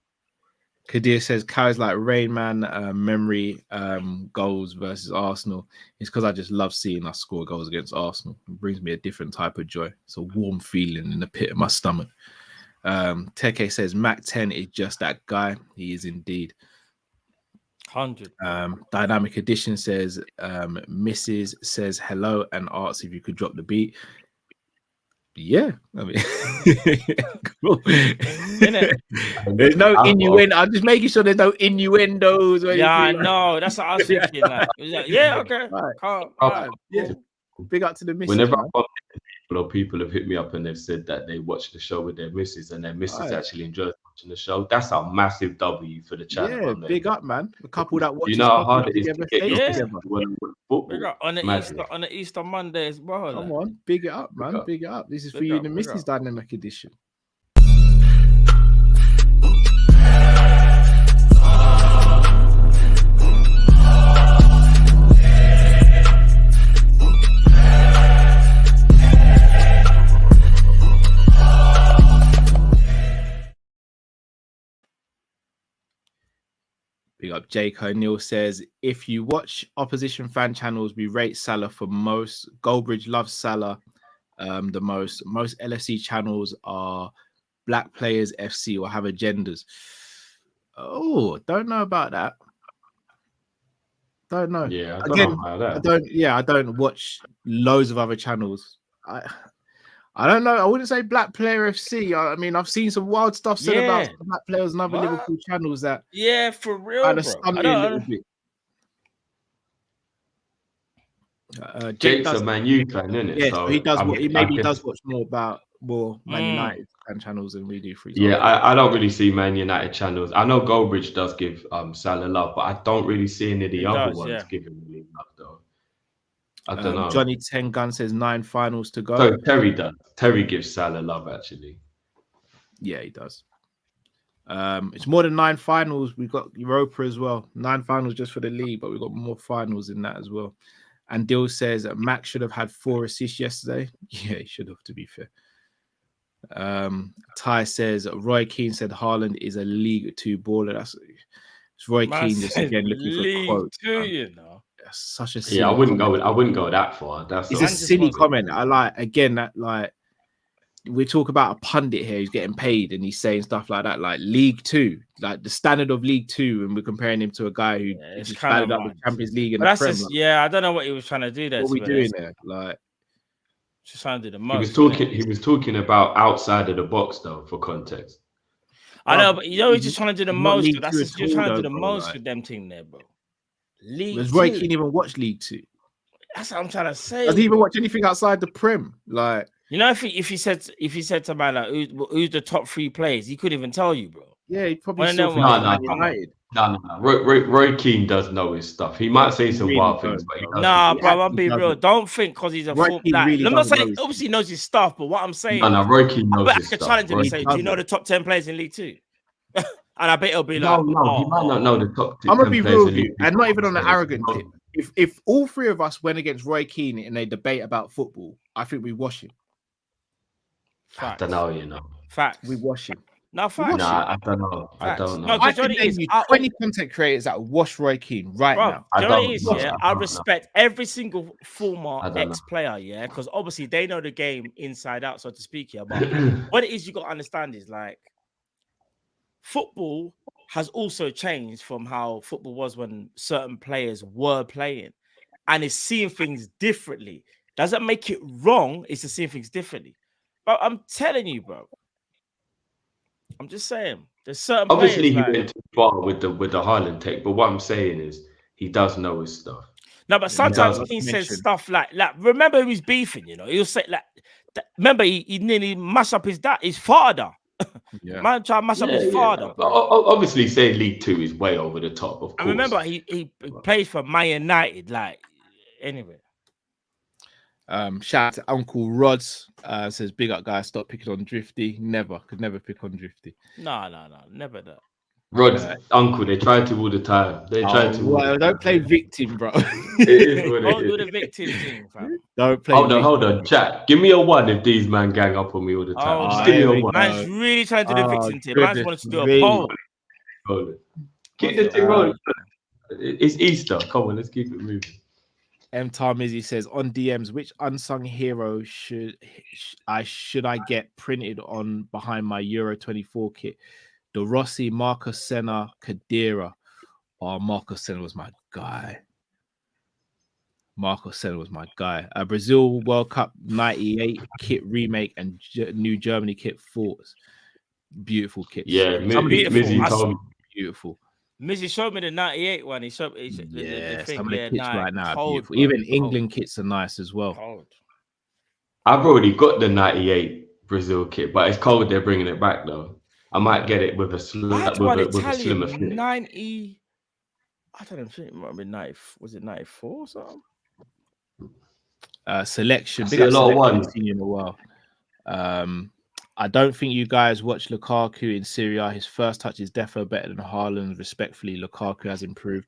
Kadir says, Kai's like Rain Man memory goals versus Arsenal. It's because I just love seeing us score goals against Arsenal. It brings me a different type of joy. It's a warm feeling in the pit of my stomach. Teke says, Mac 10 is just that guy. He is indeed. 100. Dynamic Edition says, Mrs. says hello and asks if you could drop the beat. Yeah, I mean, cool. There's no innuendo. I'm just making sure there's no innuendos. Or Yeah, I anything. know. That's what I was thinking. Like, it was like, yeah, okay. Right. Yeah. Big up to the missus. whenever Man. people have hit me up and they've said that they watched the show with their missus and their missus actually enjoys watching the show, that's a massive W for the channel. Yeah, man. big up, man. The couple that watch. You know how hard it is to get Yeah. football. On the Easter Monday as well. Come on, big it up, man. Big up. Big it up. This is for Big you, up, the big Missus up. Dynamic Edition. Big up Jake O'Neill says, if you watch opposition fan channels, we rate Salah for most. Goldbridge loves Salah the most. Most LFC channels are Black Players FC or have agendas. Oh, don't know about that. Don't know. Yeah, I don't know about that. I don't watch loads of other channels. I don't know. I wouldn't say Black Player FC. I mean, I've seen some wild stuff said about some Black Players and other Liverpool channels that for real, kind of bro. stunned me a little bit. Jake's a Man U fan, isn't it? Yeah, so he does. He maybe guess, does watch more Man United fan channels than we do. For example. Yeah, I don't really see Man United channels. I know Goldbridge does give Salah love, but I don't really see any of the other ones giving really love though. I don't know. Johnny 10 Gun says 9 finals to go. So Terry does. Terry gives Salah love actually. Yeah, he does. It's more than 9 finals. We've got Europa as well. 9 finals just for the league, but we've got more finals in that as well. And Dill says that Max should have had 4 assists yesterday. Yeah, he should have, to be fair. Ty says Roy Keane said Haaland is a League 2 baller. That's Roy Keane just again looking for quotes. You know. That's such a silly I wouldn't go that far. It's a silly comment. I like again that like we talk about a pundit here who's getting paid and he's saying stuff like that, like League 2, like the standard of League 2, and we're comparing him to a guy who just started up the Champions League and the Prem. I don't know what he was trying to do there. What are we doing there? Like, just trying to do the most. He was talking about outside of the box though, for context. I know, but he's just trying to do the most. That's just you're trying to do the most for them team there, bro. Does Roy Keane even watch League 2? That's what I'm trying to say. Does he even watch anything outside the Prem? Like, you know, if he said to man like who's the top 3 players, he couldn't even tell you, bro. Yeah, he probably No. Roy Keane does know his stuff. He might say some wild things, but he does. Bro, I'll be real. Don't think because he's a footballer. Like, I'm not saying obviously he knows his stuff, but what I'm saying, Roy Keane knows his stuff. I could challenge him and say, do you know the top 10 players in League 2? And I bet it'll be like, he might not know the top 10. I'm gonna be real with you, and not even on an arrogant tip. If all 3 of us went against Roy Keane in a debate about football, I think we wash him. I don't know, you know. Facts. We wash him. No, facts. Nah, I don't know. I Facts. don't know. No, I because you know can what it name is. you 20 content creators that wash Roy Keane right Bro, now. I do you know what don't it is? know. Yeah, I I don't know. respect every single former I don't know. ex-player, yeah, because obviously they know the game inside out, so to speak. Yeah, but what it is you got to understand is like football has also changed from how football was when certain players were playing, and is seeing things differently. Doesn't make it wrong. It's just seeing things differently. But I'm telling you, bro. I'm just saying. There's certain Obviously, players he like. went too far with the Haaland take, but what I'm saying is he does know his stuff. No, but Yeah, sometimes does. he says Mention. stuff like remember who he's beefing, you know, he'll say like remember he nearly mashed up his father. Yeah. Man try to mash up Yeah, his yeah. father, bro. Obviously, saying League Two is way over the top, of I course. remember he plays for Man United, like anyway. Shout out to Uncle Rods. Says big up guys, stop picking on Drifty. Could never pick on Drifty. No, never that. Rod's uncle, they try to all the time. They try to. Well, don't play victim, bro. It is what Don't it do the is. victim thing, fam. Don't play. Hold on, chat. Give me a one if these man gang up on me all the time. Oh, Just give me here a we one. go. man's really trying to do the victim thing. Man's Goodness wanted to do a me. poll. Hold on. Keep the thing rolling. It's Easter. Come on, let's keep it moving. M. Tarmizi says on DMs, which unsung hero should I get printed on behind my Euro 24 kit? De Rossi, Marcus Senna, Kadira. Oh, Marcus Senna was my guy. Brazil World Cup 98 kit remake and new Germany kit thoughts. Beautiful kits. Yeah, Beautiful. Mizzy told me. Beautiful. Mizzy showed me the 98 one. He showed the thing. Some of the Yeah, kits right now are cold, beautiful. bro. Even England kits are nice as well. Cold. I've already got the 98 Brazil kit, but it's cold. They're bringing it back though. I might get it with a I had one with a slimmer Italian fit. 90. I don't think it might have been 90. Was it 94 or something? Selection. I Big see a up lot of Selection, ones. haven't seen you in a while. I don't think you guys watch Lukaku in Serie A. His first touch is defo better than Haaland. Respectfully, Lukaku has improved.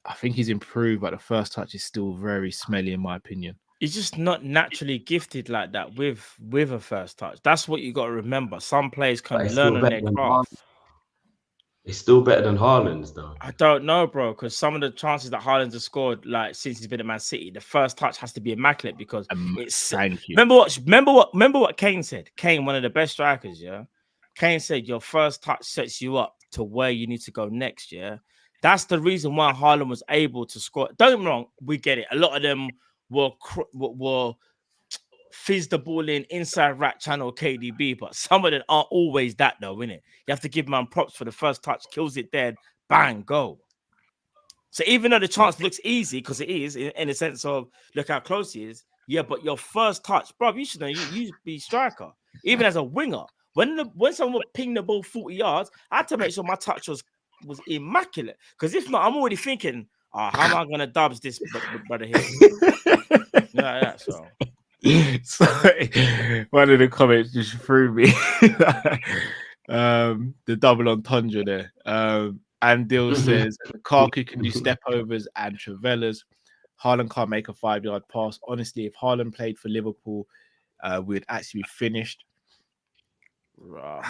I think he's improved, but the first touch is still very smelly, in my opinion. He's just not naturally gifted like that with a first touch. That's what you got to remember. Some players can But it's learn still on better their than craft. It's still better than Haaland's though. I don't know, bro, because some of the chances that Haaland has scored, like since he's been at Man City, the first touch has to be immaculate because it's. Thank you. Remember what Kane said. Kane, one of the best strikers, yeah. Kane said your first touch sets you up to where you need to go next. Yeah, that's the reason why Haaland was able to score. Don't get me wrong, we get it. A lot of them were fizz the ball in inside right channel KDB, but some of them aren't always that though, innit? You have to give man props for the first touch, kills it dead, bang, go. So even though the chance looks easy, because it is in the sense of look how close he is, yeah, but your first touch, bro, you should know you be striker, even as a winger. When someone would ping the ball 40 yards, I had to make sure my touch was immaculate. Because if not, I'm already thinking, how am I gonna dubs this brother here? Yeah, that so. Sorry, one of the comments just threw me. The double entendre there. Andil says Lukaku can do step overs and travellas. Haaland can't make a 5-yard pass. Honestly, if Haaland played for Liverpool, we'd actually be finished.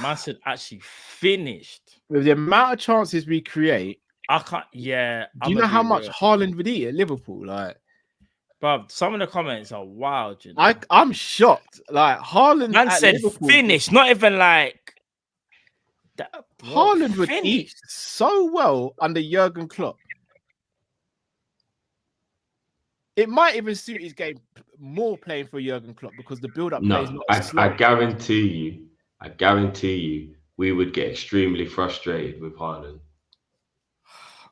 Man said actually finished. With the amount of chances we create, I can't. Yeah. do you know how much Haaland would eat at Liverpool? Like, bro, some of the comments are wild. You know? I'm shocked. Like Haaland, man said Liverpool, finished, not even like. Haaland would eat so well under Jurgen Klopp. It might even suit his game more playing for Jurgen Klopp because the build-up plays not as slow. I guarantee you, we would get extremely frustrated with Haaland.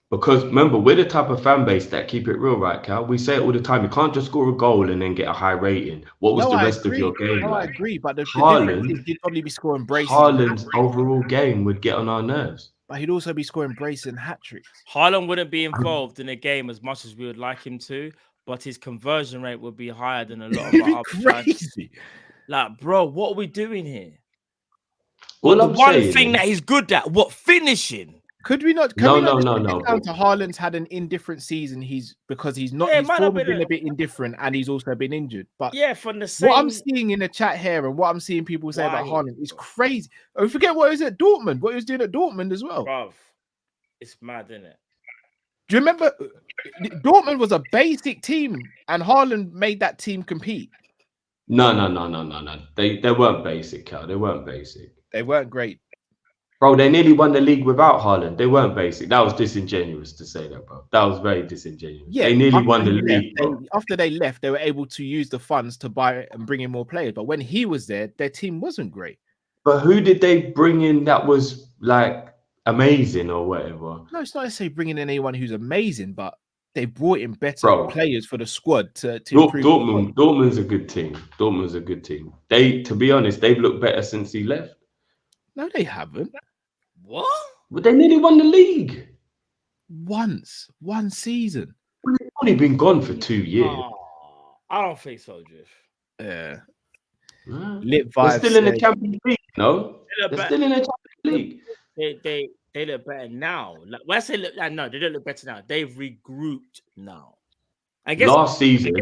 Because remember, we're the type of fan base that keep it real, right, Cal? We say it all the time. You can't just score a goal and then get a high rating. What was the rest of your game? No, like? I agree, but the Haaland, difference is he'd probably be scoring braces. Haaland's overall game would get on our nerves. But he'd also be scoring braces and hat-tricks. Haaland wouldn't be involved in a game as much as we would like him to, but his conversion rate would be higher than a lot of our crazy. Like, bro, what are we doing here? All the I'm one saying thing is, that he's good at, what finishing? Could we not? No, We not no, just no, put no. it down to Haaland's had an indifferent season. Because he's not. Yeah, it His might form not has be been the- a bit indifferent, and he's also been injured. But Yeah, from the what I'm same. seeing in the chat here and what I'm seeing people say about Why? Haaland is crazy. Oh, forget what he was at Dortmund. What he was doing at Dortmund as well. Bruv, it's mad, isn't it? Do you remember? Dortmund was a basic team, and Haaland made that team compete. No. They weren't basic, Cal. They weren't basic. They weren't great. Bro, they nearly won the league without Haaland. They weren't basic. That was disingenuous to say that, bro. That was very disingenuous. Yeah, They nearly after won the he left, league. Bro. after they left, they were able to use the funds to buy and bring in more players. But when he was there, their team wasn't great. But who did they bring in that was like amazing or whatever? No, it's not necessarily bringing in anyone who's amazing, but they brought in better Bro. players for the squad to improve. Dortmund's a good team. Dortmund's a good team. They, to be honest, they've looked better since he left. No, they haven't. What? But they nearly won the league. One season. They've only been gone for 2 years. Oh, I don't think so, Drift. Yeah. Nah. Lit They're vibes. still in the Champions League, no? They They're still in the Champions League. They look better now. Like, when I say look, like, no, they don't look better now. They've regrouped now. I guess Last season,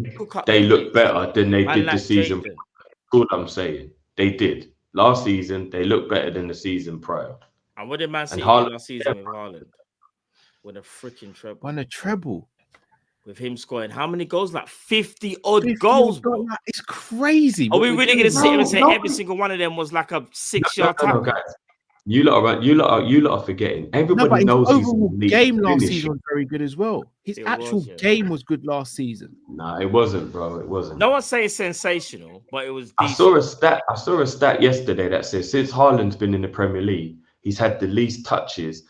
they looked better than they Man did like the season. Jaden. That's all I'm saying. They did. Last season, they looked better than the season prior. And what did Man City do Haaland- last season with Haaland? With a freaking treble. Won a treble. With him scoring how many goals? Like 50 odd goals, bro. It's crazy. Are we really going to sit here and say No. every single one of them was like a 6-yard No, tackle? guys. You lot are forgetting. No, Everybody but his knows he's overall in the league. game last Finish. season was very good as well. His It actual was, yeah. game was good last season. Nah, it wasn't, bro. It wasn't. No one's saying sensational, but it was I decent. saw a stat yesterday that says since Haaland's been in the Premier League, he's had the least touches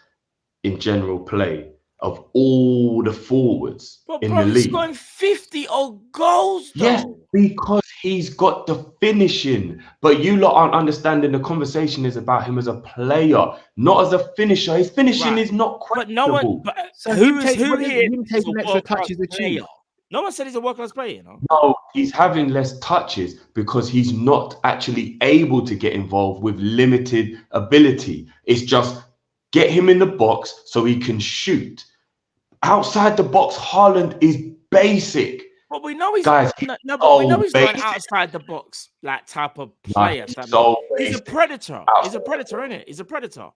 in general play of all the forwards But in bro, the he's league. scoring 50 odd goals, though. Yes, because he's got the finishing. But you lot aren't understanding the conversation is about him as a player, not as a finisher. His finishing Right. is not But questionable. no one. But So who him here him is taking a extra world-class touches a player? cheat. No one said he's a world-class player, you know. No, he's having less touches because he's not actually able to get involved with limited ability. It's just get him in the box so he can shoot. Outside the box, Haaland is basic. But we know he's Guys, no, but we know he's not an basic. outside the box like type of Nah, player. he's That so he's a basic. predator. He's a predator, isn't it? He's a predator.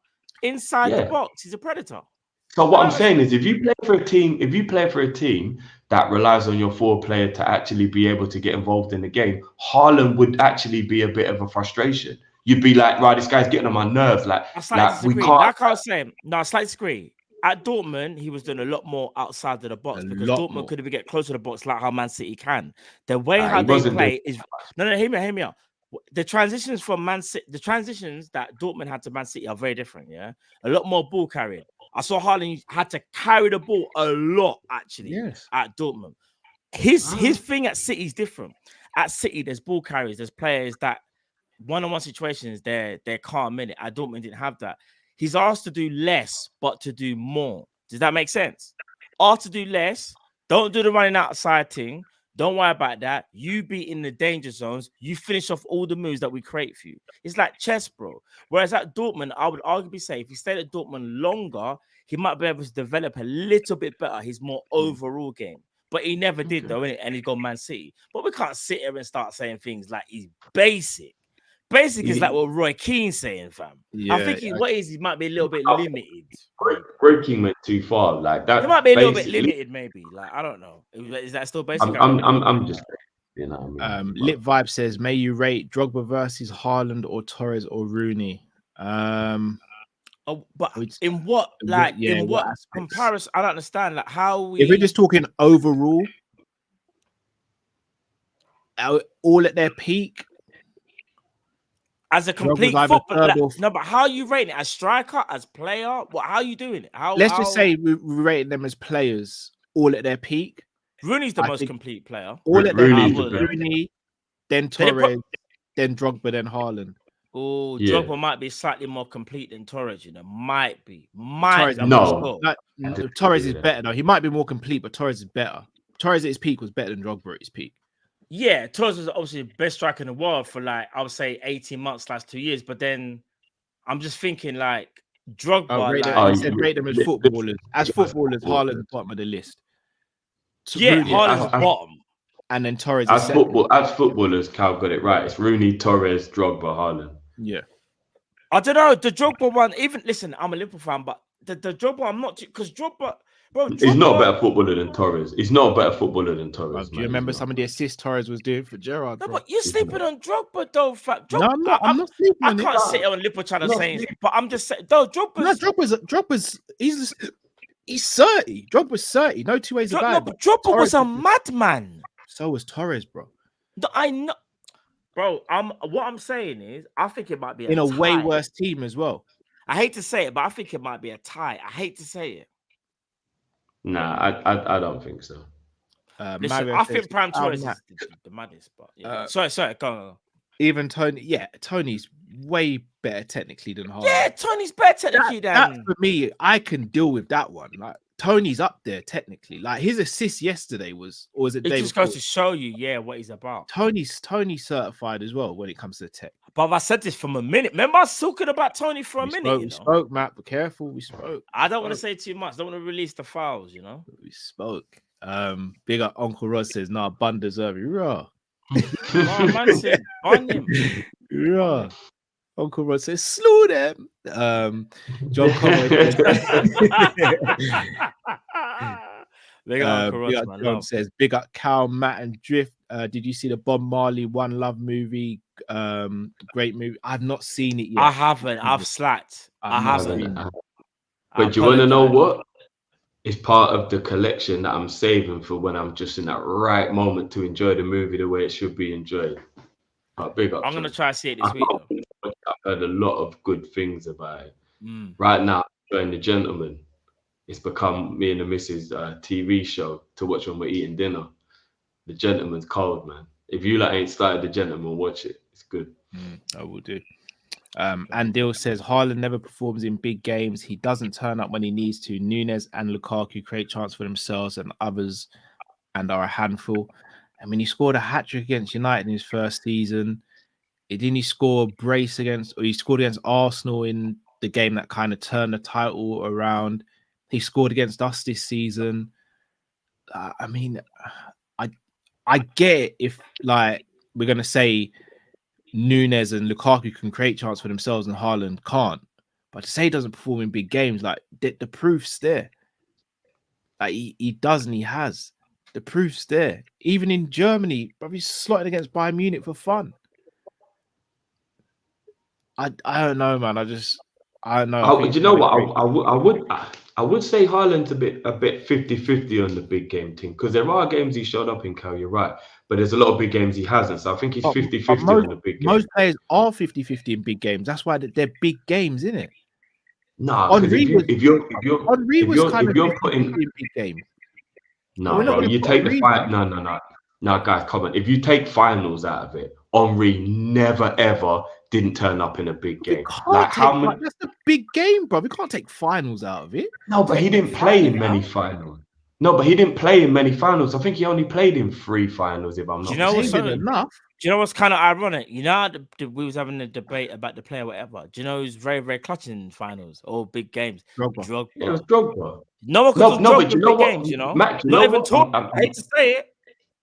Inside the Yeah. box, he's a predator. So what I'm saying is, if you play for a team that relies on your forward player to actually be able to get involved in the game, Haaland would actually be a bit of a frustration. You'd be like, right, this guy's getting on my nerves. I slightly Like we disagree. can't. Like I was saying, no, I slightly disagree. At Dortmund, he was doing a lot more outside of the box A because lot Dortmund more. couldn't even get close to the box like how Man City can. The way Nah, how he they wasn't play is no, hear me out. The transitions from Man City, the transitions that Dortmund had to Man City are very different. Yeah, a lot more ball carrying. I saw Haaland had to carry the ball a lot actually Yes. at Dortmund. His thing at City is different. At City, there's ball carriers, there's players that one-on-one situations they're calm in it. At Dortmund didn't have that. He's asked to do less, but to do more. Does that make sense? Asked to do less. Don't do the running outside thing. Don't worry about that. You be in the danger zones. You finish off all the moves that we create for you. It's like chess, bro. Whereas at Dortmund, I would arguably say if he stayed at Dortmund longer, he might be able to develop a little bit better his more overall game. But he never did, though, innit? And he's gone Man City. But we can't sit here and start saying things like he's basic. Basic is like what Roy Keane's saying, fam. I think he might be a little bit limited. Breaking went too far. Like that. He might be a little bit basically- limited, maybe. Like I don't know. Is that still basic? I'm just, you know. What I mean? Lit Vibe says, may you rate Drogba versus Haaland or Torres or Rooney? Oh, but Which- in what, like, yeah, in what what aspects? comparison? I don't understand. Like, how we? If we're just talking overall, all at their peak, as a complete either footballer, third like, or- no. But how are you rating it? As striker, as player? What? How are you doing it? let's just say we rate them as players, all at their peak, Rooney's the I most think- complete player. all at their Rooney's peak. the best. Rooney, then They put- Torres, then Drogba, then Haaland. Oh, Yeah. Drogba might be slightly more complete than Torres. You know, might be. Torres, I'm no. not sure. Like, Torres is Yeah. better though. He might be more complete, but Torres is better. Torres at his peak was better than Drogba at his peak. Yeah, Torres was obviously the best striker in the world for like I would say 18 months /2 years. But then I'm just thinking like Drogba. Rate like, them, he said rate them as footballers. As footballers, Haaland's bottom of the list. yeah, Rooney Haaland's bottom. and then Torres is As second. footballers, Cal got it right. It's Rooney, Torres, Drogba, Haaland. Yeah. I don't know the Drogba one. Even listen, I'm a Liverpool fan, but the Drogba, I'm not because Drogba, bro. He's not a better footballer than Torres. He's not a better footballer than Torres. Do you remember some of the assists Torres was doing for Gerrard? No, bro? but you're sleeping on Drogba, though. Drogba, No, I'm not sleeping I on can't it. sit here on Liverpool trying to say it, but I'm just saying, though, Drogba's he's 30. Drogba's 30. No two ways about it. But Drogba was a madman. So was Torres, bro. I know, bro. What I'm saying is, I think it might be In a tie. way worse team as well. I hate to say it, but I think it might be a tie. I hate to say it. Nah, I don't think so. Listen, I think Prime Torres is the maddest, but yeah. Sorry, go on. Even Tony's way better technically than Haaland. Yeah, Tony's better technically than. That for me, I can deal with that one. Like Tony's up there technically. Like his assist yesterday was it? It just goes to show you, what he's about. Tony's certified as well when it comes to tech. But I said this from a minute. Remember, I was talking about Tony for a minute. We spoke, Matt. Be careful. We spoke. I don't want to say too much. Don't want to release the files. We spoke. Big up Uncle Rod says, "Nah, Bun deserve it." Raw. Man said, on him. Raw. Uncle Rod says, "Slew them." John Conway says, Big up Uncle Rod, John says, "Big up Cal, Matt, and Drift." Did you see the Bob Marley One Love movie? Great movie. I've not seen it yet. I haven't. I've slacked. I haven't. But do you want to know what? It's part of the collection that I'm saving for when I'm just in that right moment to enjoy the movie the way it should be enjoyed. Big up. I'm gonna try to see it this week. I've heard a lot of good things about it. Right now, enjoying The Gentleman. It's become me and the missus TV show to watch when we're eating dinner. The Gentleman's cold, man. If you ain't started The Gentleman, watch it. It's good. I will do. Andil says Haaland never performs in big games. He doesn't turn up when he needs to. Nunes and Lukaku create chance for themselves and others and are a handful. I mean, he scored a hat-trick against United in his first season. Didn't he score a brace he scored against Arsenal in the game that kind of turned the title around. He scored against us this season. I mean, I get it if we're going to say Nunes and Lukaku can create chance for themselves and Haaland can't. But to say he doesn't perform in big games, the proof's there. He does and he has. The proof's there. Even in Germany, but he's slotted against Bayern Munich for fun. I don't know, man. I don't know. Do you know what? I would say Haaland's a bit 50-50 on the big game thing because there are games he showed up in, Cal, you're right. But there's a lot of big games he hasn't. So I think he's 50-50 on the big games. Most players are 50-50 in big games. That's why they're big games, isn't it? No, if you're putting in big games. No, bro, you take the fight. No, guys, come on. If you take finals out of it, Henry never ever didn't turn up in a big game. That's a big game, bro. We can't take finals out of it. No, but he didn't play in many finals. I think he only played in 3 finals, if I'm not mistaken. Enough. Do you know what's kind of ironic? You know, we was having a debate about the player, whatever. Do you know who's very, very clutch in finals or big games? Drogba. It was Drogba. No one could do but you know big what, games, you know. Matt, not even talk. I hate to say it.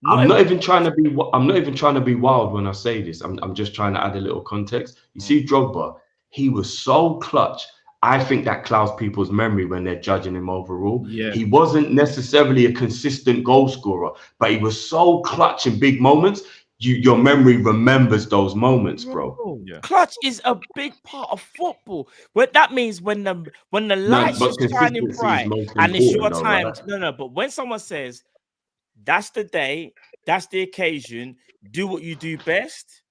I'm not even trying to be wild when I say this. I'm just trying to add a little context. You see, Drogba, he was so clutch. I think that clouds people's memory when they're judging him overall. Yeah. He wasn't necessarily a consistent goal scorer, but he was so clutch in big moments. Your memory remembers those moments, bro. Yeah. Clutch is a big part of football. What that means when the lights are shining bright and it's your time. Right? But when someone says that's the day, that's the occasion, do what you do best,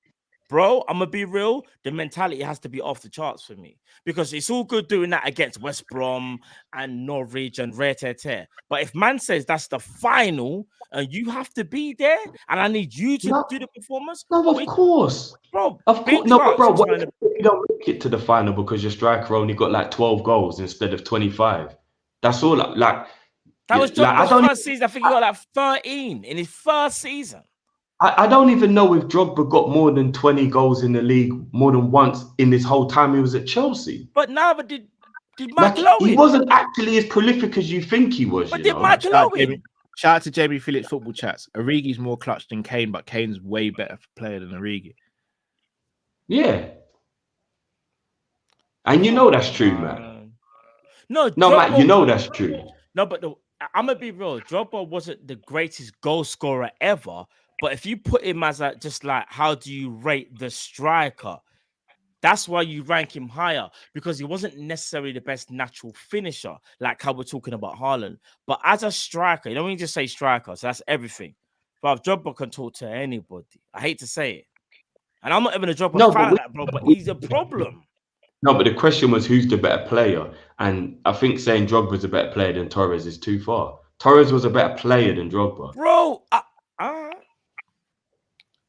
bro, I'm gonna be real. The mentality has to be off the charts for me because it's all good doing that against West Brom and Norwich and rare tear. But if man says that's the final and you have to be there, and I need you to do the performance, of course, bro. Of course, no, but bro, what if you don't make it to the final because your striker only got 12 goals instead of 25? That's all. That was Drogba's first season. I think he got 13 in his first season. I don't even know if Drogba got more than 20 goals in the league more than once in this whole time he was at Chelsea. But neither did Did Like, Michael he Owen? wasn't actually as prolific as you think he was. But You did know, Michael Owen? Shout out to Jamie Phillips football chats. Origi's more clutch than Kane, but Kane's way better player than Origi. yeah. And you know that's true, man. No, No, Drogba, Matt, you know that's true. No, but I'm gonna be real. Drogba wasn't the greatest goal scorer ever. But if you put him as just like, how do you rate the striker? That's why you rank him higher, because he wasn't necessarily the best natural finisher, like how we're talking about Haaland. But as a striker, you don't even just say striker, so that's everything. But Drogba can talk to anybody. I hate to say it. And I'm not even a Drogba fan of that, bro, but he's a problem. No, but the question was who's the better player? And I think saying Drogba's a better player than Torres is too far. Torres was a better player than Drogba. Bro,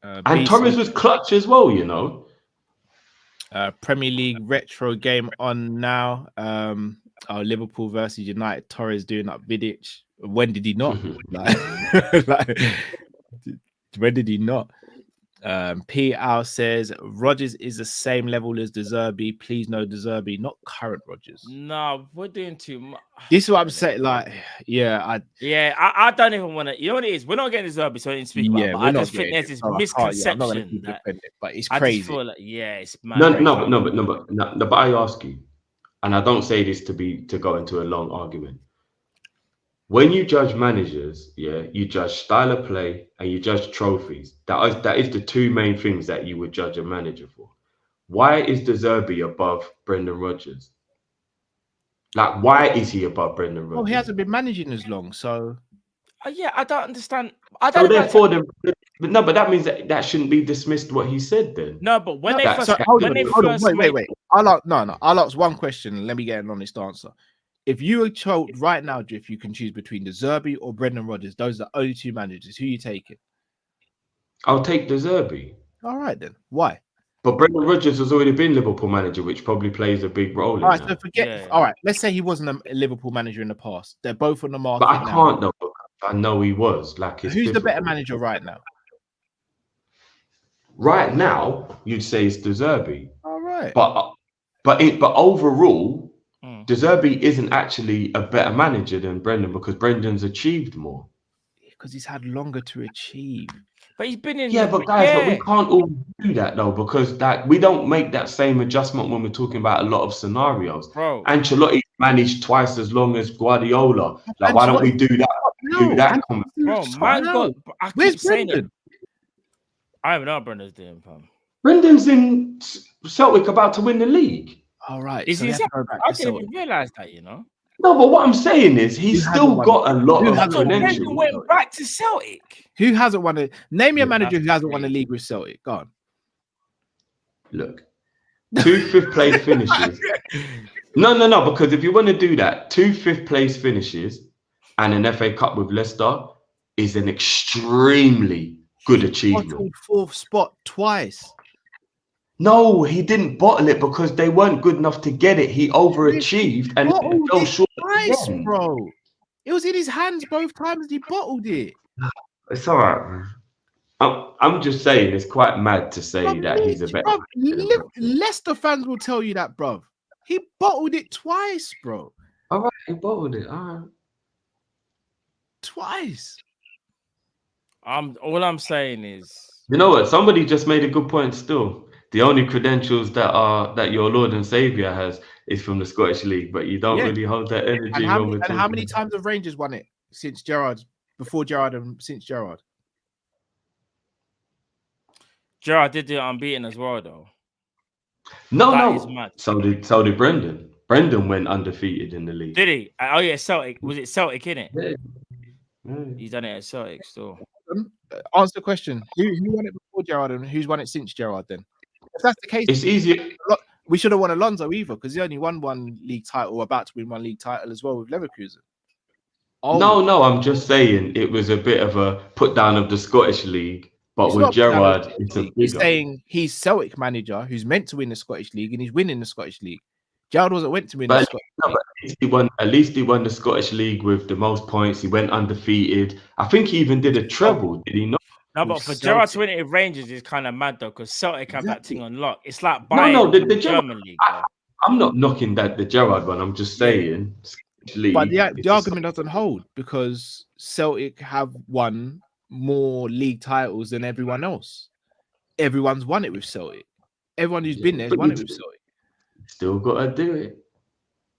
and Torres was clutch as well, you know. Premier League retro game on now. Liverpool versus United. Torres doing up Vidic. When did he not? When did he not? P. Al says Rodgers is the same level as De Zerbi. Please no De Zerbi, not current Rodgers. No, we're doing too much. This is what I'm saying. Like, I don't even want to. You know what it is? We're not getting De Zerbi, so I didn't speak about. But I just think there's this misconception. But it's crazy. I just feel like, it's mad. But I ask you, and I don't say this to go into a long argument. When you judge managers, you judge style of play and you judge trophies. That is the two main things that you would judge a manager for. Why is De Zerbi above Brendan Rodgers? Like, why is he above Brendan Rodgers? Well, he hasn't been managing as long, so. I don't understand. But that means that shouldn't be dismissed. What he said then. No, but when wait. I'll ask one question and let me get an honest answer. If you were told right now, if you can choose between De Zerbi or Brendan Rodgers, those are the only two managers. Who are you taking? I'll take De Zerbi. All right then. Why? But Brendan Rodgers has already been Liverpool manager, which probably plays a big role. All right, so forget. All right, let's say he wasn't a Liverpool manager in the past. They're both on the market. But I can't though. I know he was. Like, who's the better manager right now? Right now, you'd say it's De Zerbi. All right. But overall. De Zerbi isn't actually a better manager than Brendan because Brendan's achieved more. Because he's had longer to achieve. But he's been in. But we can't all do that though, because we don't make that same adjustment when we're talking about a lot of scenarios. Bro, Ancelotti managed twice as long as Guardiola. Like, why don't we do that? I keep saying it. I don't know what Brendan's doing, fam. Brendan's in Celtic about to win the league. All right. Is he? I didn't even realize that, you know. No, but what I'm saying is he's still got a lot of credentials. Went back to Celtic. Who hasn't won it? Name your manager who hasn't won the league with Celtic. Go on. Look, 2 fifth place finishes. No, because if you want to do that, 2 fifth place finishes and an FA Cup with Leicester is an extremely good achievement. 4th spot twice. No, he didn't bottle it because they weren't good enough to get it. He overachieved and fell short twice, bro. It was in his hands both times. He bottled it. It's all right, man. I'm just saying it's quite mad to say that he's a better. Leicester fans will tell you that, bro. He bottled it twice, bro. All right, he bottled it. All right. Twice. All I'm saying is, you know what? Somebody just made a good point. Still, the only credentials that your Lord and Savior has is from the Scottish League, but you don't really hold that energy. And how many times have Rangers won it since Gerrard? Before Gerrard and since Gerrard? Gerrard did it unbeaten as well, though. No. So did Brendan. Brendan went undefeated in the league. Did he? Oh yeah, Celtic. Was it Celtic in it? Yeah. He's done it at Celtic still. Answer the question. Who won it before Gerrard and who's won it since Gerrard then? If that's the case, it's easier. We should have won Alonso either because he only won one league title, about to win one league title as well with Leverkusen. No, I'm just saying it was a bit of a put down of the Scottish League, but with Gerrard, he's saying he's Celtic manager who's meant to win the Scottish League and he's winning the Scottish League. Gerrard wasn't meant to win the Scottish League. At least he won the Scottish League with the most points. He went undefeated. I think he even did a treble. Did he not? No, but for Gerrard to win it with Rangers is kind of mad though, because Celtic have that thing on lock. It's like buying the German league. I'm not knocking the Gerrard one. I'm just saying. But the argument doesn't hold because Celtic have won more league titles than everyone else. Everyone's won it with Celtic. Everyone who's been there has won it with Celtic. Still gotta do it.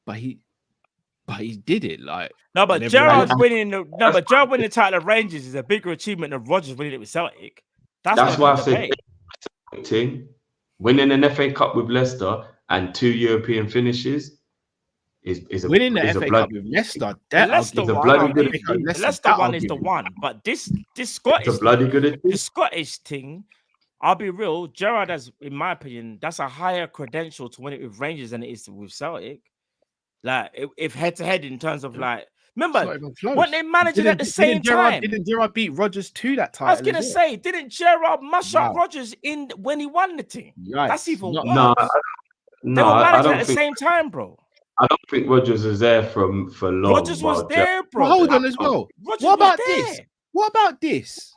But he did it. Like but Gerrard winning the title of Rangers is a bigger achievement than Rodgers winning it with Celtic. That's why I said winning an FA Cup with Leicester and 2 European finishes is winning the FA Cup with Leicester. The Leicester one is the one, but this Scottish the Scottish thing. I'll be real. Gerrard has, in my opinion, that's a higher credential to win it with Rangers than it is with Celtic. Like if head to head in terms of like, remember when they managed it at the same time. Didn't Gerrard beat Rodgers to that title? I was gonna say, didn't Gerrard mash up Rodgers in when he won the thing? Yikes. That's even worse. No, they were managing at the same time, bro. I don't think Rodgers was there for long. Rodgers was there, bro. Well, hold on as well. What about this?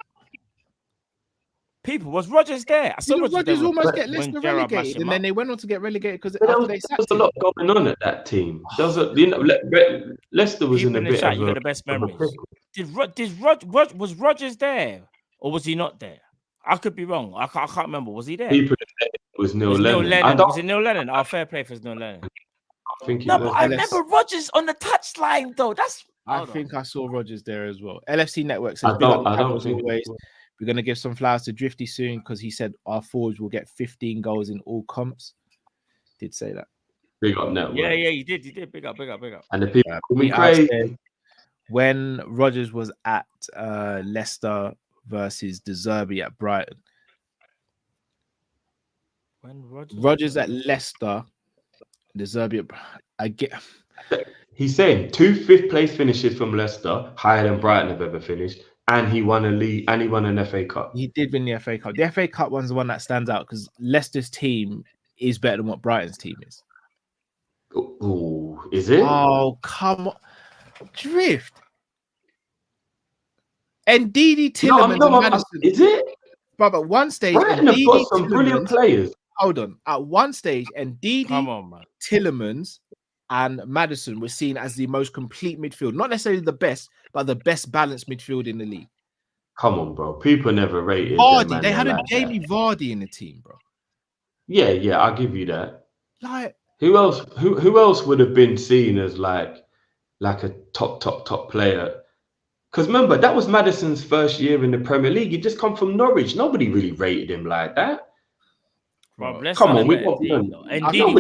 People, was Rodgers there? I saw Rodgers almost get Leicester relegated, and then they went on to get relegated because after they sacked him. There was a lot going on at that team. Leicester was in a bit of you got the best memories. Was Rodgers there, or was he not there? I could be wrong. I can't remember. Was he there? People said it was Neil Lennon. Was it Neil Lennon? Our fair play for Neil Lennon. I think but I remember Rodgers on the touchline though. I think I saw Rodgers there as well. LFC Network says, we're going to give some flowers to Drifty soon because he said our forwards will get 15 goals in all comps. Did say that. Big up Network. Yeah, you did. Big up. And the people call me crazy. When Rodgers was at Leicester versus De Zerbi at Brighton. When Rodgers at Leicester, De Zerbi I get. He's saying 2 5th-place finishes from Leicester, higher than Brighton have ever finished. And he won a league, and he won an FA Cup. He did win the FA Cup. The FA Cup one's the one that stands out because Leicester's team is better than what Brighton's team is. Oh, is it? Oh, come on. Drift. And Didi Tillemans and Maddison. Is it? But at one stage, Brighton have got some brilliant players. Hold on. At one stage, and Didi Tillemans and Maddison were seen as the most complete midfield. Not necessarily the best, but the best balanced midfield in the league. Come on, bro. People never rated Vardy. They had a Jamie Vardy in the team, bro. Yeah, I'll give you that. Like who else would have been seen as like a top player? Because remember, that was Maddison's first year in the Premier League. He just come from Norwich. Nobody really rated him like that. Bro, come on, you need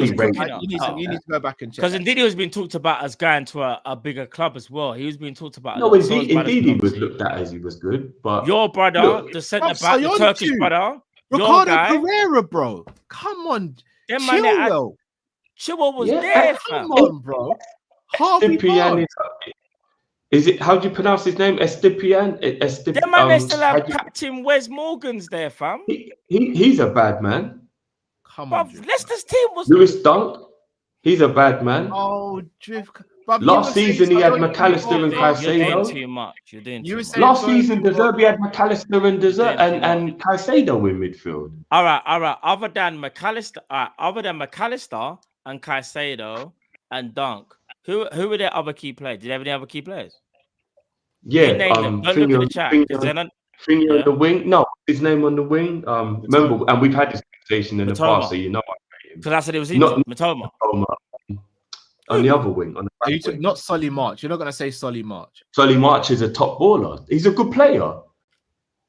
to go back and check. Because Ndidi was being talked about as going to a bigger club as well. He was being talked about. No, Ndidi was looked at as he was good. But your brother, the centre back, the Turkish brother, Ricardo Pereira, bro. Come on, Chilwell. Chilwell was there. Come on, bro. Harvey Barnes. Is it? How do you pronounce his name? Estepian. Them man, they still have Captain Wes Morgan's there, fam. He's a bad man. Come on, Leicester's team was Lewis Dunk. He's a bad man. Oh, Drift. Last season he had McAllister and Caicedo. You're doing too much. Last season, De Zerbi had McAllister and Caicedo in midfield. All right. Other than McAllister and Caicedo and Dunk, who were their other key players? Did they have any other key players? Yeah, don't look at the chat. Finger on the wing. No, his name on the wing. Remember, and we've had this conversation in the past, so you know. Because I said it was Matoma. On the other wing. Not Solly March. You're not going to say Solly March. Solly March is a top baller. He's a good player.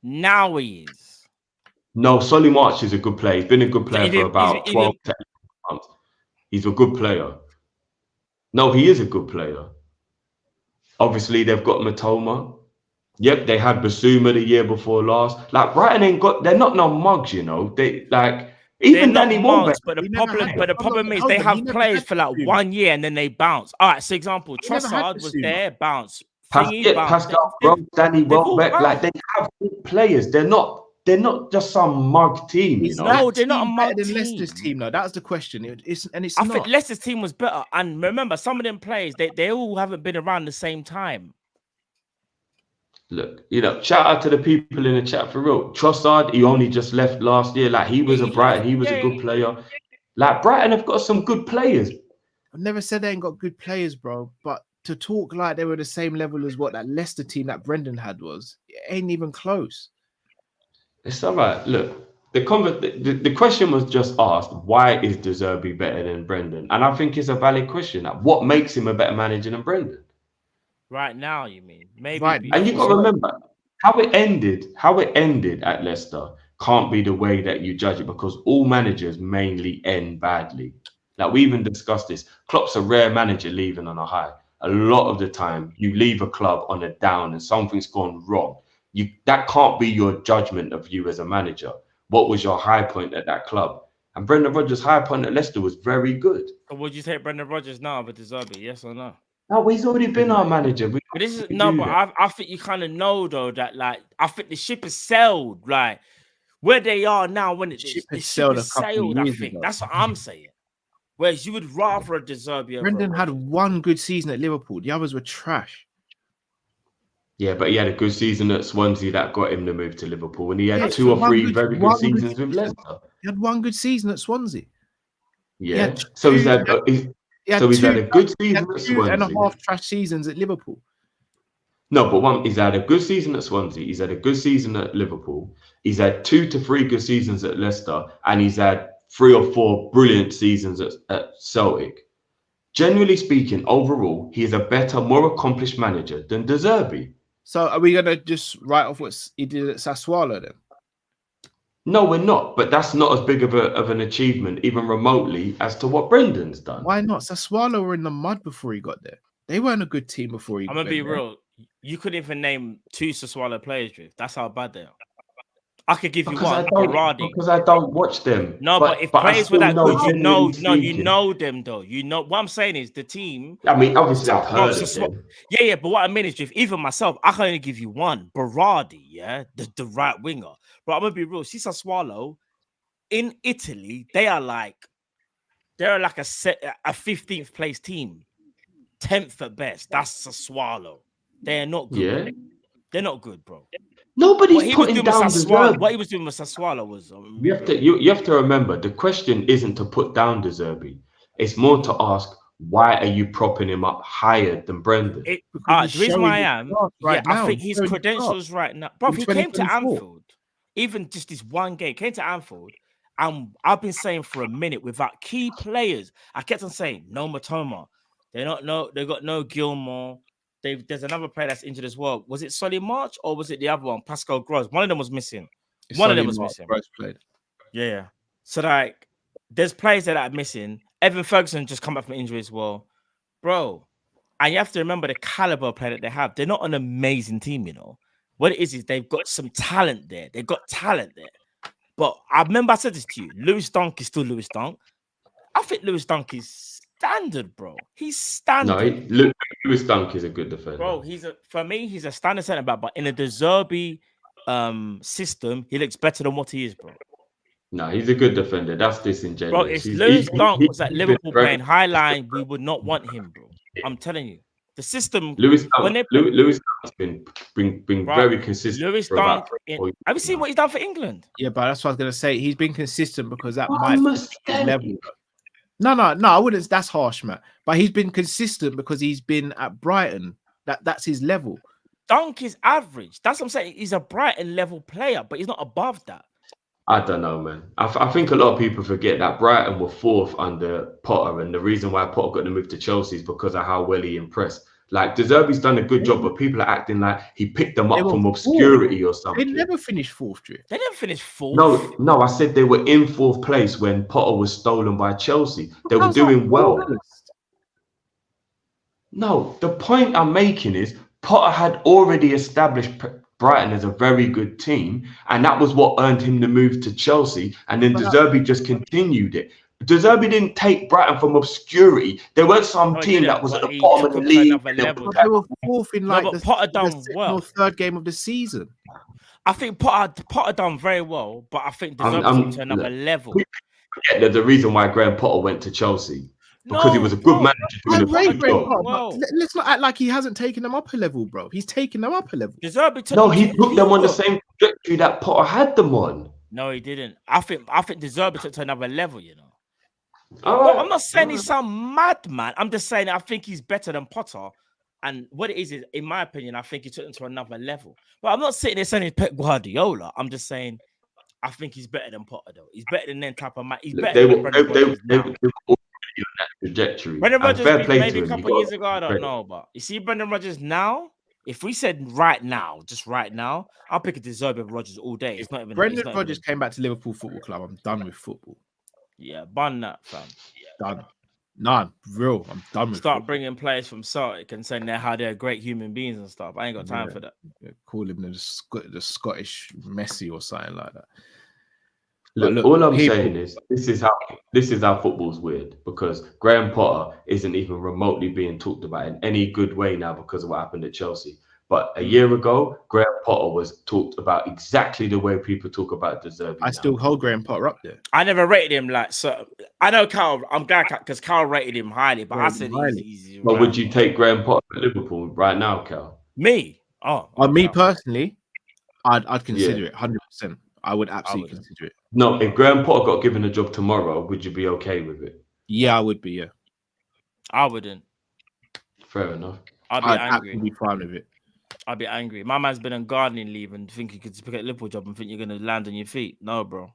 Now he is. No, Solly March is a good player. He's been a good player for about 12 to 18 months. He's a good player. No, he is a good player. Obviously, they've got Matoma. Yep, they had Basuma the year before last. Like Brighton they're not no mugs, you know. They like even Danny Welbeck. But the problem is they have players for like 1 year and then they bounce. All right, so example, Trossard was there, bounce. Pascal Gross, Danny Welbeck, like they have good players. They're not just some mug team, you know. No, they're not a mug team. Than Leicester's team, though. That was the question. I think Leicester's team was better. And remember, some of them players, they all haven't been around the same time. Look, shout out to the people in the chat for real. Trossard, he only just left last year. Like he was a good player. Like Brighton have got some good players. I've never said they ain't got good players, bro. But to talk like they were the same level as what that Leicester team that Brendan had was, it ain't even close. It's all right. Look, the question was just asked, why is De Zerbi better than Brendan? And I think it's a valid question. Like, what makes him a better manager than Brendan? Right now, you mean? Maybe. Right. And you've got to remember how it ended at Leicester can't be the way that you judge it, because all managers mainly end badly. Like, we even discussed this. Klopp's a rare manager leaving on a high. A lot of the time, you leave a club on a down and something's gone wrong. That can't be your judgment of you as a manager. What was your high point at that club? And Brendan Rodgers' high point at Leicester was very good. So would you take Brendan Rodgers now with De Zerbi? Yes or no? No, he's already been our manager. But this is no, but I think you kind of know though that, like, I think the ship has sailed. Like, where they are now, when the ship has sailed, I think that's what I'm saying. Whereas you would rather a De Zerbi. Brendan had one good season at Liverpool. The others were trash. Yeah, but he had a good season at Swansea that got him to move to Liverpool, and he had two or three very good seasons with Leicester. He had one good season at Swansea. Yeah, so he's had a good season at Swansea. 2.5 trash seasons at Liverpool. No, but he's had a good season at Swansea. He's had a good season at Liverpool. He's had 2 to 3 good seasons at Leicester, and he's had 3 or 4 brilliant seasons at Celtic. Generally speaking, overall, he is a better, more accomplished manager than De Zerbi. So are we going to just write off what he did at Sassuolo then? No, we're not. But that's not as big of an achievement, even remotely, as to what Brendan's done. Why not? Sassuolo were in the mud before he got there. They weren't a good team before he got there. I'm going to be real. You couldn't even name 2 Sassuolo players, Drift. That's how bad they are. I could give you one, Berardi. Because I don't watch them. No, but if players were that good, you know them though. You know what I'm saying is the team. I mean, obviously I've heard of them. Yeah, but what I mean is, if even myself, I can only give you one, Berardi, yeah, the right winger. But I'm gonna be real. Sassuolo in Italy, they're like a 15th place team, 10th at best. That's Sassuolo. They're not good. Yeah. Bro. They're not good, bro. Nobody's putting down Sassuolo. What he was doing with Sassuolo was. You have to remember, the question isn't to put down De Zerbi. It's more to ask, why are you propping him up higher than Brendan? The reason why I am, I think his credentials right now, bro. He came to Anfield, even just this one game, came to Anfield, and I've been saying for a minute, without key players, I kept on saying no Matoma. They got no Gilmore. There's another player that's injured as well. Was it Solly March or was it the other one, Pascal Gross? One of them was missing. One of them was missing. Gross played. Yeah. So like, there's players that are missing. Evan Ferguson just come back from injury as well, bro. And you have to remember the caliber of player that they have. They're not an amazing team, you know. What it is they've got some talent there. They've got talent there. But I remember I said this to you. Lewis Dunk is still Lewis Dunk. I think Lewis Dunk is standard, bro. He's standard. No, Lewis Dunk is a good defender. Bro, for me, he's a standard centre back, but in a De Zerbi system, he looks better than what he is, bro. No, he's a good defender. That's disingenuous. Bro, if Lewis Dunk was at Liverpool playing high line, we would not want him, bro. I'm telling you. The system. Lewis Dunk's been very consistent. Lewis Dunk. Have you seen what he's done for England? Yeah, but that's what I was gonna say. He's been consistent because that might be level. No, I wouldn't. That's harsh, man. But he's been consistent because he's been at Brighton. That's his level. Dunk is average. That's what I'm saying. He's a Brighton level player, but he's not above that. I don't know, man. I think a lot of people forget that Brighton were 4th under Potter, and the reason why Potter got to move to Chelsea is because of how well he impressed. Like, De Zerbi's done a good job, but people are acting like he picked them up from obscurity or something. They never finished 4th, Drew. They never finished 4th. No, I said they were in 4th place when Potter was stolen by Chelsea. They were doing well. No, the point I'm making is Potter had already established Brighton as a very good team, and that was what earned him the move to Chelsea. And then De Zerbi just continued it. De Zerbi didn't take Brighton from obscurity. There weren't some team that was at the bottom of the league. They were 4th in like Potter done well. 3rd game of the season. I think Potter done very well, but I think De Zerbi took to another level. Yeah, there's a reason why Graham Potter went to Chelsea. Because he was a good manager. Let's not act like he hasn't taken them up a level, bro. He's taken them up a level. He put them on the same trajectory that Potter had them on. No, he didn't. I think De Zerbi took to another level, you know. Well, I'm not saying he's some madman. I'm just saying I think he's better than Potter. And what it is, in my opinion, I think he took him to another level. But I'm not sitting there saying he's Pep Guardiola. I'm just saying I think he's better than Potter, though. He's better than them type of man. He's better than Brendan Rodgers now. They were already on that trajectory. Brendan Rodgers maybe a couple of years ago, I don't credit. know. But you see Brendan Rodgers now, if we said right now, just right now, I'll pick a De Zerbi of Rodgers all day. It's not even Brendan Rodgers came back to Liverpool Football Club. I'm done with football. Yeah, bun that, fam. Done. No, real. I'm done with Start football. bringing players from Celtic and saying how they're great human beings and stuff. I ain't got time for that. Yeah, call him the Scottish Messi or something like that. Look, all I'm saying is this is how football's weird, because Graham Potter isn't even remotely being talked about in any good way now because of what happened at Chelsea. But a year ago, Graham Potter was talked about exactly the way people talk about De Zerbi. I still hold Graham Potter up there. I never rated him like so. I know Carl. I'm glad because Carl rated him highly, but I said easy. But would you take Graham Potter at Liverpool right now, Cal? Me? Me personally, I'd consider it 100%. I would absolutely consider it. No, if Graham Potter got given a job tomorrow, would you be okay with it? Yeah, I would be. Yeah, I wouldn't. Fair enough. I'd actually be fine with it. I'd be angry. My man's been on gardening leave and think he could pick a Liverpool job and think you're gonna land on your feet. No, bro.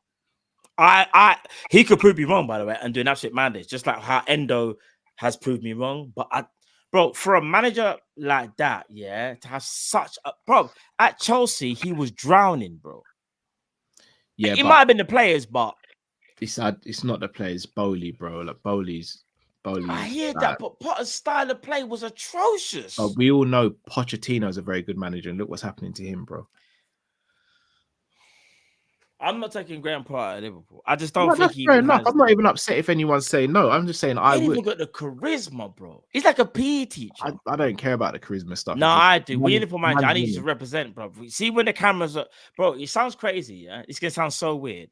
He could prove me wrong, by the way, and do an absolute mandate, just like how Endo has proved me wrong. But bro, for a manager like that, yeah, to have such a bro at Chelsea, he was drowning, bro. Yeah, it might have been the players, but it's not the players. Bowley, bro. Like Bowley's. I hear that, but Potter's style of play was atrocious. But we all know Pochettino is a very good manager, and look what's happening to him, bro. I'm not taking Graham Potter at Liverpool. I just don't think he's fair enough. I'm not even upset if anyone's saying no. I'm just saying I would. He got the charisma, bro. He's like a PE teacher. I don't care about the charisma stuff. No, I do. We're Liverpool manager. I need you to represent, bro. See when the cameras are, bro. It sounds crazy, yeah. It's gonna sound so weird.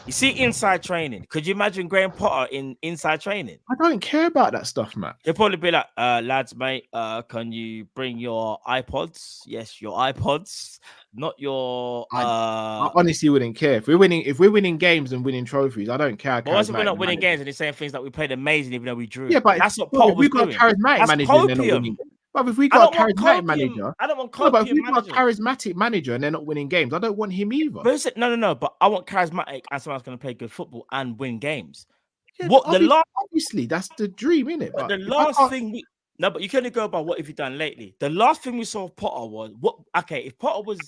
You see inside training. Could you imagine Graham Potter in inside training? I don't care about that stuff, man. They'll probably be like, lads, mate, can you bring your iPods? Yes, your iPods, not your I honestly wouldn't care. If we're winning games and winning trophies, I don't care. But also we're not winning games and they're saying things like we played amazing even though we drew. Yeah, but that's what Potter was doing. We've got charismatic managers, they're not winning. But if we got a charismatic manager, I don't want but if we've got a charismatic manager and they're not winning games, I don't want him either. But no. But I want charismatic and someone's going to play good football and win games. Yeah, obviously that's the dream, isn't it? But the last thing but you can only go by what have you done lately. The last thing we saw of Potter was what? Okay, if Potter was,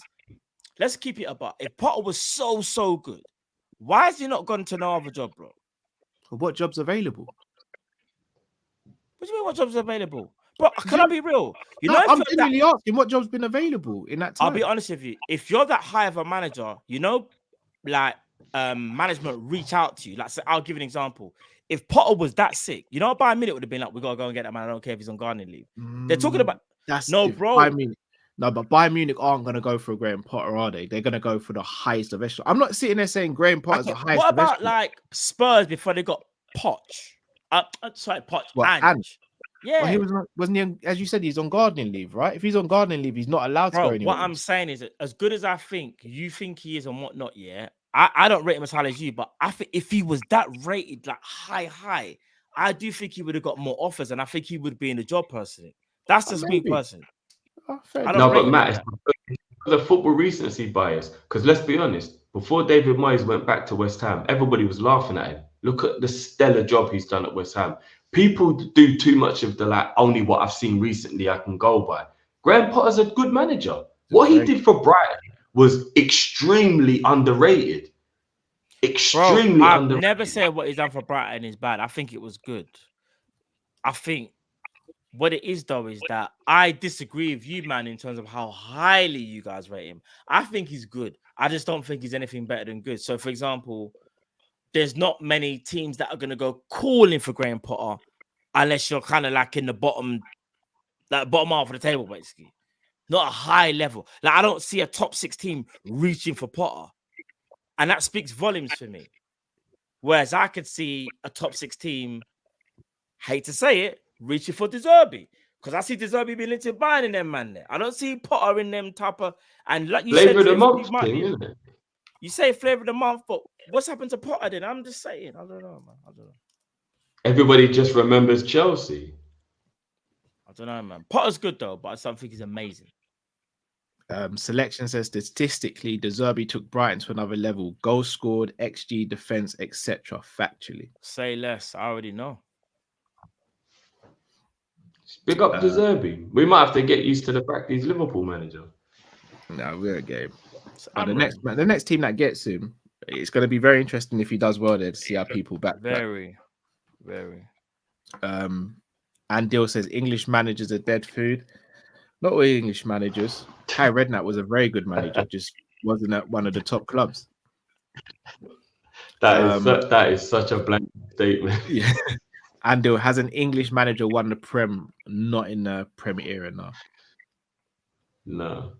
let's keep it about. If Potter was so good, why has he not gone to no other job, bro? What job's available? What do you mean? What jobs are available? Bro, can I be real? I'm genuinely asking what job's been available in that time. I'll be honest with you. If you're that high of a manager, like management reach out to you. Like, I'll give you an example. If Potter was that sick, Bayern Munich would have been like, we gotta go and get that man. I don't care if he's on gardening leave. They're talking about bro. But Bayern Munich aren't gonna go for Graham Potter, are they? They're gonna go for the highest of echelon. I'm not sitting there saying Graham Potter's the highest. What about like Spurs before they got Poch? Poch. Yeah, well, wasn't he? As you said, he's on gardening leave, right? If he's on gardening leave, he's not allowed to go anywhere. What I'm saying is, as good as I think you think he is and whatnot, yeah, I don't rate him as high as you, but I think if he was that rated, like high, I do think he would have got more offers, and I think he would be in the job personally. That's just me personally. But Matt, it's the football recency bias. Because let's be honest, before David Moyes went back to West Ham, everybody was laughing at him. Look at the stellar job he's done at West Ham. People do too much of the only what I've seen recently I can go by. Graham Potter's a good manager. What he did for Brighton was extremely underrated. I've never said what he's done for Brighton is bad. I think it was good. I think what it is, though, is that I disagree with you, man, in terms of how highly you guys rate him. I think he's good. I just don't think he's anything better than good. So, for example, there's not many teams that are going to go calling for Graham Potter unless you're kind of like in the bottom half of the table, basically. Not a high level. Like, I don't see a top 6 team reaching for Potter. And that speaks volumes for me. Whereas I could see a top 6 team, hate to say it, reaching for De Zerbi. Because I see De Zerbi being linked to Bayern in them, man. There. I don't see Potter in them type of... And like you said... Flavor the month thing, isn't it? You say flavor of the month, but what's happened to Potter then? I'm just saying. I don't know, man. I don't know. Everybody just remembers Chelsea. I don't know, man. Potter's good though, but I still think he's amazing. Selection says statistically, De Zerbi took Brighton to another level. Goals scored, XG, defense, etc. Factually. Say less. I already know. Big up De Zerbi. We might have to get used to the fact he's Liverpool manager. No, we're a game. The next team that gets him, it's going to be very interesting if he does well there to see how people back. Very. And Dill says English managers are dead food. Not all English managers. Kai Redknapp was a very good manager, just wasn't at one of the top clubs. That is such a blank statement. Yeah. And Dill, has an English manager won the Prem? Not in the Premier era now. No.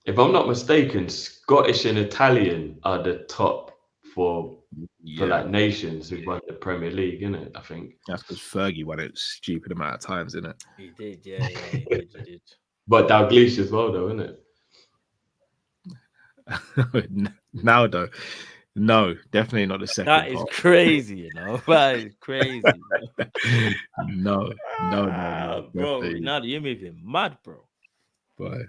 If I'm not mistaken, Scottish and Italian are the top for like nations who won the Premier League, isn't it? I think that's because Fergie won it a stupid amount of times, isn't it? He did, yeah, he did. But Dalglish as well, though, isn't it? Now, though, no, definitely not the second. That is crazy, you know. That is crazy. No, bro. Now you're moving mad, bro.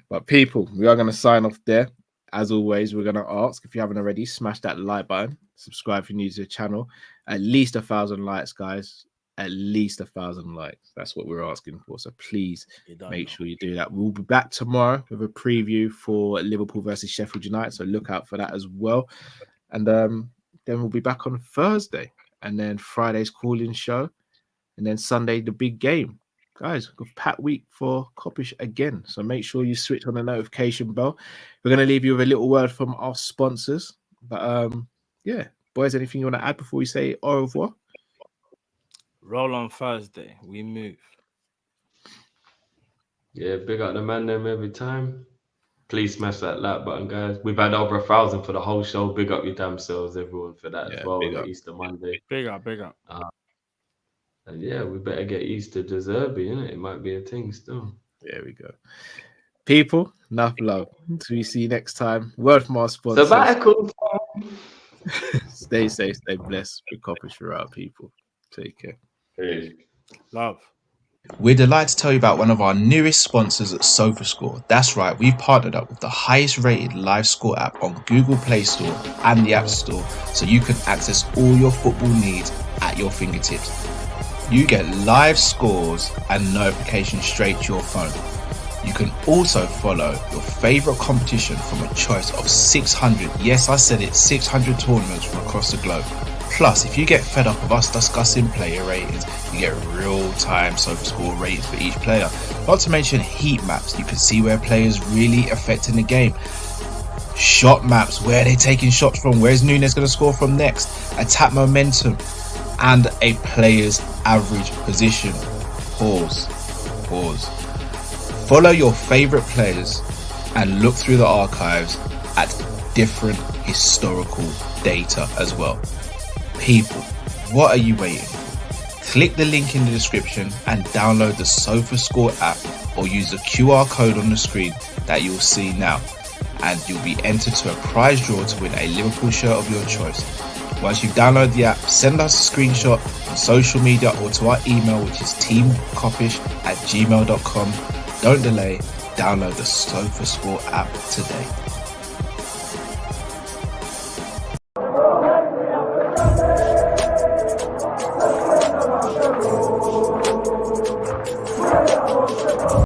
But people, we are going to sign off there. As always, we're going to ask, if you haven't already, smash that like button, subscribe if you're new to the channel. At least 1,000 likes, guys. At least 1,000 likes. That's what we're asking for. So please make sure you do that. We'll be back tomorrow with a preview for Liverpool versus Sheffield United. So look out for that as well. And then we'll be back on Thursday. And then Friday's call-in show. And then Sunday, the big game. Guys, we've got Pat week for Kopish again. So make sure you switch on the notification bell. We're going to leave you with a little word from our sponsors. But yeah, boys, anything you want to add before we say au revoir? Roll on Thursday. We move. Yeah, big up the man them every time. Please smash that like button, guys. We've had over 1,000 for the whole show. Big up your damn selves, everyone, for that as well. Easter Monday. Big up. And yeah, we better get used to De Zerbi, innit? It might be a thing still. There we go. People, enough love. Until we see you next time. Word from our sponsors. Sabbatical. Stay safe, stay blessed. With Kopish throughout, people. Take care. Peace. Love. We're delighted to tell you about one of our newest sponsors at SofaScore. That's right, we've partnered up with the highest rated live score app on Google Play Store and the App Store, so you can access all your football needs at your fingertips. You get live scores and notifications straight to your phone. You can also follow your favorite competition from a choice of 600, yes I said it, 600 tournaments from across the globe. Plus, if you get fed up of us discussing player ratings, you get real-time SofaScore ratings for each player. Not to mention heat maps, you can see where players really affecting the game. Shot maps, where are they taking shots from, where's Nunes going to score from next, attack momentum, and a player's average position. Pause. Follow your favorite players and look through the archives at different historical data as well. People, what are you waiting for? Click the link in the description and download the SofaScore app, or use the QR code on the screen that you'll see now, and you'll be entered to a prize draw to win a Liverpool shirt of your choice. Once you've downloaded the app, send us a screenshot on social media or to our email, which is teamkopish@gmail.com. Don't delay, download the SofaScore app today.